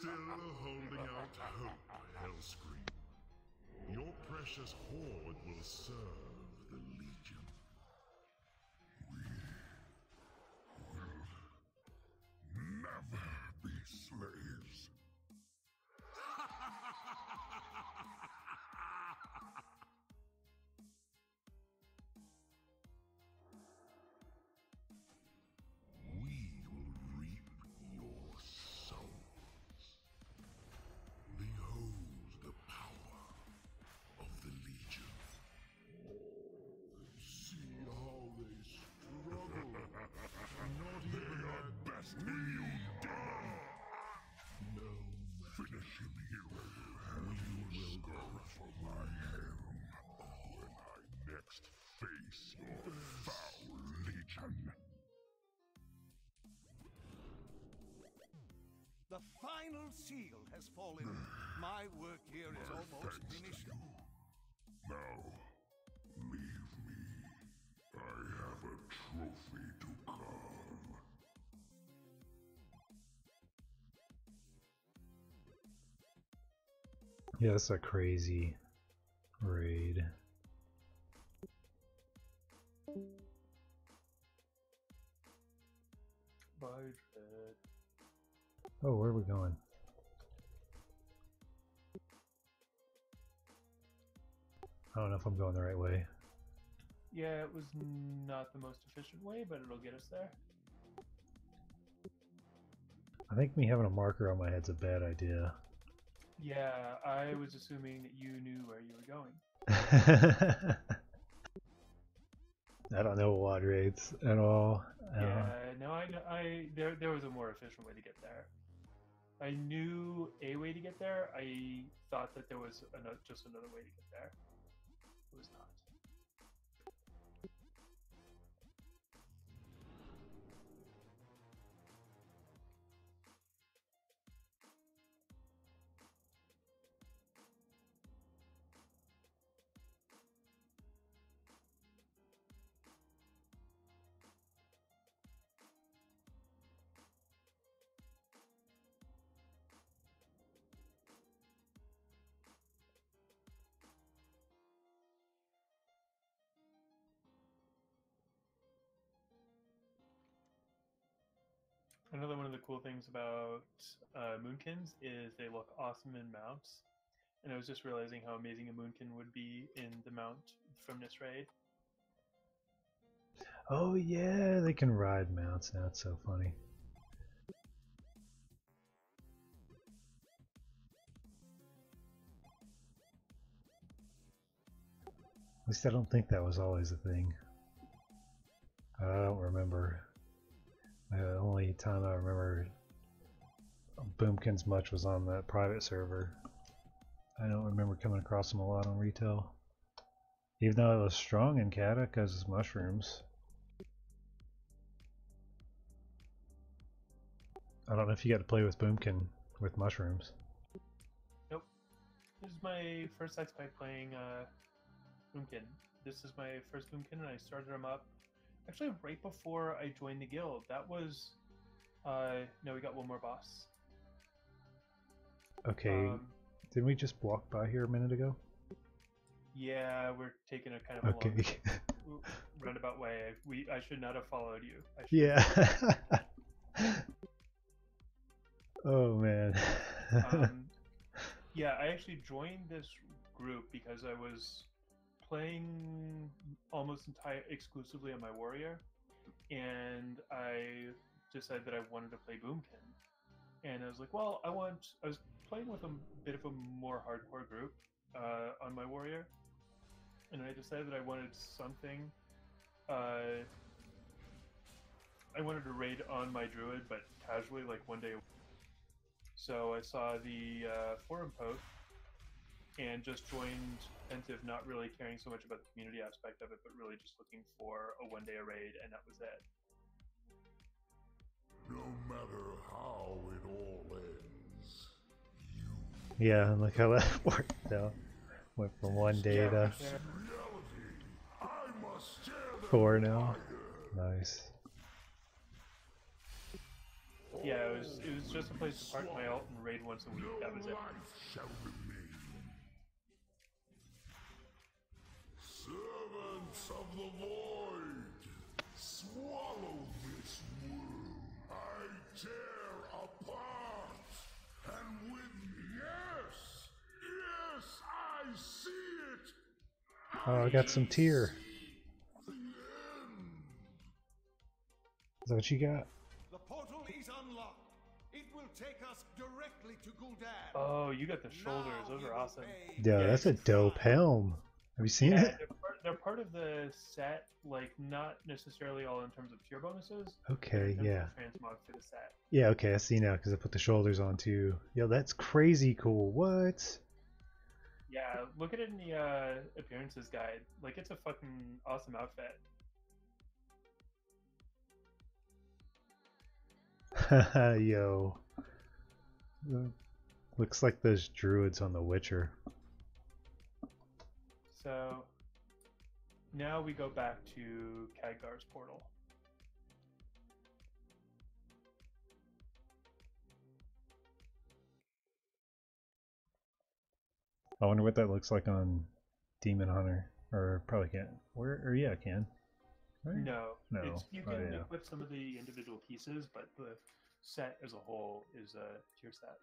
still holding out hope, Hellscream. Your precious horde will serve the Legion. We will never be slaves. We will reap your souls. Behold the power of the Legion. See how they struggle. Not even their best you done. No, finish him, hero. We will go for my helm when I next face your foul Legion. The final seal has fallen. My work here is almost finished. Now, leave me. I have a trophy to carve. Yeah, that's a crazy raid. Bye, Dread. Oh, where are we going? I don't know if I'm going the right way. Yeah, it was not the most efficient way, but it'll get us there. I think me having a marker on my head's a bad idea. Yeah, I was assuming that you knew where you were going. I don't know WOD raids at all. Yeah, no, there was a more efficient way to get there. I knew a way to get there. I thought that there was just another way to get there. It was not. Another one of the cool things about Moonkins is they look awesome in mounts. And I was just realizing how amazing a Moonkin would be in the mount from this raid. Oh yeah, they can ride mounts now, it's so funny. At least I don't think that was always a thing. I don't remember. The only time I remember Boomkins much was on that private server. I don't remember coming across them a lot on retail. Even though it was strong in Kata because it's mushrooms. I don't know if you got to play with Boomkin with mushrooms. Nope. This is my first X-Pack playing Boomkin. This is my first Boomkin and I started him up actually right before I joined the guild. That was no, we got one more boss. Okay, didn't we just walk by here a minute ago? Yeah, we're taking a kind of a long roundabout way. I should not have followed you. Yeah. Oh man. Yeah, I actually joined this group because I was playing almost exclusively on my warrior, and I decided that I wanted to play Boomkin. And I was like, well, I was playing with a bit of a more hardcore group on my warrior, and I decided that I wanted something. I wanted to raid on my druid, but casually, like one day. So I saw the forum post and just joined Pensive, not really caring so much about the community aspect of it, but really just looking for a one-day raid, and that was it. No matter how it all ends, Yeah, look how that worked out. Went from 1 day to 4 now. Nice. all Yeah, it was just a place to park my ult and raid once a week. That was it. Servants of the void, swallow this world. I tear apart, and with yes, I see it. Oh, I got some tear. Is that what you got? The portal is unlocked. It will take us directly to Gul'dan. Oh, you got the shoulders. Those are awesome. Yeah, that's a dope helm. Have you seen it? They're part of the set, like not necessarily all in terms of tier bonuses. Okay, yeah. Transmog for the set. Yeah, okay, I see now because I put the shoulders on too. Yo, that's crazy cool. What? Yeah, look at it in the appearances guide. Like, it's a fucking awesome outfit. Yo. Looks like those druids on The Witcher. So now we go back to Khadgar's portal. I wonder what that looks like on Demon Hunter. Or probably can't. Or yeah, I can. Right? No. No. You can equip some of the individual pieces, but the set as a whole is a tier set.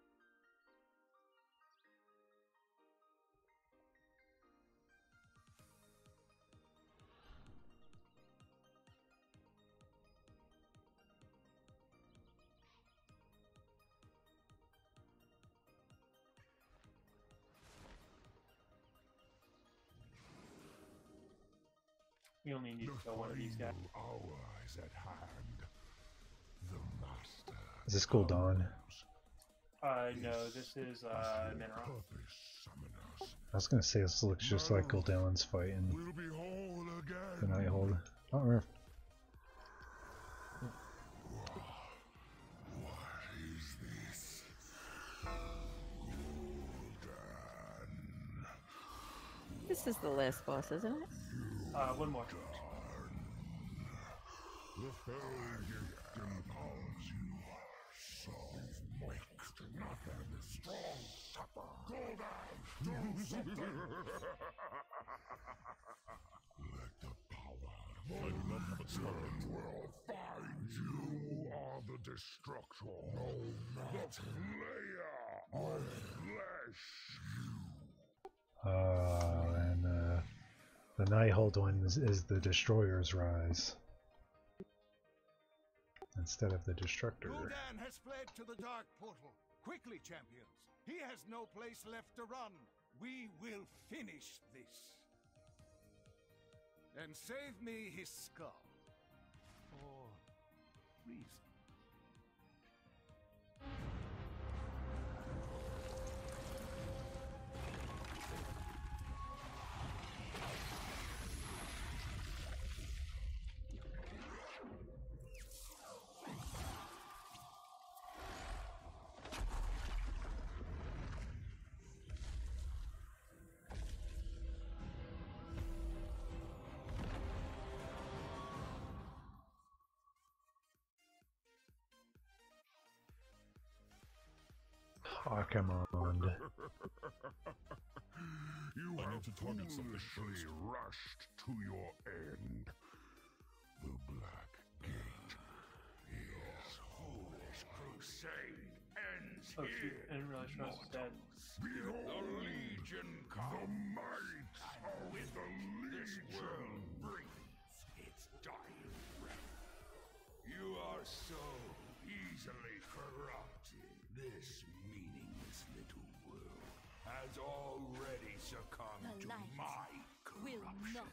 We only need to kill one of these guys. Hour is at hand. The master. Is this Gul'dan? No, this is Mineral. I was gonna say this looks just like Gul'dan's fight in We'll be whole again. the Nighthold. Oh, or What is this? This is the last boss, isn't it? One more. The fell gifting calls you. So weak to nothing. The strong suffer. Go down. Do something. Let the power of the legend will find you. Are the destruction. No matter. The slayer of flesh. and the Nighthold one is the Destroyer's Rise instead of the Destructor. Gul'dan has fled to the Dark Portal. Quickly, champions. He has no place left to run. We will finish this. And save me his skull. For reason. Oh, come on. You have foolishly rushed to your end. The Black Gate is foolish crusade ends Oh here. shoot, I didn't realize Ross was dead. Behold, the Legion comes. The might of with the this world breathes its dying breath. You are so easily corrupted. This meaningless little world has already succumbed to my corruption.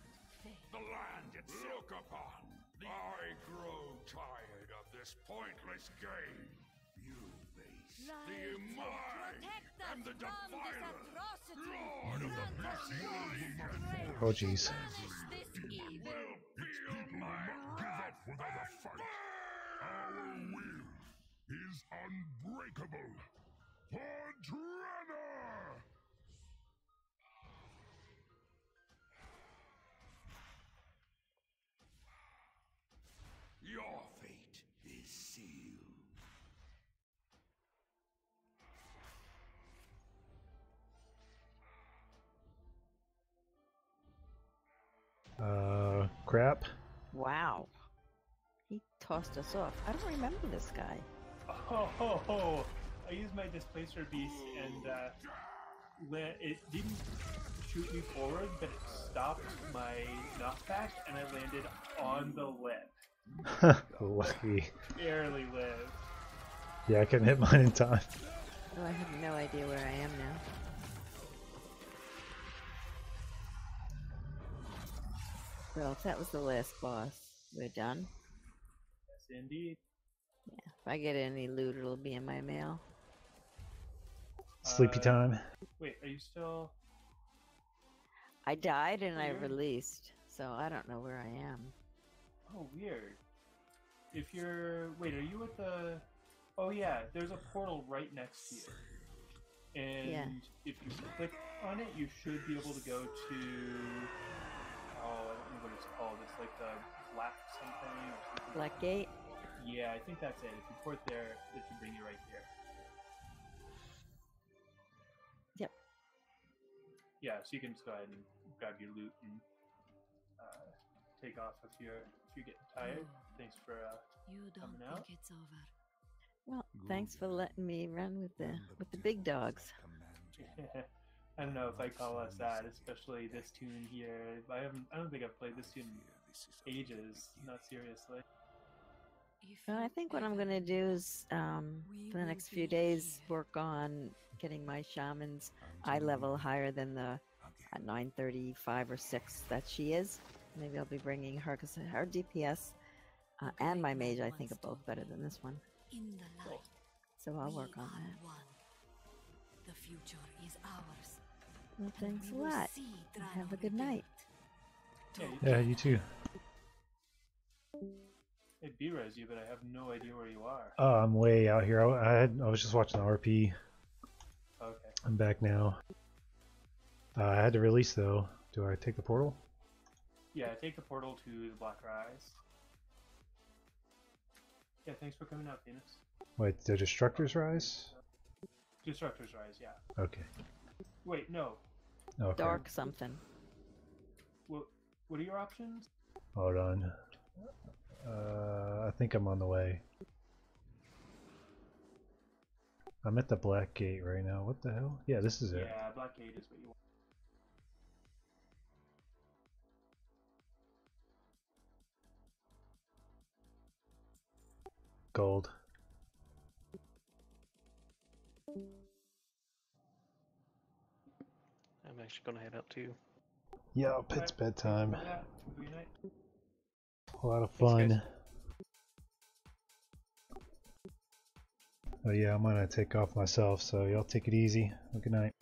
The land it look upon. I grow tired of this pointless game. You base the Imai and the Defiler, Lord of the Mercy. Oh jeez. Will feel my wrath without a fight. Our will is unbreakable. Podrena! Your fate is sealed. crap. Wow. He tossed us off. I don't remember this guy. Oh, I used my Displacer Beast and it didn't shoot me forward, but it stopped my knockback and I landed on the lip. Lucky. Barely lived. Yeah, I couldn't hit mine in time. Oh, I have no idea where I am now. Well, if that was the last boss, we're done. Yes, indeed. Yeah, if I get any loot, it'll be in my mail. Sleepy time. Wait, are you still... I died and I Weird. released, so I don't know where I am. Oh, weird. If you're... Wait, are you at the... Oh yeah, there's a portal right next to you. And if you click on it, you should be able to go to... Oh, I don't know what it's called. It's like the Black something or something. Black Gate? Yeah, I think that's it. If you port there, it should bring you right here. Yep. Yeah, so you can just go ahead and grab your loot and take off if you're getting tired. Thanks for coming out. It's over. Well, thanks for letting me run with the big dogs. I don't know if I call us that, especially this tune here. I don't think I've played this tune in ages. Not seriously. Well, I think what I'm gonna do is for the next few days work on getting my shaman's eye level higher than the 935 or 6 that she is. Maybe I'll be bringing her because her DPS and my mage I think are both better than this one. In the light, So I'll work on that. one. The future is ours. Well, thanks a we will lot. see Have a good night. Yeah, you too. It B-res you, but I have no idea where you are. Oh, I'm way out here. I was just watching the RP. Okay. I'm back now. I had to release though. Do I take the portal? Yeah, take the portal to the Black Rise. Yeah, thanks for coming out, Venus. Wait, the Destructor's Rise? Destructor's Rise, yeah. Okay. Wait, no. Okay. Dark something. What are your options? Hold on. I think I'm on the way. I'm at the Black Gate right now. What the hell? Yeah, this is it. Yeah, Black Gate is what you want. Gold. I'm actually gonna head out too. Yeah, it's bedtime. Yeah, good night. A lot of fun. Oh yeah, I'm gonna take off myself, so y'all take it easy. Well, good night.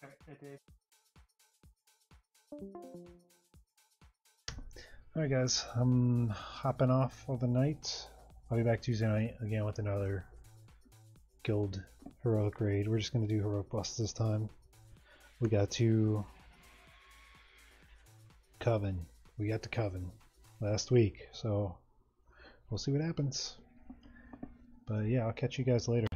Alright, night, Dave. Alright guys, I'm hopping off for the night. I'll be back Tuesday night again with another guild heroic raid. We're just gonna do heroic boss this time. We got to Coven. We got to Coven last week, so we'll see what happens. But yeah, I'll catch you guys later.